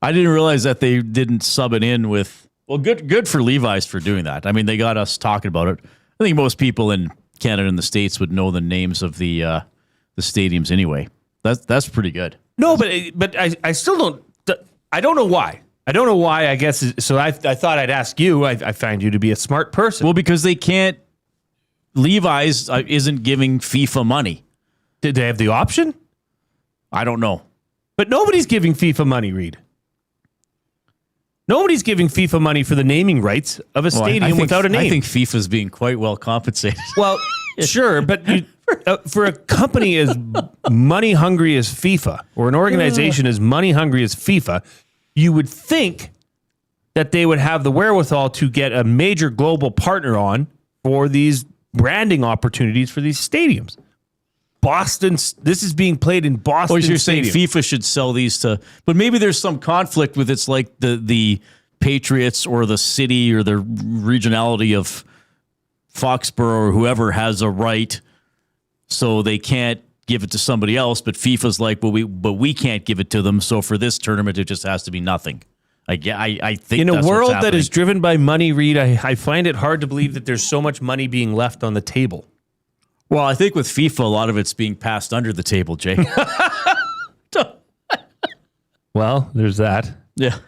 I didn't realize that they didn't sub it in with. Well, good for Levi's for doing that. I mean, they got us talking about it. I think most people in Canada and the States would know the names of the stadiums anyway. That's pretty good. No, but I still don't. I don't know why. I don't know why. I guess so. I thought I'd ask you. I find you to be a smart person. Well, because they can't. Levi's isn't giving FIFA money. Did they have the option? I don't know. But nobody's giving FIFA money, Reid. Nobody's giving FIFA money for the naming rights of a stadium without a name. I think FIFA's being quite well compensated. Well, sure, but for a company as money hungry as FIFA, or an organization as money hungry as FIFA, you would think that they would have the wherewithal to get a major global partner on for these branding opportunities for these stadiums. This is being played in Boston. Oh, you're Stadium. saying FIFA should sell these to, but maybe there's some conflict with it's like the Patriots or the city or the regionality of Foxborough or whoever has a right, so they can't give it to somebody else. But FIFA's like, but we can't give it to them. So for this tournament, it just has to be nothing. I think in that's a world what's that is happening. driven by money, Reid, I find it hard to believe that there's so much money being left on the table. Well, I think with FIFA, a lot of it's being passed under the table, Jake. Well, there's that. Yeah.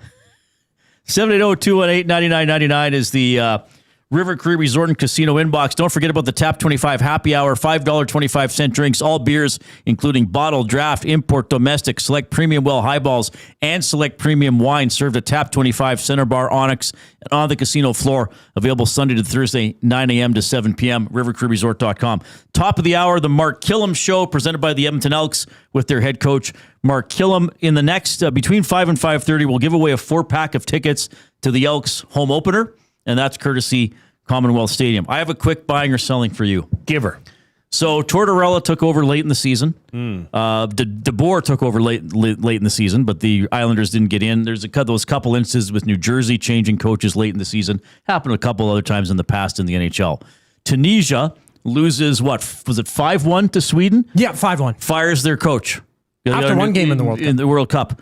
780-218-9999 is the River Cree Resort and Casino inbox. Don't forget about the Tap 25 happy hour, $5.25 drinks, all beers, including bottled, draft, import, domestic, select premium well highballs, and select premium wine served at Tap 25, Center Bar, Onyx, and on the casino floor. Available Sunday to Thursday, 9 a.m. to 7 p.m., rivercreeresort.com. Top of the hour, the Mark Kilam Show, presented by the Edmonton Elks with their head coach, Mark Kilam. In the next, between 5 and 5:30, we'll give away a 4-pack of tickets to the Elks home opener, and that's courtesy Commonwealth Stadium. I have a quick buying or selling for you. Give her. So Tortorella took over late in the season. DeBoer took over late in the season, but the Islanders didn't get in. There's those couple instances with New Jersey changing coaches late in the season. Happened a couple other times in the past in the NHL. Tunisia loses, what, was it 5-1 to Sweden? Yeah, 5-1. Fires their coach. After one game in the World Cup. In the World Cup.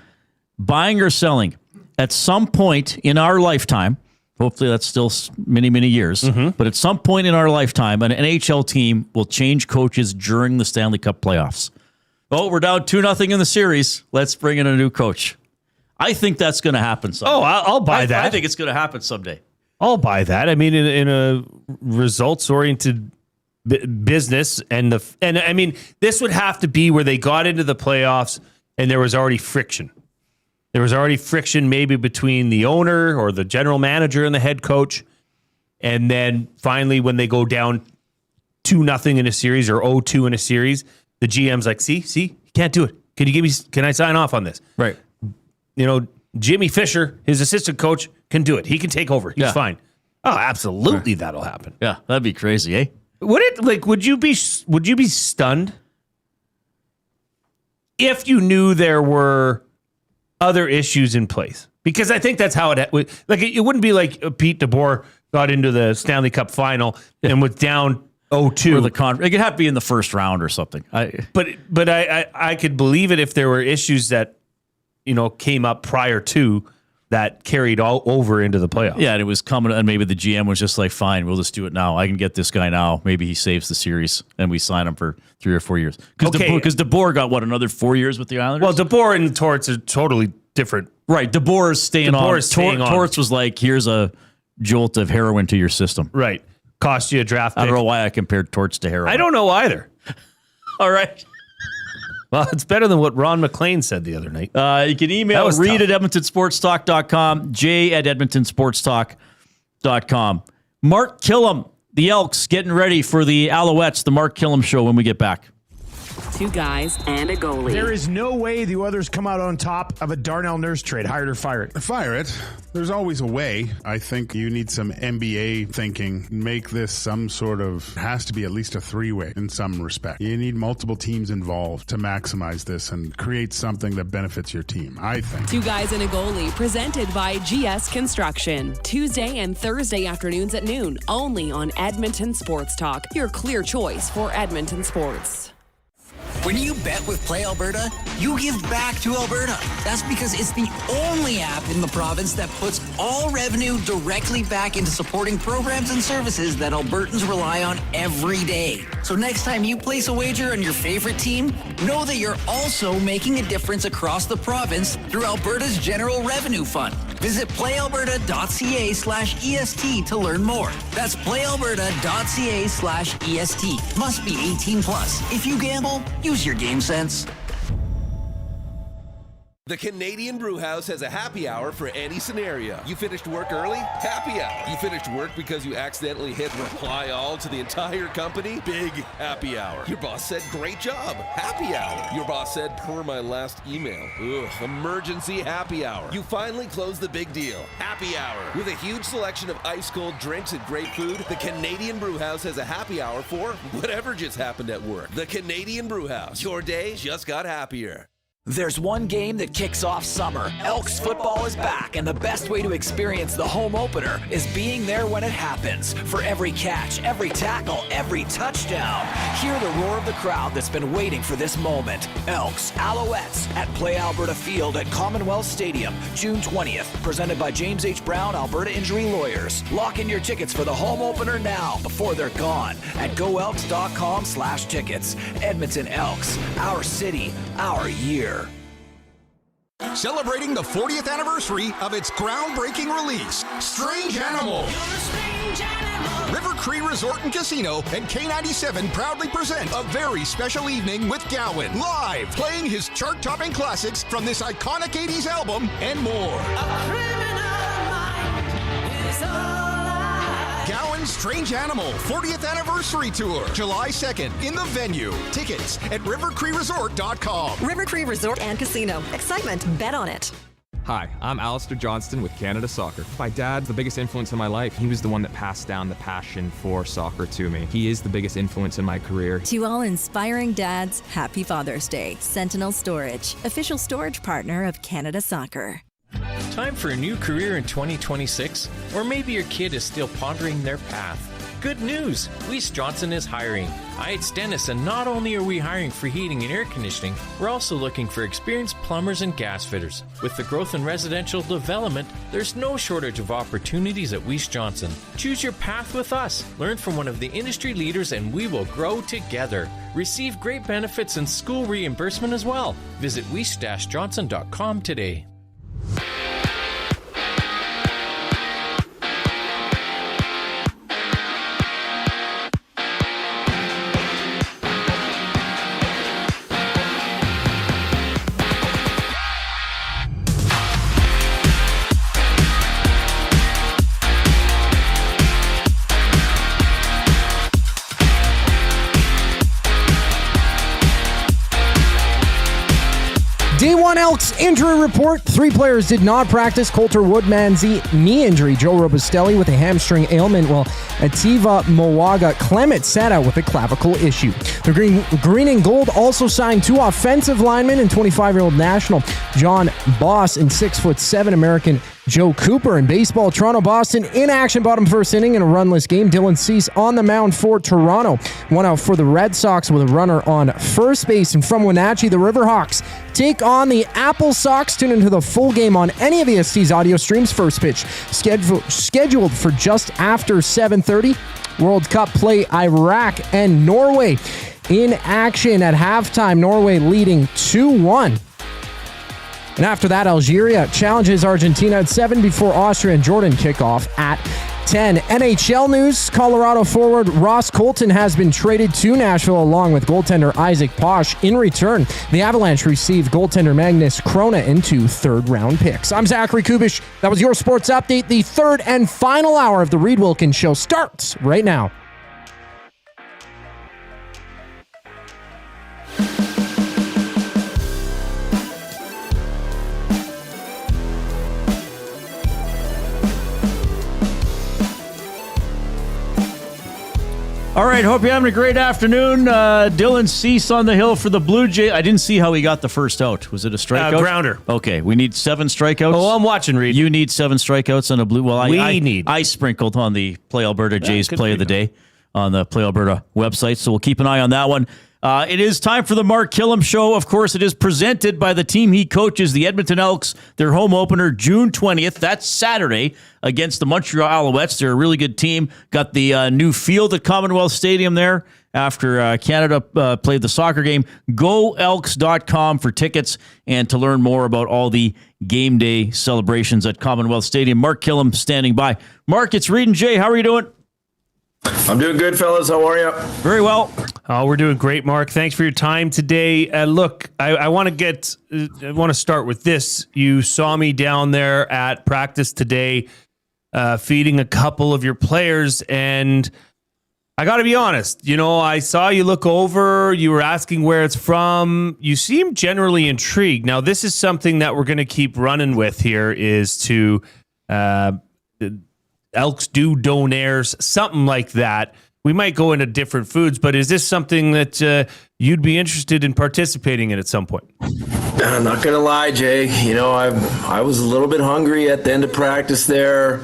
Buying or selling. At some point in our lifetime, hopefully that's still many, many years, but at some point in our lifetime, an NHL team will change coaches during the Stanley Cup playoffs. Oh, we're down 2-0 in the series. Let's bring in a new coach. I think that's going to happen someday. Oh, I'll buy that. I think it's going to happen someday. I'll buy that. I mean, in a results-oriented business, and I mean, this would have to be where they got into the playoffs and there was already friction. There was already friction maybe between the owner or the general manager and the head coach. And then finally, when they go down 2-0 in a series or 0-2 in a series, the GM's like, see, you can't do it. Can I sign off on this? Right. You know, Jimmy Fisher, his assistant coach, can do it. He can take over. He's fine. Oh, absolutely, that'll happen. Yeah, that'd be crazy, eh? Would you be stunned if you knew there were other issues in place? Because I think that's how it wouldn't be like Pete DeBoer got into the Stanley Cup Final and was down 0-2. It could have to be in the first round or something. But I could believe it if there were issues that came up prior to that carried all over into the playoffs. Yeah, and it was coming, and maybe the GM was just like, fine, we'll just do it now. I can get this guy now. Maybe he saves the series, and we sign him for 3 or 4 years. Because DeBoer got, another 4 years with the Islanders? Well, DeBoer and Torts are totally different. Right, DeBoer is staying on. Torts was like, here's a jolt of heroin to your system. Right. Cost you a draft pick. I don't know why I compared Torts to heroin. I don't know either. All right. Well, it's better than what Ron McLean said the other night. You can email Reid at EdmontonSportsTalk.com, Jay at EdmontonSportsTalk.com. Mark Kilam, the Elks, getting ready for the Alouettes, the Mark Kilam Show when we get back. 2 guys and a goalie. There is no way the Oilers come out on top of a Darnell Nurse trade. Hire it or fire it. Fire it. There's always a way. I think you need some NBA thinking. Make this some sort of, has to be at least a 3-way in some respect. You need multiple teams involved to maximize this and create something that benefits your team, I think. 2 guys and a goalie, presented by GS Construction. Tuesday and Thursday afternoons at noon, only on Edmonton Sports Talk, your clear choice for Edmonton sports. When you bet with Play Alberta, you give back to Alberta. That's because it's the only app in the province that puts all revenue directly back into supporting programs and services that Albertans rely on every day. So next time you place a wager on your favorite team, know that you're also making a difference across the province through Alberta's General Revenue Fund. Visit playalberta.ca/EST to learn more. That's playalberta.ca/EST. Must be 18 plus. If you gamble, use your game sense. The Canadian Brewhouse has a happy hour for any scenario. You finished work early? Happy hour. You finished work because you accidentally hit reply all to the entire company? Big happy hour. Your boss said, great job. Happy hour. Your boss said, per my last email. Ugh, emergency happy hour. You finally closed the big deal. Happy hour. With a huge selection of ice cold drinks and great food, the Canadian Brewhouse has a happy hour for whatever just happened at work. The Canadian Brewhouse. Your day just got happier. There's one game that kicks off summer. Elks football is back, and the best way to experience the home opener is being there when it happens. For every catch, every tackle, every touchdown, hear the roar of the crowd that's been waiting for this moment. Elks, Alouettes at Play Alberta Field at Commonwealth Stadium, June 20th. Presented by James H. Brown, Alberta Injury Lawyers. Lock in your tickets for the home opener now before they're gone at goelks.com/tickets. Edmonton Elks, our city, our year. Celebrating the 40th anniversary of its groundbreaking release, Strange Animal. River Cree Resort and Casino and K97 proudly present a very special evening with Gowan, live playing his chart-topping classics from this iconic 80s album and more. Gowan's Strange Animal 40th Anniversary Tour, July 2nd in the venue. Tickets at rivercreeresort.com. River Cree Resort and Casino. Excitement. Bet on it. Hi, I'm Alistair Johnston with Canada Soccer. My dad's the biggest influence in my life. He was the one that passed down the passion for soccer to me. He is the biggest influence in my career. To all inspiring dads, happy Father's Day. Sentinel Storage, official storage partner of Canada Soccer. Time for a new career in 2026? Or maybe your kid is still pondering their path. Good news! Weiss Johnson is hiring. It's Dennis, and not only are we hiring for heating and air conditioning, we're also looking for experienced plumbers and gas fitters. With the growth in residential development, there's no shortage of opportunities at Weiss Johnson. Choose your path with us. Learn from one of the industry leaders, and we will grow together. Receive great benefits and school reimbursement as well. Visit weiss-johnson.com today. Day 1 Elks injury report. 3 players did not practice. Coulter Woodmansey, knee injury. Joe Robustelli with a hamstring ailment, while Ativa Moaga Clement sat out with a clavicle issue. The Green and Gold also signed 2 offensive linemen and 25-year-old national John Boss and 6'7" American Joe Cooper. In baseball, Toronto-Boston in action, bottom first inning in a runless game. Dylan Cease on the mound for Toronto. 1 out for the Red Sox with a runner on first base. And from Wenatchee, the Riverhawks take on the Apple Sox. Tune into the full game on any of EST's audio streams. First pitch scheduled for just after 7:30. World Cup play, Iraq and Norway in action at halftime. Norway leading 2-1. And after that, Algeria challenges Argentina at 7 before Austria and Jordan kick off at 10. NHL news, Colorado forward Ross Colton has been traded to Nashville along with goaltender Isaac Posh. In return, the Avalanche received goaltender Magnus Krona and 2 third-round picks. I'm Zachary Kubish. That was your sports update. The third and final hour of the Reid Wilkins Show starts right now. All right, hope you're having a great afternoon. Dylan Cease on the hill for the Blue Jays. I didn't see how he got the first out. Was it a strikeout? Grounder. Okay, we need 7 strikeouts. Oh, I'm watching, Reid. You need 7 strikeouts on a Blue. Well, I sprinkled on the Play Alberta Jays Play of the Day on the Play Alberta website, so we'll keep an eye on that one. It is time for the Mark Kilam Show. Of course, it is presented by the team he coaches, the Edmonton Elks. Their home opener, June 20th. That's Saturday against the Montreal Alouettes. They're a really good team. Got the new field at Commonwealth Stadium there after Canada played the soccer game. GoElks.com for tickets and to learn more about all the game day celebrations at Commonwealth Stadium. Mark Kilam standing by. Mark, it's Reid and Jay. How are you doing? I'm doing good, fellas. How are you? Very well. Oh, we're doing great, Mark. Thanks for your time today. Look, I want to start with this. You saw me down there at practice today, feeding a couple of your players, and I got to be honest. You know, I saw you look over. You were asking where it's from. You seem generally intrigued. Now, this is something that we're going to keep running with here. Is to Elks do donairs, something like that. We might go into different foods, but is this something that you'd be interested in participating in at some point? I'm not going to lie, Jay. You know, I was a little bit hungry at the end of practice there.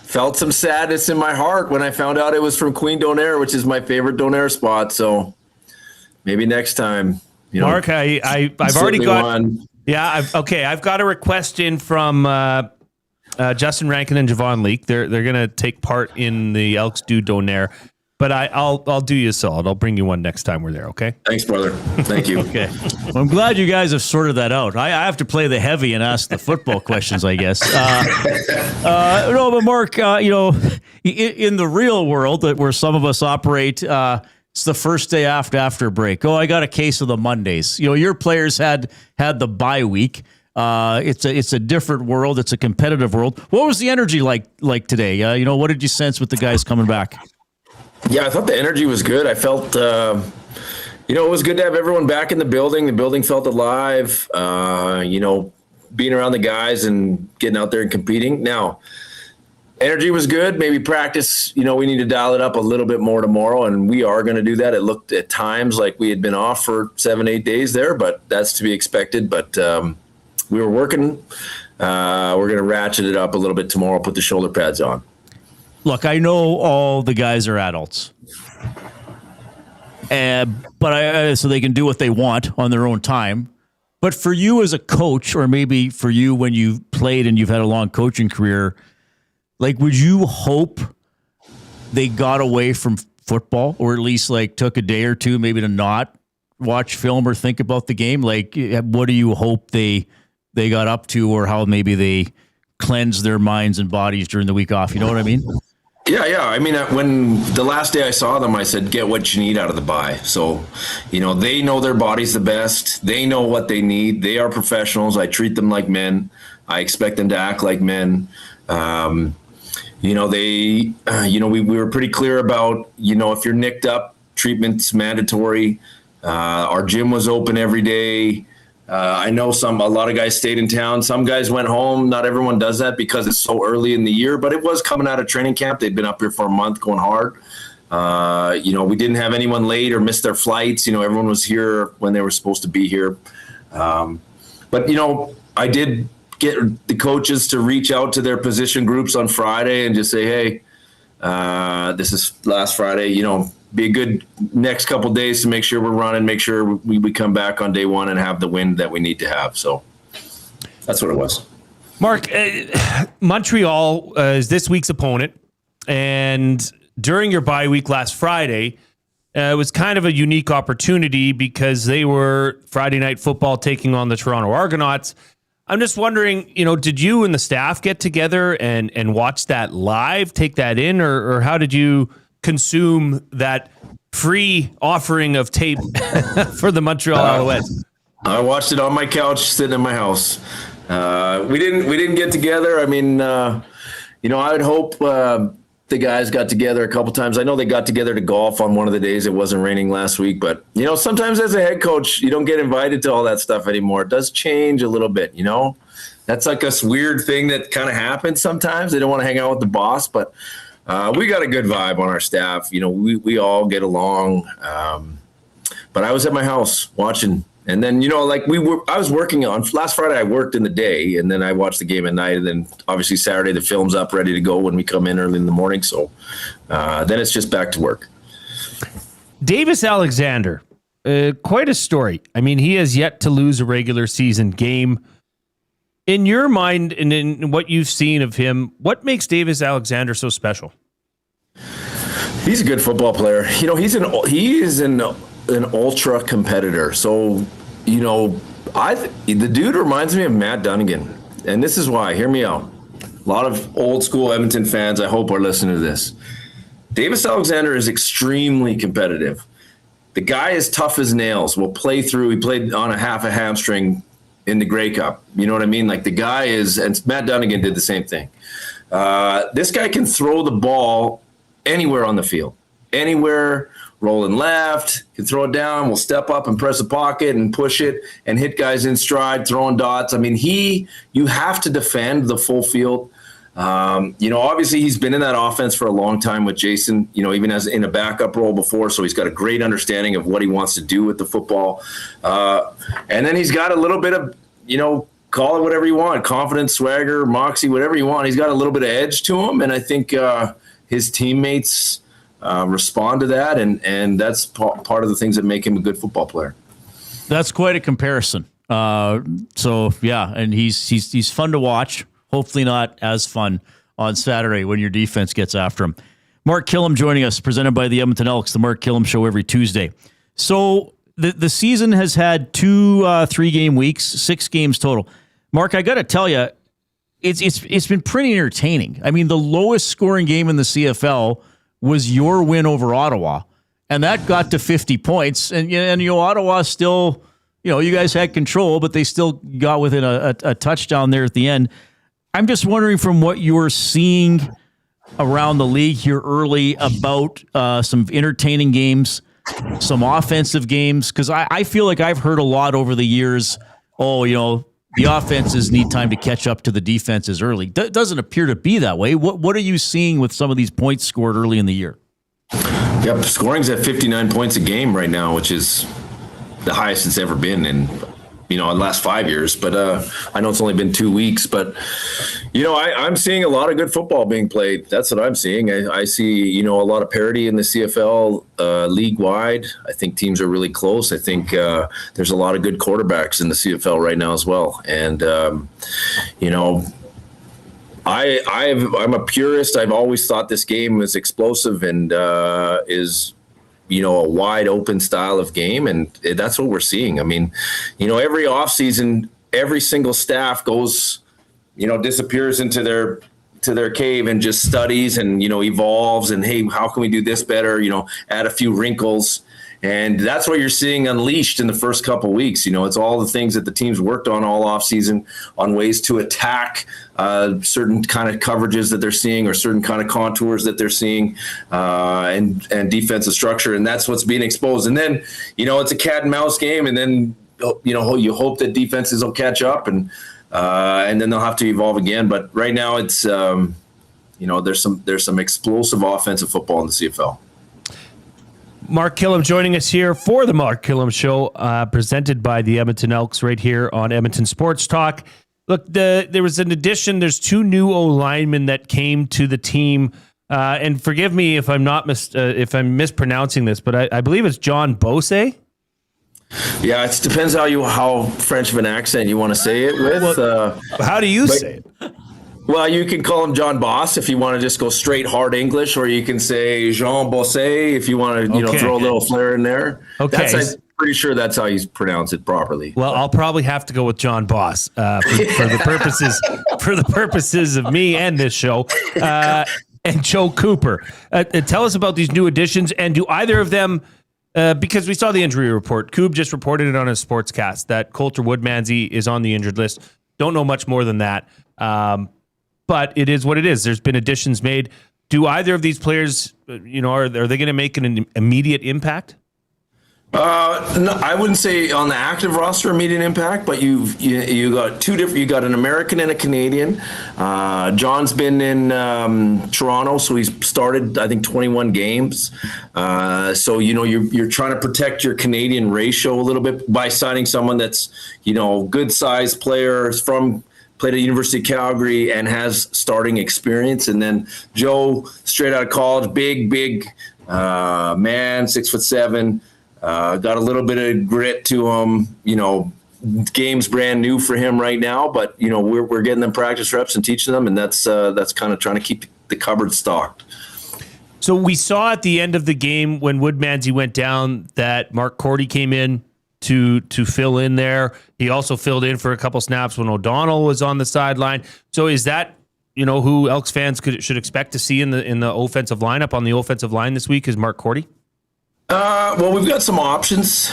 Felt some sadness in my heart when I found out it was from Queen Donair, which is my favorite donair spot. So maybe next time. You know, Mark, I've already got one. Yeah, I've got a request in from Justin Rankin and Javon Leake. They're going to take part in the Elks do donair. But I'll do you a solid. I'll bring you one next time we're there, okay? Thanks, brother. Thank you. Okay. Well, I'm glad you guys have sorted that out. I have to play the heavy and ask the football questions, I guess. No, but Mark, you know, in the real world where some of us operate, it's the first day after break. Oh, I got a case of the Mondays. You know, your players had the bye week. It's a different world. It's a competitive world. What was the energy like today? You know, what did you sense with the guys coming back? Yeah, I thought the energy was good. I felt, you know, it was good to have everyone back in the building. The building felt alive, you know, being around the guys and getting out there and competing. Now, energy was good. Maybe practice, you know, we need to dial it up a little bit more tomorrow, and we are going to do that. It looked at times like we had been off for 7-8 days there, but that's to be expected. But we were working. We're going to ratchet it up a little bit tomorrow, put the shoulder pads on. look, I know all the guys are adults. So they can do what they want on their own time. But for you as a coach, or maybe for you when you've played and you've had a long coaching career, like, would you hope they got away from football, or at least like took a day or two maybe to not watch film or think about the game? Like, what do you hope they got up to, or how maybe they cleanse their minds and bodies during the week off? You know what I mean? Yeah. I mean, when the last day I saw them, I said, get what you need out of the bye. So, they know their bodies the best. They know what they need. They are professionals. I treat them like men. I expect them to act like men. We were pretty clear about, if you're nicked up, treatment's mandatory. Our gym was open every day. I know a lot of guys stayed in town. Some guys went home. Not everyone does that because it's so early in the year, but it was coming out of training camp. They'd been up here for a month going hard. We didn't have anyone late or miss their flights. Everyone was here when they were supposed to be here. But I did get the coaches to reach out to their position groups on Friday and just say, hey, this is last Friday, be a good next couple of days to make sure we're running, make sure we come back on day one and have the win that we need to have. So that's what it was. Mark, Montreal is this week's opponent. And during your bye week last Friday, it was kind of a unique opportunity because they were Friday Night Football taking on the Toronto Argonauts. I'm just wondering, did you and the staff get together and watch that live, take that in, or how did you consume that free offering of tape for the Montreal Alouettes? I watched it on my couch sitting in my house. We didn't get together. I mean, I would hope the guys got together a couple times. I know they got together to golf on one of the days it wasn't raining last week, but sometimes as a head coach, you don't get invited to all that stuff anymore. It does change a little bit, That's like a weird thing that kind of happens sometimes. They don't want to hang out with the boss, but we got a good vibe on our staff. We all get along. But I was at my house watching, and then I was working on last Friday. I worked in the day, and then I watched the game at night, and then obviously Saturday the film's up ready to go when we come in early in the morning. So then it's just back to work. Davis Alexander, quite a story. I mean, he has yet to lose a regular season game. In your mind and in what you've seen of him, what makes Davis Alexander so special? He's a good football player. He is an ultra competitor. So, the dude reminds me of Matt Dunnigan. And this is why. Hear me out. A lot of old school Edmonton fans, I hope, are listening to this. Davis Alexander is extremely competitive. The guy is tough as nails. Will play through. He played on a half a hamstring in the Grey Cup. You know what I mean? Like, the guy is, and Matt Dunnigan did the same thing. This guy can throw the ball anywhere on the field, anywhere, rolling left, can throw it down, will step up and press the pocket and push it and hit guys in stride, throwing dots. I mean, you have to defend the full field. Obviously he's been in that offense for a long time with Jason, even as in a backup role before. So he's got a great understanding of what he wants to do with the football. And then he's got a little bit of, call it whatever you want, confidence, swagger, moxie, whatever you want. He's got a little bit of edge to him. And I think his teammates respond to that. And that's part of the things that make him a good football player. That's quite a comparison. And he's fun to watch. Hopefully not as fun on Saturday when your defense gets after him. Mark Kilam joining us, presented by the Edmonton Elks, the Mark Kilam Show every Tuesday. So the season has had 2 3-game weeks, 6 games total. Mark, I got to tell you, it's been pretty entertaining. I mean, the lowest scoring game in the CFL was your win over Ottawa, and that got to 50 points. And Ottawa still, you guys had control, but they still got within a touchdown there at the end. I'm just wondering, from what you're seeing around the league here early, about some entertaining games, some offensive games, because I feel like I've heard a lot over the years, the offenses need time to catch up to the defenses early. Doesn't appear to be that way. What are you seeing with some of these points scored early in the year? Yep, scoring's at 59 points a game right now, which is the highest it's ever been in in the last 5 years, but I know it's only been 2 weeks, but I'm seeing a lot of good football being played. That's what I'm seeing. I see, a lot of parity in the CFL league wide. I think teams are really close. I think there's a lot of good quarterbacks in the CFL right now as well. And, I'm a purist. I've always thought this game was explosive and is a wide open style of game. And that's what we're seeing. I mean, every offseason, every single staff goes, disappears into their cave and just studies and, evolves and, hey, how can we do this better? Add a few wrinkles. And that's what you're seeing unleashed in the first couple of weeks. It's all the things that the teams worked on all offseason on ways to attack certain kind of coverages that they're seeing or certain kind of contours that they're seeing and defensive structure. And that's what's being exposed. And then, it's a cat and mouse game. And then, you hope that defenses will catch up and then they'll have to evolve again. But right now it's, there's some explosive offensive football in the CFL. Mark Kilam joining us here for the Mark Kilam Show, presented by the Edmonton Elks right here on Edmonton Sports Talk. Look, there was an addition. There's 2 new O-linemen that came to the team. And forgive me if I'm if I'm mispronouncing this, but I believe it's John Bose. Yeah, it depends how French of an accent you want to say it with. How do you say it? Well, you can call him John Boss if you want to just go straight hard English, or you can say Jean Bosse if you want to, throw a little flair in there. Okay. I'm pretty sure that's how you pronounce it properly. Well, I'll probably have to go with John Boss for the purposes of me and this show. And Joe Cooper. Tell us about these new additions, and do either of them? Because we saw the injury report. Coob just reported it on his sportscast that Coulter Woodmansey is on the injured list. Don't know much more than that. But it is what it is. There's been additions made. Do either of these players, are they going to make an immediate impact? No, I wouldn't say on the active roster immediate impact, but you got two different. You got an American and a Canadian. John's been in Toronto, so he's started I think 21 games. So you're trying to protect your Canadian ratio a little bit by signing someone that's good sized player played at University of Calgary and has starting experience. And then Joe, straight out of college, big man, 6'7". Got a little bit of grit to him. Game's brand new for him right now, but we're getting them practice reps and teaching them, and that's kind of trying to keep the cupboard stocked. So we saw at the end of the game when Woodmansey went down that Mark Cordy came in to fill in there. He also filled in for a couple snaps when O'Donnell was on the sideline. So is that who Elks fans should expect to see in the offensive lineup on the offensive line this week? Is Mark Cordy? Well, we've got some options.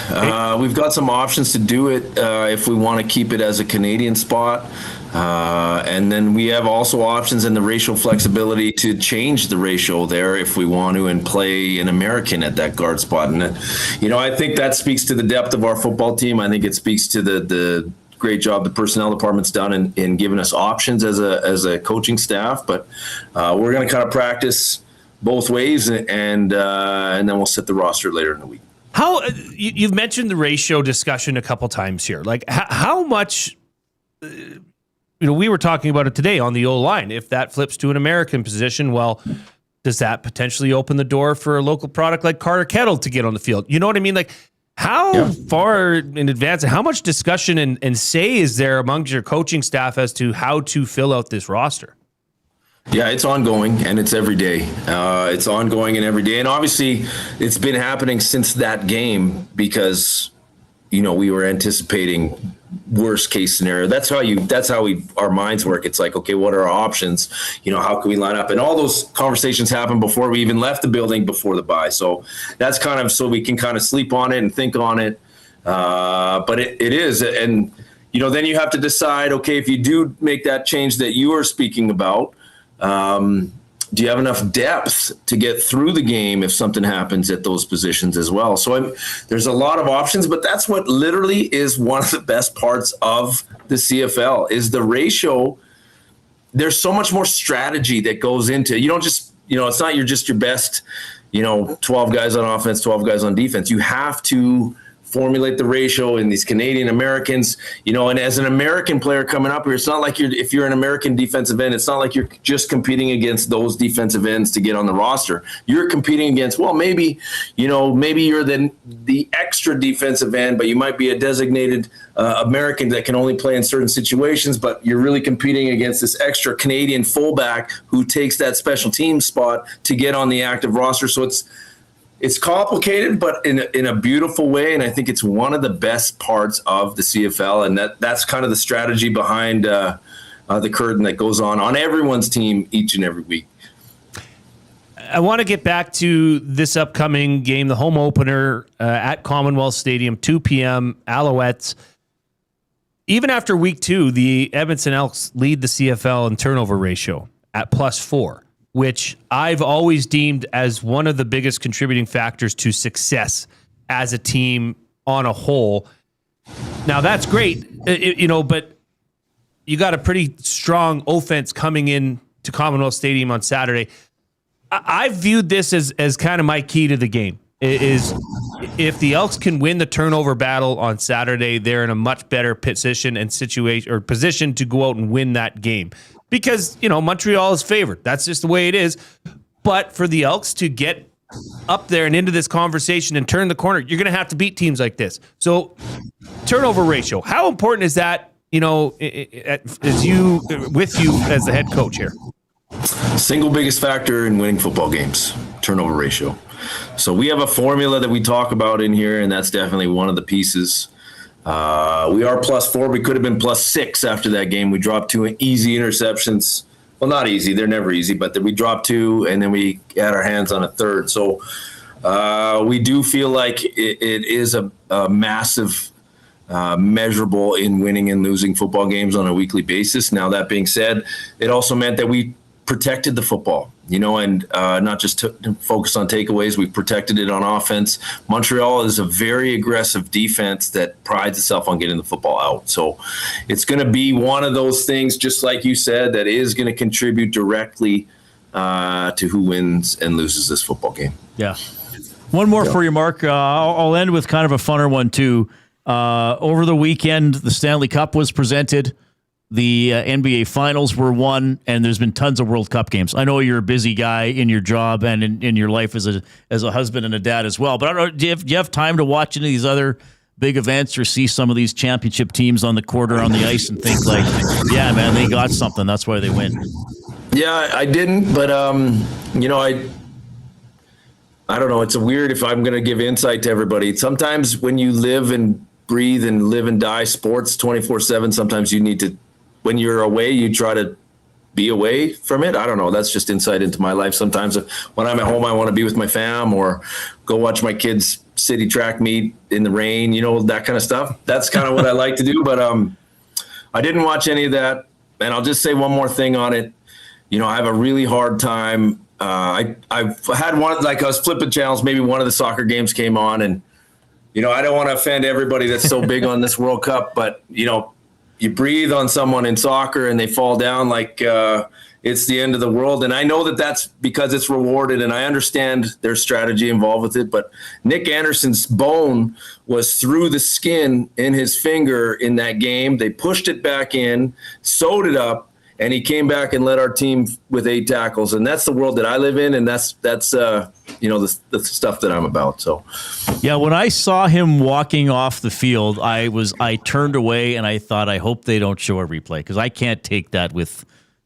We've got some options to do it if we want to keep it as a Canadian spot. And then we have also options in the racial flexibility to change the ratio there if we want to and play an American at that guard spot. And, I think that speaks to the depth of our football team. I think it speaks to the great job the personnel department's done in giving us options as a coaching staff. But we're going to kind of practice both ways, and then we'll set the roster later in the week. How you've mentioned the ratio discussion a couple times here. Like how much, we were talking about it today on the O-line. If that flips to an American position, well, does that potentially open the door for a local product like Carter Kettle to get on the field? You know what I mean? Like how far in advance, how much discussion and say is there amongst your coaching staff as to how to fill out this roster? Yeah, it's ongoing and it's every day. It's ongoing and every day. And obviously it's been happening since that game because, we were anticipating worst case scenario. That's how our minds work. It's like, okay, what are our options? How can we line up? And all those conversations happened before we even left the building before the bye. So that's kind of, so we can kind of sleep on it and think on it. But it is. And, then you have to decide, okay, if you do make that change that you are speaking about, do you have enough depth to get through the game if something happens at those positions as well? So there's a lot of options, but that's what literally is one of the best parts of the CFL is the ratio. There's so much more strategy that goes into, you don't just, it's not just your best, 12 guys on offense, 12 guys on defense. You have to formulate the ratio in these Canadian Americans, and as an American player coming up here, it's not like if you're an American defensive end, it's not like you're just competing against those defensive ends to get on the roster. You're competing against, maybe you're the extra defensive end, but you might be a designated American that can only play in certain situations, but you're really competing against this extra Canadian fullback who takes that special team spot to get on the active roster. So it's complicated, but in a beautiful way, and I think it's one of the best parts of the CFL, and that's kind of the strategy behind the curtain that goes on everyone's team each and every week. I want to get back to this upcoming game, the home opener at Commonwealth Stadium, 2 p.m., Alouettes. Even after week 2, the Edmonton Elks lead the CFL in turnover ratio at +4. Which I've always deemed as one of the biggest contributing factors to success as a team on a whole. Now, that's great, but you got a pretty strong offense coming in to Commonwealth Stadium on Saturday. I viewed this as kind of my key to the game, is if the Elks can win the turnover battle on Saturday, they're in a much better position to go out and win that game. Because, Montreal is favored. That's just the way it is. But for the Elks to get up there and into this conversation and turn the corner, you're going to have to beat teams like this. So, turnover ratio, how important is that, as you as the head coach here? Single biggest factor in winning football games, turnover ratio. So we have a formula that we talk about in here, and that's definitely one of the pieces. We are +4. We could have been +6 after that game. We dropped 2 easy interceptions. Well, not easy. They're never easy, but we dropped 2, and then we had our hands on a third. So we do feel like it is a massive measurable in winning and losing football games on a weekly basis. Now, that being said, it also meant that we protected the football, and not just focused on takeaways. We protected it on offense. Montreal is a very aggressive defense that prides itself on getting the football out. So it's going to be one of those things, just like you said, that is going to contribute directly to who wins and loses this football game. Yeah. One more for you, Mark. I'll end with kind of a funner one, too. Over the weekend, the Stanley Cup was presented. The NBA Finals were won, and there's been tons of World Cup games. I know you're a busy guy in your job and in your life as a husband and a dad as well. But I don't know, do you have time to watch any of these other big events or see some of these championship teams on the court or on the ice and think like, yeah, man, they got something. That's why they win. Yeah, I didn't, but I don't know. It's weird if I'm going to give insight to everybody. Sometimes when you live and breathe and live and die sports 24/7, sometimes you need to. When you're away, you try to be away from it. I don't know. That's just insight into my life. Sometimes when I'm at home, I want to be with my fam or go watch my kids' city track meet in the rain, that kind of stuff. That's kind of what I like to do. But I didn't watch any of that. And I'll just say one more thing on it. I have a really hard time. I've had one, I was flipping channels. Maybe one of the soccer games came on and, I don't want to offend everybody that's so big on this World Cup, but, you breathe on someone in soccer and they fall down like it's the end of the world. And I know that that's because it's rewarded, and I understand their strategy involved with it. But Nick Anderson's bone was through the skin in his finger in that game. They pushed it back in, sewed it up, and he came back and led our team with 8 tackles. And that's the world that I live in, and that's the stuff that I'm about. So, yeah, when I saw him walking off the field, I turned away and I thought, I hope they don't show a replay because I can't take that with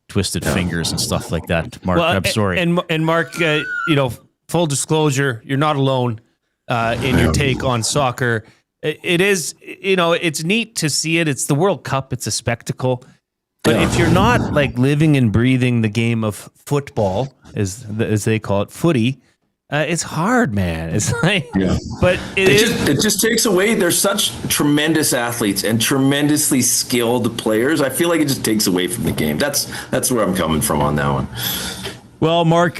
twisted fingers and stuff like that. Mark, I'm sorry. And Mark, full disclosure, you're not alone in your take on soccer. It is, it's neat to see it. It's the World Cup. It's a spectacle. But if you're not living and breathing the game of football, as they call it, footy, it's hard, man. It's but it just takes away. There's such tremendous athletes and tremendously skilled players. I feel like it just takes away from the game. That's where I'm coming from on that one. Well, Mark,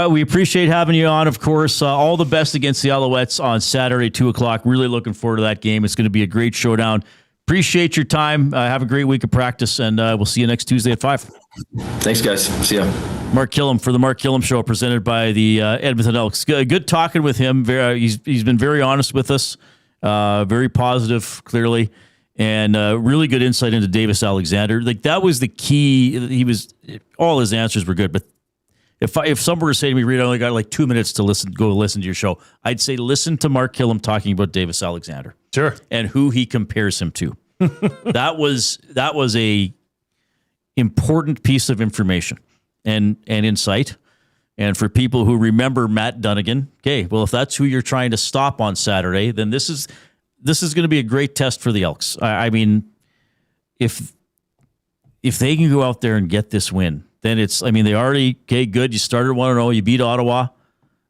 we appreciate having you on, of course. All the best against the Alouettes on Saturday, 2:00. Really looking forward to that game. It's going to be a great showdown. Appreciate your time. Have a great week of practice, and we'll see you next Tuesday at 5. Thanks, guys. See ya. Mark Kilam for the Mark Kilam Show, presented by the Edmonton Elks. Good talking with him. He's been very honest with us, Very positive, clearly, and really good insight into Davis Alexander. Like that was the key. All his answers were good, but if someone were to say to me, Reid, I only got like 2 minutes to go listen to your show, I'd say listen to Mark Kilam talking about Davis Alexander. Sure. And who he compares him to. That was a important piece of information and insight. And for people who remember Matt Dunnigan, okay, well, if that's who you're trying to stop on Saturday, then this is going to be a great test for the Elks. I mean, if they can go out there and get this win, then they already, okay, good. You started 1-0. You beat Ottawa.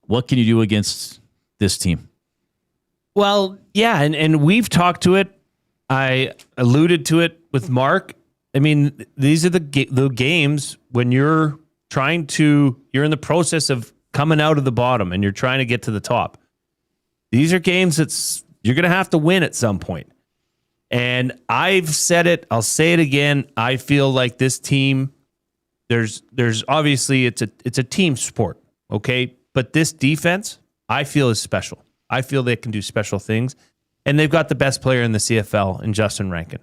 What can you do against this team? Well, yeah, and we've talked to it. I alluded to it with Mark. I mean, these are the games when you're in the process of coming out of the bottom and you're trying to get to the top. These are games you're going to have to win at some point. And I've said it, I'll say it again. I feel like this team, there's obviously it's a team sport, okay? But this defense, I feel is special. I feel they can do special things. And they've got the best player in the CFL in Justin Rankin.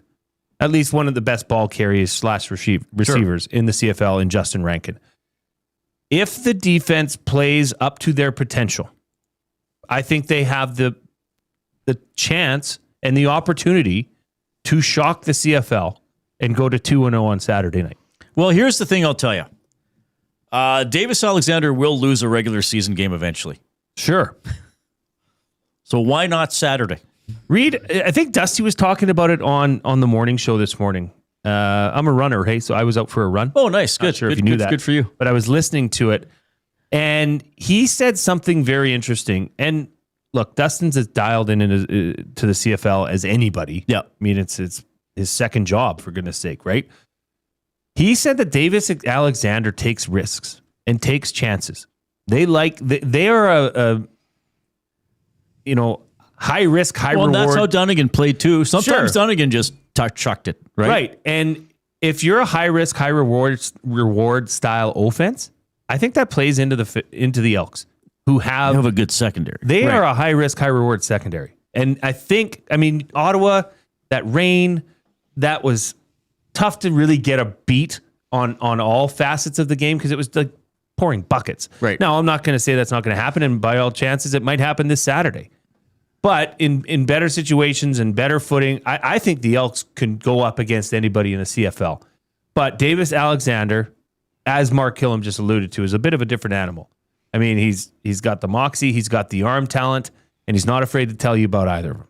At least one of the best ball carriers / receivers in the CFL in Justin Rankin. If the defense plays up to their potential, I think they have the chance and the opportunity to shock the CFL and go to 2-0 on Saturday night. Well, here's the thing I'll tell you. Davis Alexander will lose a regular season game eventually. Sure. So why not Saturday? Reid, I think Dusty was talking about it on the morning show this morning. I'm a runner, hey, so I was out for a run. Oh, nice. Good. Not sure if you knew that. Good for you. But I was listening to it, and he said something very interesting. And look, Dustin's as dialed in to the CFL as anybody. Yeah. I mean, it's his second job, for goodness sake, right? He said that Davis Alexander takes risks and takes chances. They are a high risk, high reward. Well, that's how Dunnigan played too. Sometimes Dunnigan just chucked it, right? Right. And if you're a high risk, high reward style offense, I think that plays into the Elks, who have a good secondary. They are a high risk, high reward secondary. And Ottawa, that rain, that was tough to really get a beat on all facets of the game because it was like pouring buckets. Right. Now, I'm not going to say that's not going to happen, and by all chances, it might happen this Saturday. But in better situations and better footing, I think the Elks can go up against anybody in the CFL. But Davis Alexander, as Mark Kilam just alluded to, is a bit of a different animal. I mean, he's got the moxie, he's got the arm talent, and he's not afraid to tell you about either of them.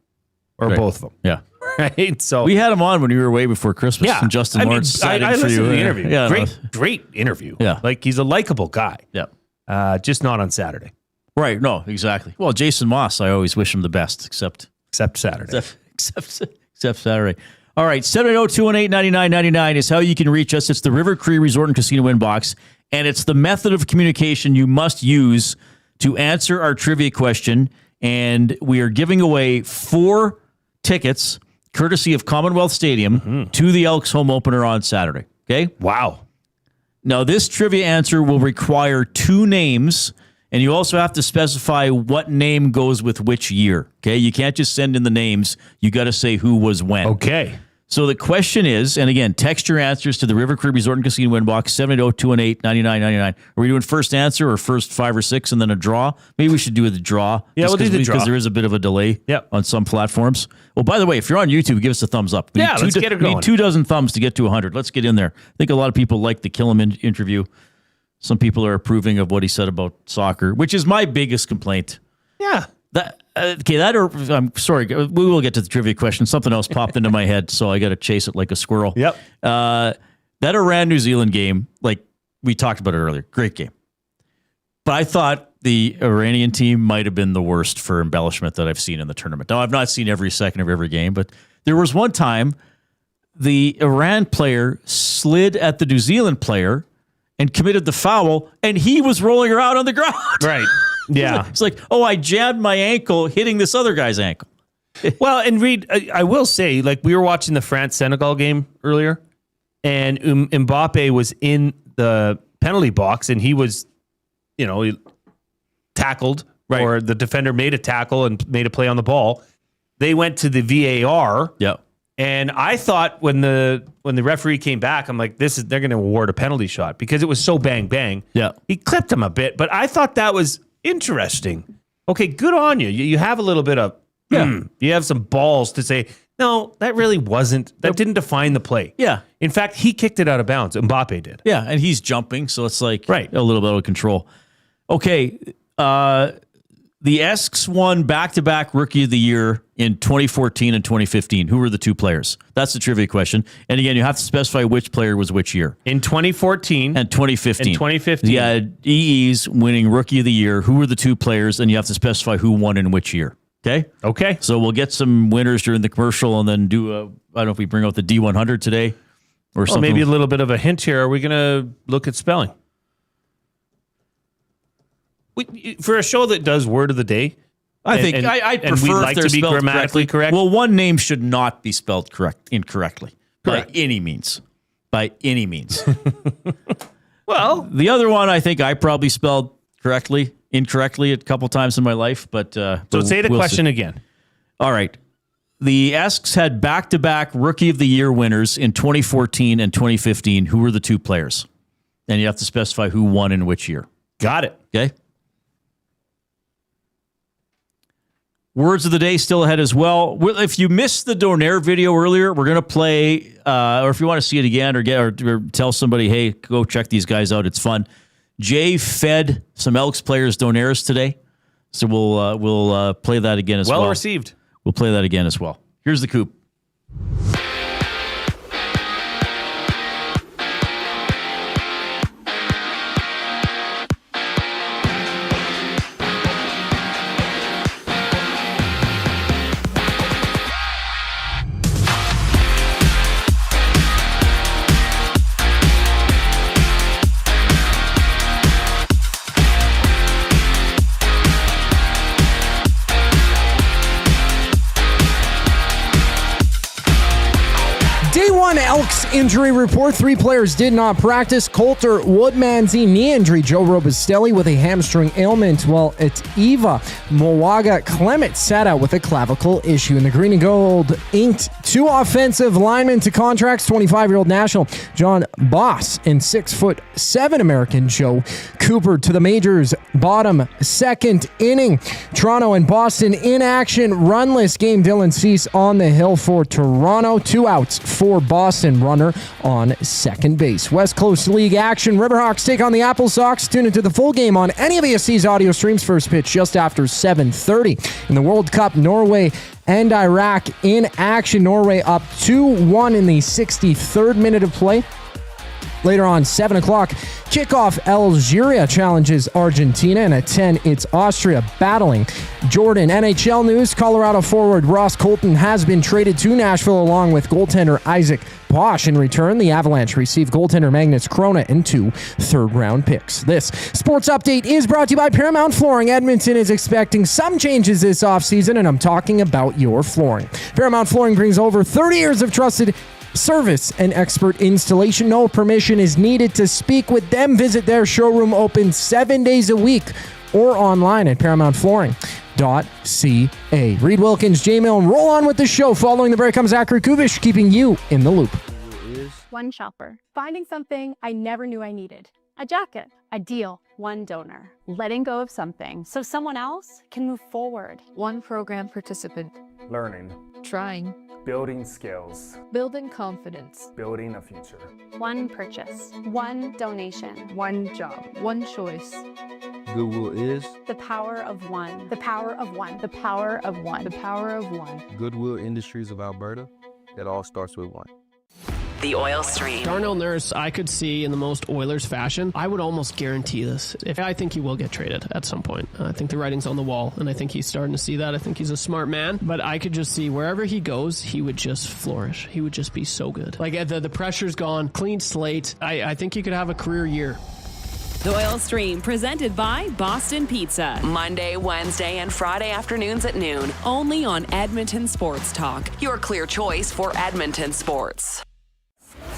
Or both of them. Yeah. Right? So we had him on when you were away before Christmas. Yeah. And Justin Lawrence citing I for listened you. to the interview. Yeah, Great interview. Yeah. Like, he's a likable guy. Yeah. Just not on Saturday. Right. No, exactly. Well, Jason Moss, I always wish him the best, except Saturday. Except Saturday. All right. 780-218-9999 is how you can reach us. It's the River Cree Resort and Casino inbox, and it's the method of communication you must use to answer our trivia question. And we are giving away 4 tickets, courtesy of Commonwealth Stadium, to the Elks home opener on Saturday. Okay? Wow. Now, this trivia answer will require 2 names, and you also have to specify what name goes with which year. Okay? You can't just send in the names. You got to say who was when. Okay. So the question is, and again, text your answers to the River Cree Resort and Casino inbox, 780-218-9999. Are we doing first answer or first 5 or 6 and then a draw? Maybe we should do the draw. Yeah, we'll do the draw. Because there is a bit of a delay on some platforms. Well, by the way, if you're on YouTube, give us a thumbs up. Let's get it going. We need 24 thumbs to get to 100. Let's get in there. I think a lot of people like the Kilam interview. Some people are approving of what he said about soccer, which is my biggest complaint. Yeah. I'm sorry. We will get to the trivia question. Something else popped into my head, so I got to chase it like a squirrel. Yep. That Iran-New Zealand game, like we talked about it earlier, great game. But I thought the Iranian team might have been the worst for embellishment that I've seen in the tournament. Now, I've not seen every second of every game, but there was one time the Iran player slid at the New Zealand player and committed the foul, and he was rolling around on the ground. Right. Yeah. It's like, I jammed my ankle hitting this other guy's ankle. Well, and Reid, I will say, like, we were watching the France-Senegal game earlier, and Mbappe was in the penalty box, and he was, he tackled, or the defender made a tackle and made a play on the ball, they went to the VAR. Yeah. And I thought when the referee came back, I'm like, they're going to award a penalty shot because it was so bang bang. Yeah. He clipped him a bit, but I thought that was interesting. Okay, good on you. You have a little bit of you have some balls to say, no, that really wasn't. That didn't define the play. Yeah. In fact, he kicked it out of bounds. Mbappe did. Yeah, and he's jumping, so it's like right. a little bit out of control. Okay, the Esks won back-to-back Rookie of the Year in 2014 and 2015. Who were the two players? That's the trivia question. And again, you have to specify which player was which year. In 2014 and 2015. In 2015. Yeah, EE's winning Rookie of the Year. Who were the two players? And you have to specify who won in which year. Okay? Okay. So we'll get some winners during the commercial and then do I don't know if we bring out the D100 today or something. Maybe a little bit of a hint here. Are we going to look at spelling? For a show that does word of the day, I think I prefer and we like to be grammatically correct. Well, one name should not be spelled incorrectly by any means. By any means. Well, the other one I think I probably spelled incorrectly a couple times in my life, but so say the question again. All right. The Esks had back-to-back Rookie of the Year winners in 2014 and 2015. Who were the two players? And you have to specify who won in which year. Got it. Okay. Words of the day still ahead as well. If you missed the Donair video earlier, we're going to play, or if you want to see it again or tell somebody, hey, go check these guys out. It's fun. Jay fed some Elks players Donairs today. So we'll play that again as well. Well received. We'll play that again as well. Here's the Coop. Elks injury report. 3 players did not practice. Coulter Woodmansey, knee injury. Joe Robustelli with a hamstring ailment, while it's Eva Mowaga Clement sat out with a clavicle issue. And the Green and Gold inked 2 offensive linemen to contracts. 25-year-old national John Boss and 6'7" American Joe Cooper to the majors. Bottom second inning. Toronto and Boston in action. Runless game. Dylan Cease on the hill for Toronto. 2 outs for Boston. Runner on second base. West Coast League action. Riverhawks take on the Apple Sox. Tune into the full game on any of ESC's audio streams. First pitch just after 7:30. In the World Cup, Norway and Iraq in action. Norway up 2-1 in the 63rd minute of play. Later on, 7 o'clock, kickoff. Algeria challenges Argentina, and at 10, it's Austria battling Jordan. NHL news, Colorado forward Ross Colton has been traded to Nashville along with goaltender Isaac Bosch. In return, the Avalanche receive goaltender Magnus Krona and 2 third-round picks. This sports update is brought to you by Paramount Flooring. Edmonton is expecting some changes this offseason, and I'm talking about your flooring. Paramount Flooring brings over 30 years of trusted service and expert installation. No permission is needed to speak with them. Visit their showroom, open 7 days a week, or online at ParamountFlooring.ca. Reid Wilkins, J. Milne, roll on with the show. Following the break comes Akra Kubish, keeping you in the loop. One shopper. Finding something I never knew I needed. A jacket. A deal. One donor. Letting go of something so someone else can move forward. One program participant. Learning. Trying. Building skills. Building confidence. Building a future. One purchase. One donation. One job. One choice. Goodwill is The power of one. The power of one. The power of one. The power of one. Goodwill Industries of Alberta. It all starts with one. The Oil Stream. Darnell Nurse, I could see in the most Oilers fashion. I would almost guarantee this. I think he will get traded at some point. I think the writing's on the wall, and I think he's starting to see that. I think he's a smart man, but I could just see wherever he goes, he would just flourish. He would just be so good. Like the pressure's gone, clean slate. I think he could have a career year. The Oil Stream, presented by Boston Pizza. Monday, Wednesday, and Friday afternoons at noon. Only on Edmonton Sports Talk. Your clear choice for Edmonton sports.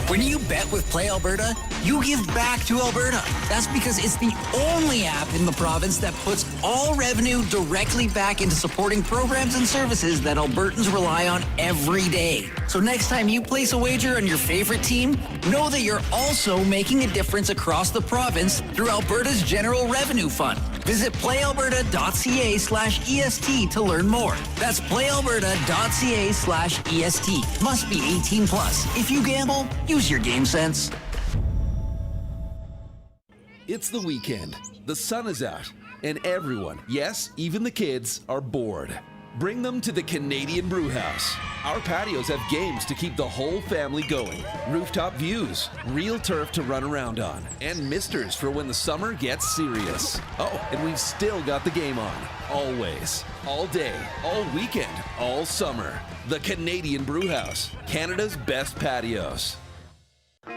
When you bet with Play Alberta, you give back to Alberta. That's because it's the only app in the province that puts all revenue directly back into supporting programs and services that Albertans rely on every day. So next time you place a wager on your favorite team, know that you're also making a difference across the province through Alberta's General Revenue Fund. Visit playalberta.ca/EST to learn more. That's playalberta.ca/EST. Must be 18 plus. If you gamble, use your game sense. It's the weekend. The sun is out, and everyone, yes, even the kids, are bored. Bring them to the Canadian Brewhouse. Our patios have games to keep the whole family going. Rooftop views, real turf to run around on, and misters for when the summer gets serious. Oh, and we've still got the game on. Always. All day, all weekend, all summer. The Canadian Brewhouse, Canada's best patios.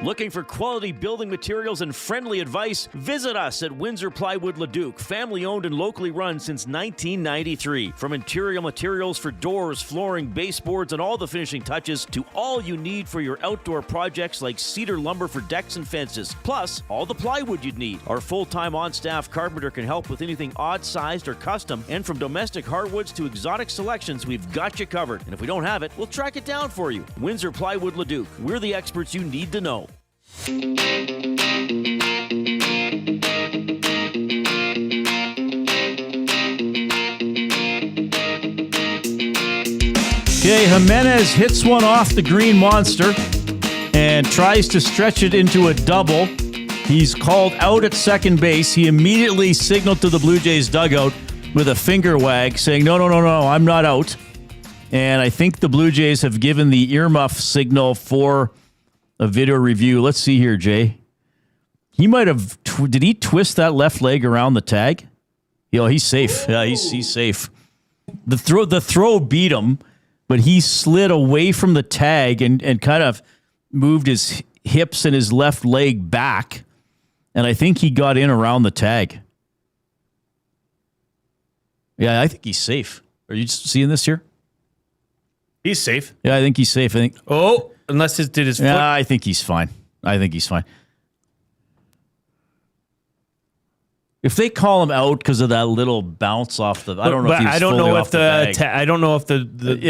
Looking for quality building materials and friendly advice? Visit us at Windsor Plywood Leduc, family owned and locally run since 1993. From interior materials for doors, flooring, baseboards, and all the finishing touches to all you need for your outdoor projects like cedar lumber for decks and fences, plus all the plywood you'd need. Our full-time on-staff carpenter can help with anything odd-sized or custom, and from domestic hardwoods to exotic selections, we've got you covered. And if we don't have it, we'll track it down for you. Windsor Plywood Leduc. We're the experts you need to know. Okay, Jimenez hits one off the green monster and tries to stretch it into a double. He's called out at second base. He immediately signaled to the Blue Jays dugout with a finger wag saying, no, I'm not out. And I think the Blue Jays have given the earmuff signal for a video review. Let's see here, Jay. He might have... did he twist that left leg around the tag? He's safe. Yeah, he's safe. The throw beat him, but he slid away from the tag and kind of moved his hips and his left leg back. And I think he got in around the tag. Yeah, I think he's safe. Are you seeing this here? He's safe. Yeah, I think he's safe. Unless did his foot. Yeah, I think he's fine. If they call him out because of that little bounce off the, I don't know if he was fully off the bag. I don't know if the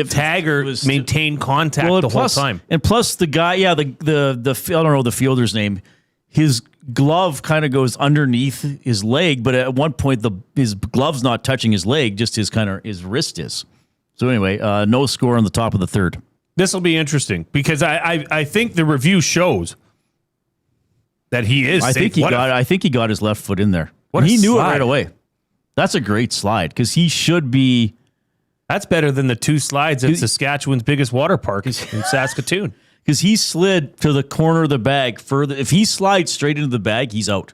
tagger was maintained contact the whole time. And plus the guy, I don't know the fielder's name. His glove kind of goes underneath his leg, but at one point his glove's not touching his leg, just his wrist is. So anyway, no score on the top of the third. This will be interesting because I think the review shows that he is safe. I think he got his left foot in there. He knew it right away. That's a great slide because he should be. That's better than the two slides at Saskatchewan's biggest water park in Saskatoon. Because he slid to the corner of the bag further. If he slides straight into the bag, he's out.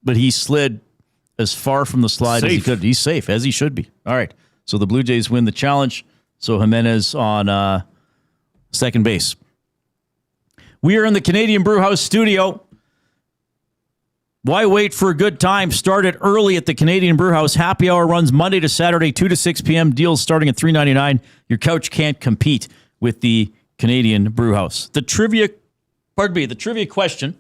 But he slid as far from the slide as he could. He's safe, as he should be. All right. So the Blue Jays win the challenge. So Jimenez on second base. We are in the Canadian Brewhouse studio. Why wait for a good time? Start it early at the Canadian Brewhouse. Happy hour runs Monday to Saturday, 2 to 6 p.m. Deals starting at $3.99. Your couch can't compete with the Canadian Brewhouse. The trivia question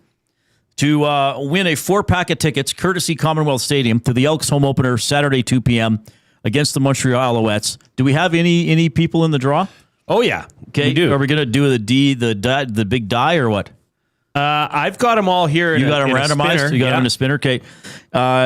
to win a 4-pack of tickets, courtesy Commonwealth Stadium, to the Elks home opener Saturday, 2 p.m. against the Montreal Alouettes. Do we have any people in the draw? Oh, yeah. Okay. We do. Are we going to do the big die or what? I've got them all here. You got them randomized? You got them in a spinner? Okay.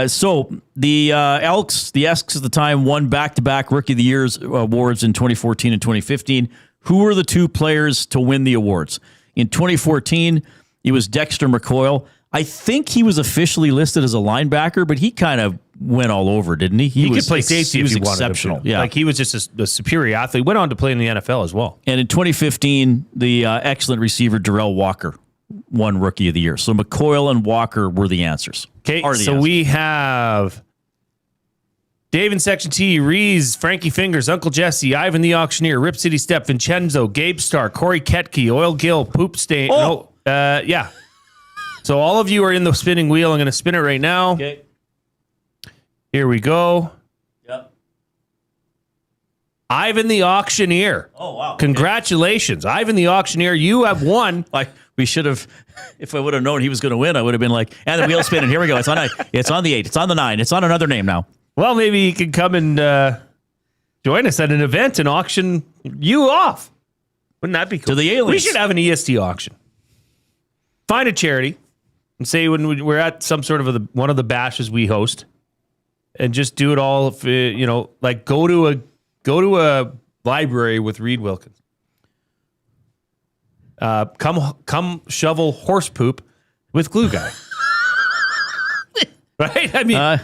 So the Elks, at the time, won back-to-back Rookie of the Year awards in 2014 and 2015. Who were the two players to win the awards? In 2014, it was Dexter McCoyle. I think he was officially listed as a linebacker, but he kind of went all over, didn't he? He could play safety if he wanted exceptional. To. Yeah. Like he was just a superior athlete. Went on to play in the NFL as well. And in 2015, the excellent receiver Darrell Walker won Rookie of the Year. So McCoyle and Walker were the answers. Okay, so we have Dave in Section T, Rees, Frankie Fingers, Uncle Jesse, Ivan the Auctioneer, Rip City Step, Vincenzo, Gabe Starr, Corey Ketke, Oil Gill, Poop Stain. Yeah. So all of you are in the spinning wheel. I'm going to spin it right now. Okay. Here we go. Yep. Ivan the Auctioneer. Oh, wow. Congratulations. Okay. Ivan the Auctioneer, you have won. We should have, if I would have known he was going to win, I would have been like, and the wheel's spinning. Here we go. It's on the 8. It's on the 9. It's on another name now. Well, maybe you could come and join us at an event and auction you off. Wouldn't that be cool? To the aliens. We should have an EST auction. Find a charity and say when we're at some sort of one of the bashes we host, and just do it all. Like go to a library with Reid Wilkins. Come shovel horse poop with glue guy. Right? I mean,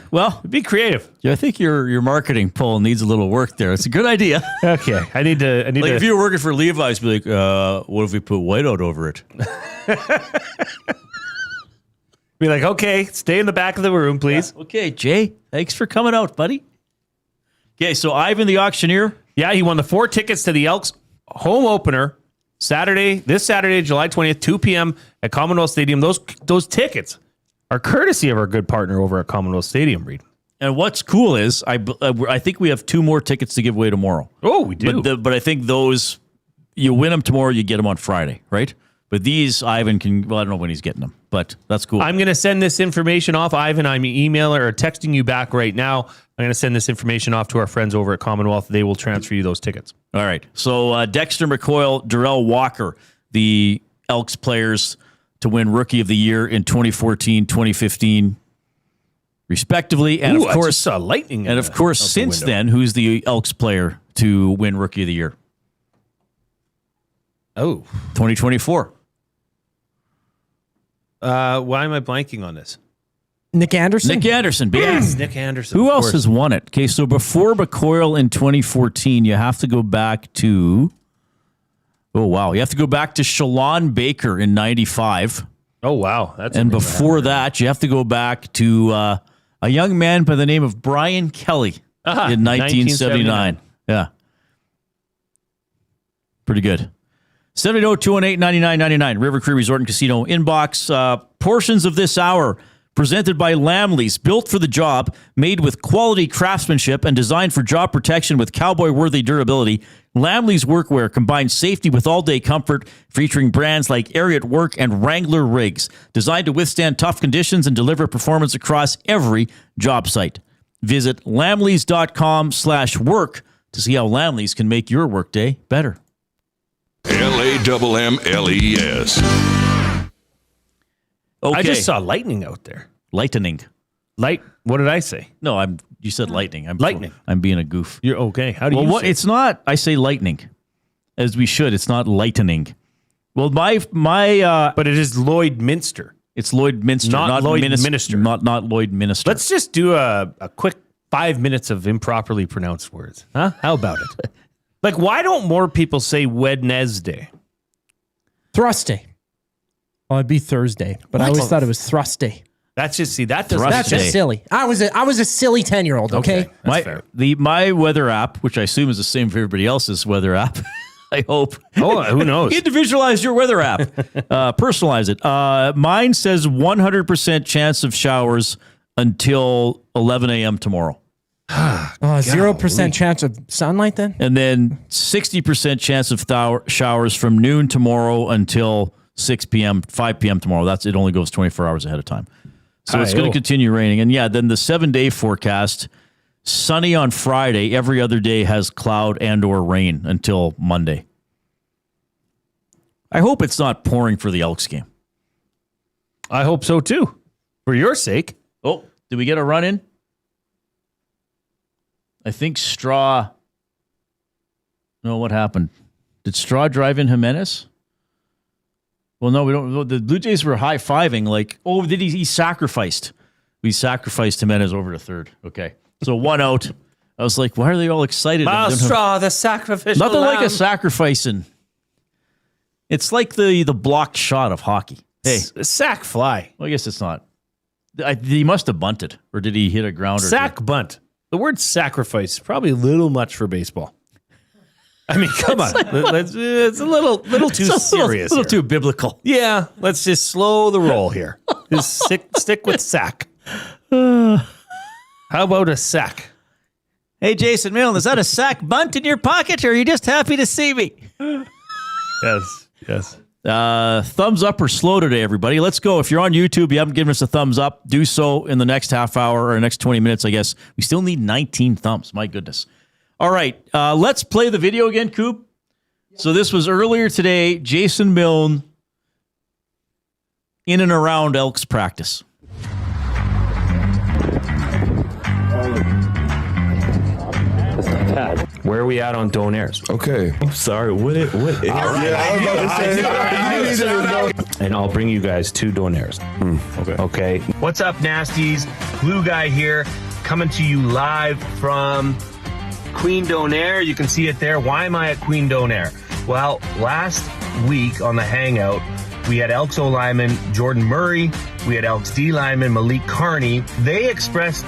be creative. Yeah, I think your marketing poll needs a little work there. It's a good idea. Okay, I need to. Like if you were working for Levi's, be like, what if we put whiteout over it? Be like, okay, stay in the back of the room, please. Yeah. Okay, Jay, thanks for coming out, buddy. Okay, so Ivan the auctioneer. Yeah, he won the 4 tickets to the Elks home opener this Saturday, July 20th, 2 p.m. at Commonwealth Stadium. Those tickets are courtesy of our good partner over at Commonwealth Stadium, Reid. And what's cool is I think we have 2 more tickets to give away tomorrow. Oh, we do. But I think those, you win them tomorrow, you get them on Friday, right? But these, Ivan can, I don't know when he's getting them, but that's cool. I'm going to send this information off. Ivan, I'm emailing or texting you back right now. I'm going to send this information off to our friends over at Commonwealth. They will transfer you those tickets. All right. So Dexter McCoyle, Darrell Walker, the Elks players to win Rookie of the Year in 2014, 2015, respectively. And Ooh, of course, I just saw lightning. And of course, since then, who's the Elks player to win Rookie of the Year? Oh, 2024. Why am I blanking on this? Nick Anderson? Nick Anderson. Yes, Nick Anderson. Who else has won it? Okay, so before McCoyle in 2014, you have to go back to... Oh, wow. You have to go back to Shalon Baker in 95. Oh, wow. And before that, you have to go back to a young man by the name of Brian Kelly in 1979. Yeah. Pretty good. 780-218-9999. River Cree Resort and Casino inbox. Portions of this hour presented by Lamley's, built for the job, made with quality craftsmanship and designed for job protection with cowboy-worthy durability. Lamley's workwear combines safety with all-day comfort, featuring brands like Ariat Work and Wrangler Rigs, designed to withstand tough conditions and deliver performance across every job site. Visit lamleys.com/work to see how Lamley's can make your workday better. LAMMLES. Okay. I just saw lightning out there. Lightning. What did I say? No, you said lightning. Lightning. I'm being a goof. You're okay. How do you say it's not, I say lightning. As we should. It's not lightning. Well, my but it is Lloyd Minster. It's Lloyd Minster, not Lloyd Minister. Not Lloyd Minister. Let's just do a quick 5 minutes of improperly pronounced words. Huh? How about it? Like, why don't more people say Wednesday? Thrusday. Well, it'd be Thursday, but I always thought it was Thrusday. That's just that's just silly. I was a silly 10-year-old. Okay, that's fair. My weather app, which I assume is the same for everybody else's weather app. I hope. Oh, who knows? Individualize your weather app. Personalize it. Mine says 100% chance of showers until 11 a.m. tomorrow. 0% chance of sunlight then? And then 60% chance of showers from noon tomorrow until 6 p.m., 5 p.m. tomorrow. It only goes 24 hours ahead of time. So it's going to continue raining. And yeah, then the 7-day forecast, sunny on Friday. Every other day has cloud and or rain until Monday. I hope it's not pouring for the Elks game. I hope so too. For your sake. Oh, did we get a run in? I think Straw. No, what happened? Did Straw drive in Jimenez? Well, no, we don't. The Blue Jays were high-fiving like, oh, did he sacrificed. We sacrificed Jimenez over to third. Okay. So 1 out. I was like, why are they all excited? Straw, the sacrificial Nothing lamb. like a sacrificing. It's like the blocked shot of hockey. Hey. Sack fly. Well, I guess it's not. He must have bunted. Or did he hit a grounder? Sack bunt. The word sacrifice is probably a little much for baseball. I mean, come on. It's a little too serious. A little too biblical. Yeah, let's just slow the roll here. Just stick with sack. How about a sack? Hey, Jason Milne, is that a sack bunt in your pocket, or are you just happy to see me? Yes. Thumbs up or slow today, everybody. Let's go. If you're on YouTube, you haven't given us a thumbs up, do so in the next half hour or next 20 minutes, I guess. We still need 19 thumbs. My goodness. All right. Let's play the video again, Coop. So this was earlier today. Jason Milne in and around Elks practice. Where are we at on donairs? Okay. Sorry, what? And I'll bring you guys 2 donairs. Okay. What's up, nasties? Blue Guy here, coming to you live from Queen Donair. You can see it there. Why am I at Queen Donair? Well, last week on the Hangout, we had Elks O lineman Jordan Murray. We had Elks D lineman Malik Carney. They expressed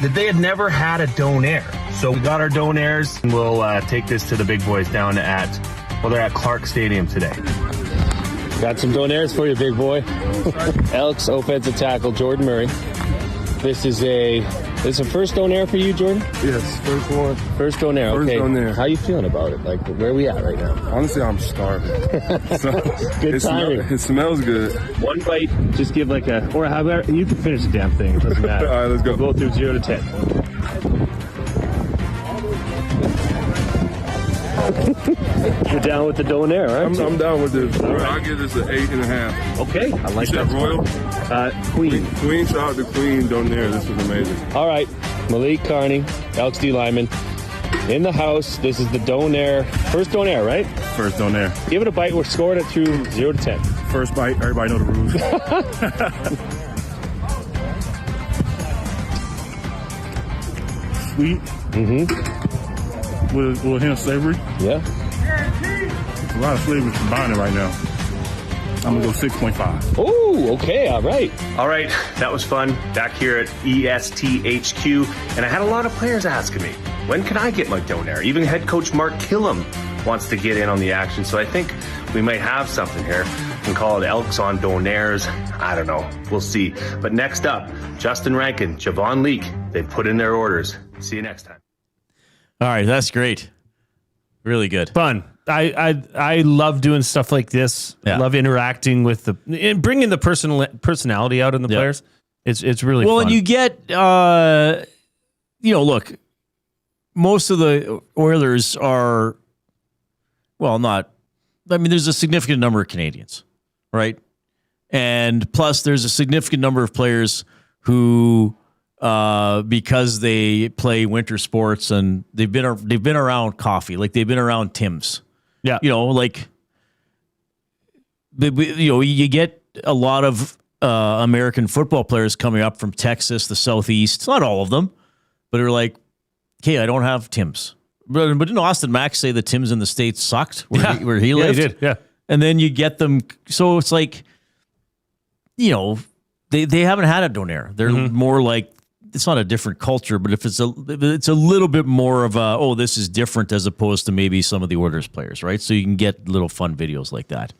that they had never had a donair. So we got our donairs, and we'll take this to the big boys down at, they're at Clark Stadium today. Got some donairs for you, big boy. Elks offensive tackle Jordan Murray. This is a first donair for you, Jordan? Yes, first one. First donair, okay. First donair. How you feeling about it? Like, where are we at right now? Honestly, I'm starving. Good timing. It smells good. One bite, just give like a, or how about, you can finish the damn thing. It doesn't matter. All right, let's go. We'll go through 0 to 10. You're down with the donair, right? I'm down with this. All right. I'll give this an 8.5. Okay, I like that. Royal? Queen. Queen, shout out to Queen Donair. This was amazing. All right, Malik Carney, Elks D lineman, in the house. This is the donair. First donair, right? First donair. Give it a bite. We're scoring it through 0 to 10. First bite. Everybody know the rules. Sweet. Mm-hmm. With a hint of savory. Yeah. A lot of flavors combining right now. I'm going to go 6.5. Oh, okay. All right. All right, that was fun. Back here at ESTHQ, and I had a lot of players asking me, when can I get my donair? Even head coach Mark Kilam wants to get in on the action, so I think we might have something here. We can call it Elks on donairs. I don't know. We'll see. But next up, Justin Rankin, Javon Leake. They've put in their orders. See you next time. All right, that's great. Really good. Fun. I love doing stuff like this. Yeah. Love interacting with and bringing the personality out in the players. It's really fun. Well, and you get, look, most of the Oilers are, there's a significant number of Canadians, right? And plus there's a significant number of players who, because they play winter sports and they've been around coffee, like they've been around Tim's. Yeah. You get a lot of American football players coming up from Texas, the Southeast. Not all of them, but they're like, okay, I don't have Tim's. But didn't Austin Mack say the Tim's in the States sucked where he lived? Yeah, he did. Yeah. And then you get them. So it's like, they haven't had a donair. They're more like, it's not a different culture, but if it's a little bit more of this is different as opposed to maybe some of the Oilers players, right? So you can get little fun videos like that.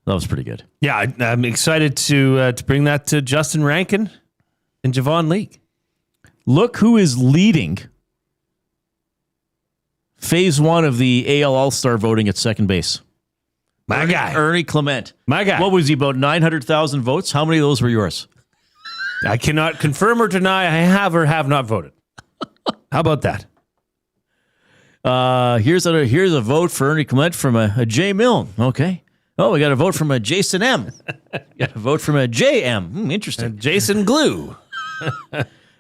That was pretty good. Yeah, I'm excited to bring that to Justin Rankin and Javon Leake. Look who is leading phase 1 of the AL All-Star voting at second base. My guy. Ernie Clement. My guy. What was he, about 900,000 votes? How many of those were yours? I cannot confirm or deny I have or have not voted. How about that? Here's a vote for Ernie Clement from a J. Milne. Okay. Oh, we got a vote from a Jason M. Got a vote from a JM. Interesting. Jason Glue.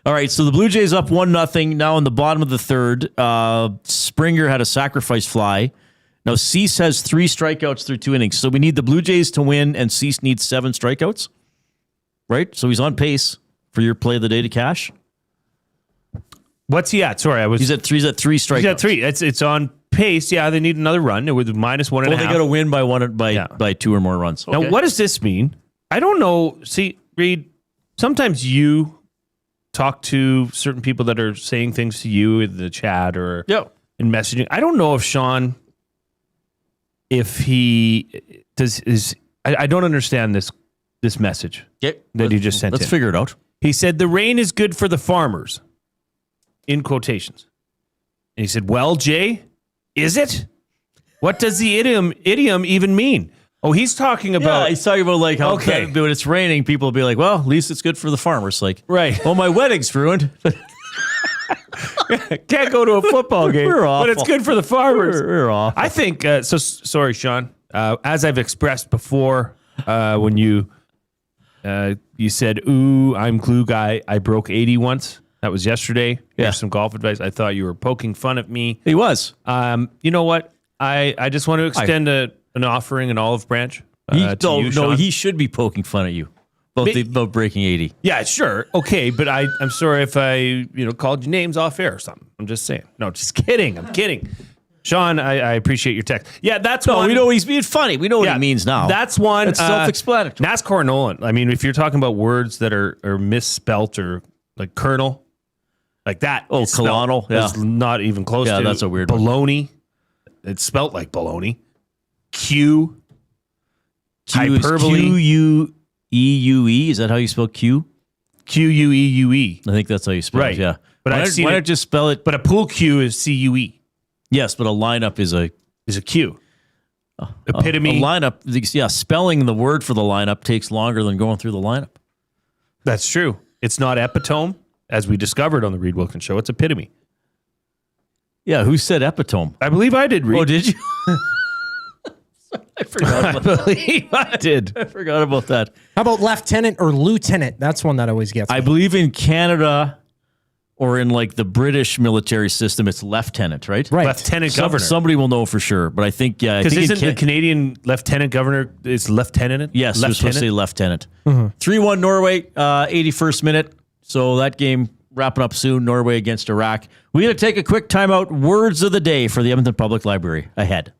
All right, so the Blue Jays up 1-0 now in the bottom of the third. Springer had a sacrifice fly. Now Cease has 3 strikeouts through 2 innings. So we need the Blue Jays to win, and Cease needs 7 strikeouts. Right? So he's on pace for your play of the day to cash. What's he at? Sorry, He's at 3 strikeouts. He's at 3. It's on pace. Yeah, they need another run. It was -1.5. Well, they got to win by 2 or more runs. Okay. Now, what does this mean? I don't know. See, Reid, sometimes you talk to certain people that are saying things to you in the chat or in messaging. I don't know if Shawn, if he does, I don't understand this message that he just sent. Let's figure it out. He said, the rain is good for the farmers, in quotations. And he said, well, Jay, is it? What does the idiom even mean? Oh, he's talking about. Yeah, he's talking about like how Okay. when it's raining, people will be like, well, at least it's good for the farmers. Like, Right. well, my wedding's ruined. Can't go to a football game, We're but it's awful. good for the farmers. We're off. I think so. Sorry, Sean. As I've expressed before, when you said, "Ooh, I'm glue guy," I broke 80 once. That was yesterday. Yeah. Here's some golf advice. I thought you were poking fun at me. He was. You know what? I just want to extend an offering, an olive branch. To you, Sean. He should be poking fun at you about breaking 80. Yeah, sure. Okay, but I'm sorry if I called you names off air or something. I'm just saying. No, just kidding. I'm kidding. Sean, I appreciate your text. Yeah, that's one. We know he's being funny. We know what he means now. That's one. It's self-explanatory. NASCAR Nolan. I mean, if you're talking about words that are misspelt or like Colonel, like that. Oh, Colonel. Yeah. Is not even close to. Yeah, that's a weird one. Baloney. It's spelt like baloney. Q. Hyperbole. Q-U-E-U-E. Is that how you spell Q? Q-U-E-U-E. I think that's how you spell Right. it, yeah. But why I've seen why it- not just spell it? But a pool cue is C-U-E. Yes, but a lineup is a Q. Epitome. A lineup, yeah, spelling the word for the lineup takes longer than going through the lineup. That's true. It's not epitome, as we discovered on the Reid Wilkins Show. It's epitome. Yeah, who said epitome? I believe I did, Reid. Oh, did you? I forgot about that. believe I did. I forgot about that. How about lieutenant or lieutenant? That's one that always gets me. I believe in Canada or in like the British military system, it's lieutenant, right? Right. Lieutenant governor. Somebody will know for sure, but I think, yeah. Because isn't the Canadian lieutenant governor, is lieutenant? Yes, we're supposed to say lieutenant. Mm-hmm. 3-1 Norway, 81st minute. So that game wrapping up soon, Norway against Iraq. We got to take a quick timeout. Words of the day for the Edmonton Public Library ahead.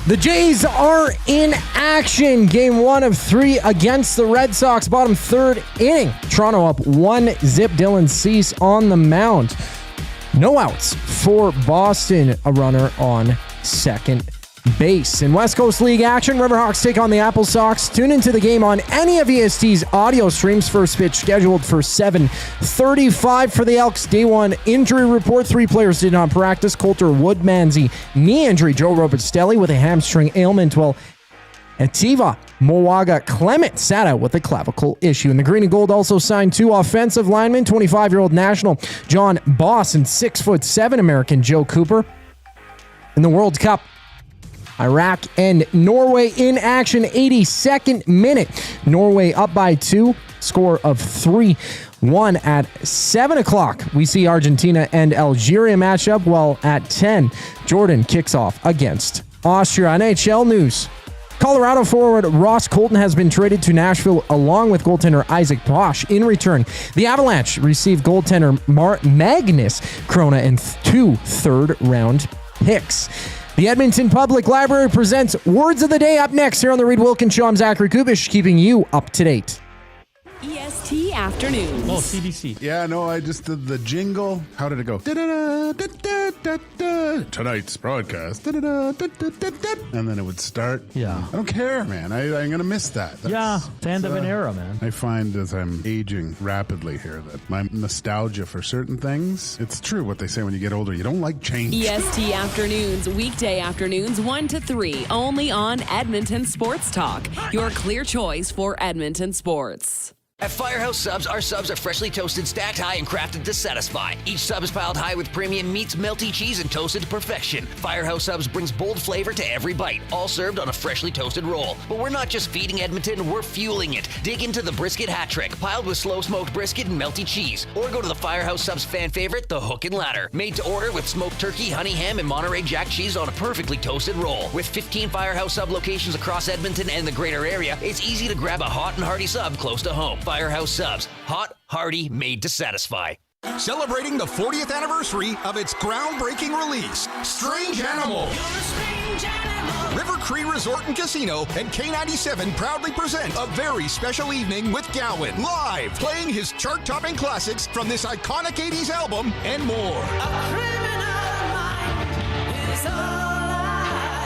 The Jays are in action. Game 1 of 3 against the Red Sox. Bottom third inning. Toronto up 1-0. Dylan Cease on the mound. No outs for Boston. A runner on second base. In West Coast League action, Riverhawks take on the Apple Sox. Tune into the game on any of EST's audio streams. First pitch scheduled for 7:35 for the Elks. Day 1 injury report. 3 players did not practice. Coulter Woodmansey, knee injury. Joe Robertstelli with a hamstring ailment, while Ativa Moaga Clement sat out with a clavicle issue. And the Green and Gold also signed 2 offensive linemen, 25-year-old national John Boss and 6'7" American Joe Cooper. In the World Cup, Iraq and Norway in action, 82nd minute. Norway up by 2, score of 3-1 at 7 o'clock. We see Argentina and Algeria match up, while at 10, Jordan kicks off against Austria. NHL news. Colorado forward Ross Colton has been traded to Nashville along with goaltender Isaac Bosch. In return, the Avalanche received goaltender Magnus Krona and 2 third-round picks. The Edmonton Public Library presents Words of the Day up next here on the Reid Wilkins Show. I'm Zachary Kubish, keeping you up to date. EST Afternoons. Oh, CBC. Yeah, no, I just did the jingle. How did it go? Tonight's broadcast. And then it would start. Yeah. I don't care, man. I'm going to miss that. End of an era, man. I find as I'm aging rapidly here that my nostalgia for certain things, it's true what they say when you get older. You don't like change. EST Afternoons, weekday afternoons 1 to 3, only on Edmonton Sports Talk. Your clear choice for Edmonton sports. At Firehouse Subs, our subs are freshly toasted, stacked high, and crafted to satisfy. Each sub is piled high with premium meats, melty cheese, and toasted to perfection. Firehouse Subs brings bold flavor to every bite, all served on a freshly toasted roll. But we're not just feeding Edmonton, we're fueling it. Dig into the brisket hat trick, piled with slow-smoked brisket and melty cheese. Or go to the Firehouse Subs fan favorite, the Hook and Ladder. Made to order with smoked turkey, honey ham, and Monterey Jack cheese on a perfectly toasted roll. With 15 Firehouse Sub locations across Edmonton and the greater area, it's easy to grab a hot and hearty sub close to home. Firehouse Subs. Hot, hearty, made to satisfy. Celebrating the 40th anniversary of its groundbreaking release, Strange Animal. River Cree Resort and Casino and K97 proudly present a very special evening with Gowan, live playing his chart-topping classics from this iconic 80s album and more.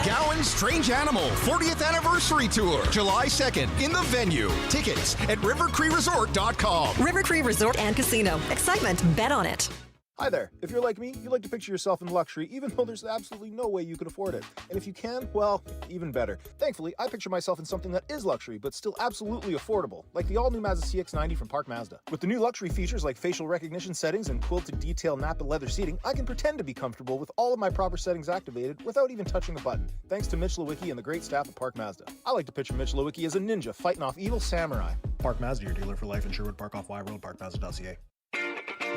Gowan's Strange Animal 40th Anniversary Tour, July 2nd in the venue. Tickets at rivercreeresort.com. River Cree Resort and Casino. Excitement. Bet on it. Hi there. If you're like me, you like to picture yourself in luxury, even though there's absolutely no way you could afford it. And if you can, well, even better. Thankfully, I picture myself in something that is luxury, but still absolutely affordable, like the all-new Mazda CX-90 from Park Mazda. With the new luxury features like facial recognition settings and quilted detail Napa leather seating, I can pretend to be comfortable with all of my proper settings activated without even touching the button, thanks to Mitch Lewicki and the great staff at Park Mazda. I like to picture Mitch Lewicki as a ninja fighting off evil samurai. Park Mazda, your dealer for life in Sherwood Park off Y Road, parkmazda.ca.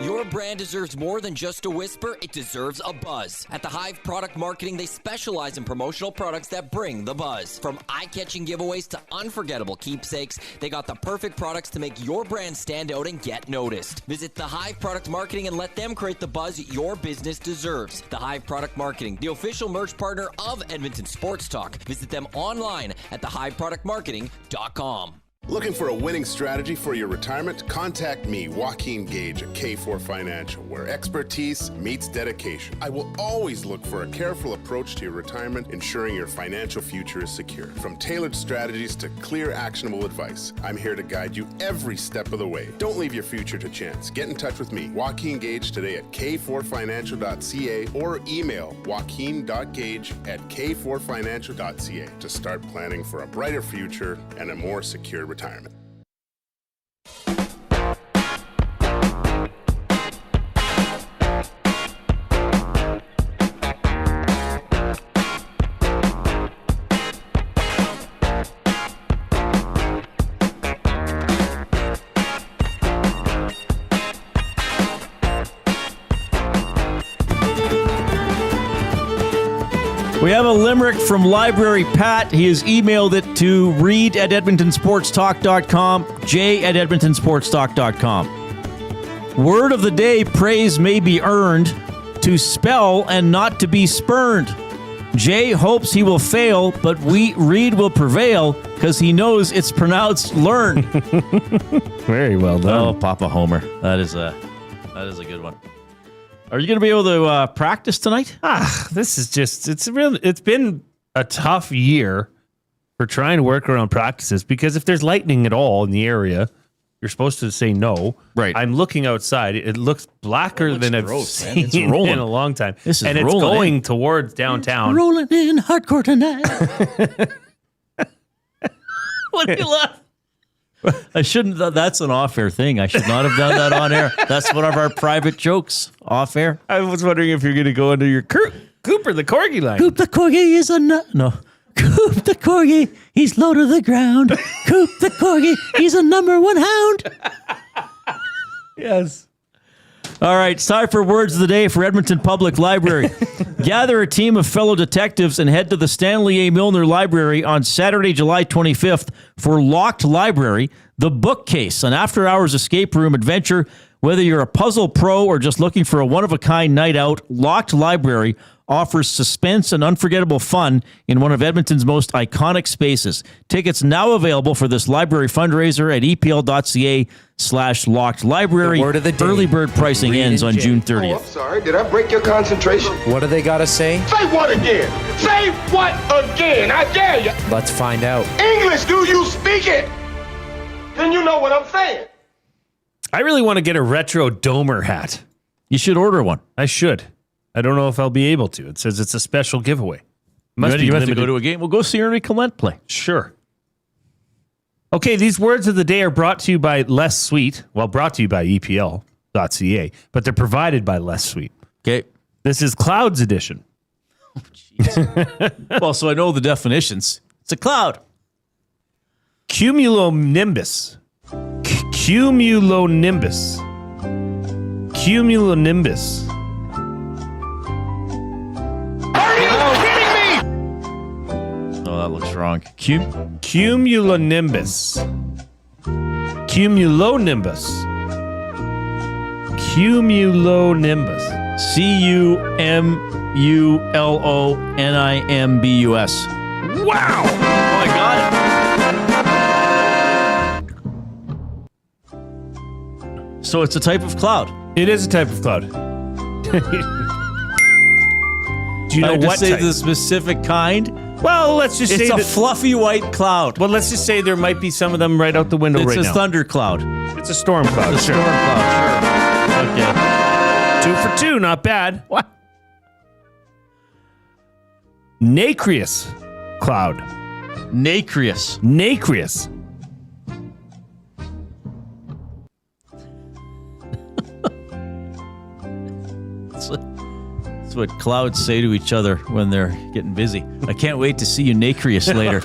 Your brand deserves more than just a whisper, it deserves a buzz. At the Hive Product Marketing, they specialize in promotional products that bring the buzz. From eye-catching giveaways to unforgettable keepsakes, they got the perfect products to make your brand stand out and get noticed. Visit the Hive Product Marketing and let them create the buzz your business deserves. The Hive Product Marketing, the official merch partner of Edmonton Sports Talk. Visit them online at thehiveproductmarketing.com. Looking for a winning strategy for your retirement? Contact me, Joaquin Gage at K4 Financial, where expertise meets dedication. I will always look for a careful approach to your retirement, ensuring your financial future is secure. From tailored strategies to clear, actionable advice, I'm here to guide you every step of the way. Don't leave your future to chance. Get in touch with me, Joaquin Gage, today at k4financial.ca or email joaquin.gage@k4financial.ca to start planning for a brighter future and a more secure retirement. We have a limerick from Library Pat. He has emailed it to reid@edmontonsportstalk.com, j@edmontonsportstalk.com. Word of the day, praise may be earned, to spell and not to be spurned. Jay hopes he will fail, but Reid will prevail because he knows it's pronounced learn. Very well done. Oh, Papa Homer. That is a good one. Are you going to be able to practice tonight? This is just, it's been a tough year for trying to work around practices because if there's lightning at all in the area, you're supposed to say no. Right. I'm looking outside. It looks blacker than I've seen in a long time. This is and it's going towards downtown. Rolling in hardcore tonight. What do you laugh? I shouldn't. That's an off-air thing. I should not have done that on air. That's one of our private jokes off-air. I was wondering if you're going to go into your Cooper the Corgi line. Coop the Corgi is a no. Coop the Corgi, he's low to the ground. Coop the Corgi, he's a number one hound. Yes. All right, it's time for Words of the Day for Edmonton Public Library. Gather a team of fellow detectives and head to the Stanley A. Milner Library on Saturday, July 25th for Locked Library, the bookcase, an after-hours escape room adventure. Whether you're a puzzle pro or just looking for a one-of-a-kind night out, Locked Library offers suspense and unforgettable fun in one of Edmonton's most iconic spaces. Tickets now available for this library fundraiser at epl.ca/locked library. Word of the day. Early bird pricing ends on June 30th. Oh, I'm sorry. Did I break your concentration? What do they got to say? Say what again? Say what again? I dare you. Let's find out. English, do you speak it? Then you know what I'm saying. I really want to get a retro Domer hat. You should order one. I should. I don't know if I'll be able to. It says it's a special giveaway. You have to go to a game. We'll go see Ernie Clement play. Sure. Okay, these words of the day are brought to you by Less Sweet. Well, brought to you by EPL.ca, but they're provided by Less Sweet. Okay. This is Clouds Edition. Oh, well, so I know the definitions. It's a cloud. Cumulonimbus. Cumulonimbus. Cumulonimbus. Oh, that looks wrong. Cumulonimbus. Cumulonimbus. Cumulonimbus. Cumulonimbus. Wow! Oh, I got it. So it's a type of cloud. It is a type of cloud. Do you know I have to what say type? the specific kind? Well, let's just say it's a fluffy white cloud. Well, let's just say there might be some of them right out the window right now. It's a thunder cloud. It's a storm cloud. It's a storm cloud. Sure. Okay. Okay. 2 for 2, not bad. What? Nacreous cloud. Nacreous. Nacreous. That's what clouds say to each other when they're getting busy. I can't wait to see you nacreous later.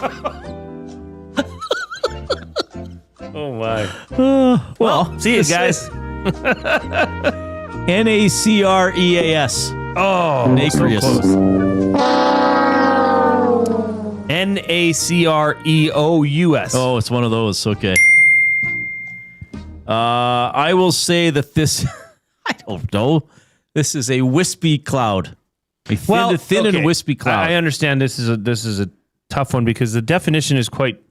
Oh, my. Well, see you guys. Nacreas. Oh, nacreous. So Nacreous. Oh, it's one of those. Okay. I will say that this, I don't know. This is a wispy cloud. A thin and wispy cloud. I understand this is a tough one because the definition is quite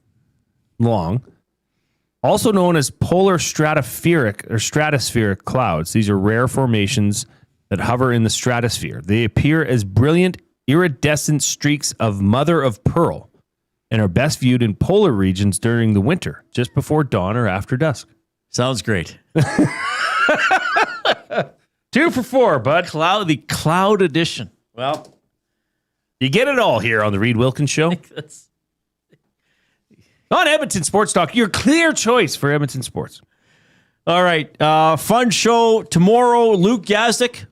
long. Also known as polar stratospheric clouds. These are rare formations that hover in the stratosphere. They appear as brilliant iridescent streaks of mother of pearl and are best viewed in polar regions during the winter, just before dawn or after dusk. Sounds great. 2 for 4, bud. The cloud edition. Well, you get it all here on the Reid Wilkins Show. On Edmonton Sports Talk, your clear choice for Edmonton sports. All right. Fun show tomorrow. Luke Gazdic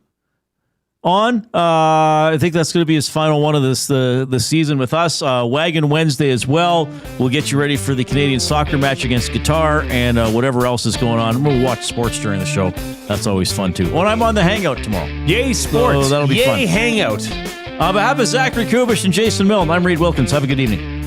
on. I think that's going to be his final one of the season with us. Wagon Wednesday as well. We'll get you ready for the Canadian soccer match against Qatar and whatever else is going on. We'll watch sports during the show. That's always fun, too. And I'm on the Hangout tomorrow. Yay, sports. So that'll be fun. Yay, Hangout. On behalf of Zachary Kubish and Jason Milne, I'm Reid Wilkins. Have a good evening.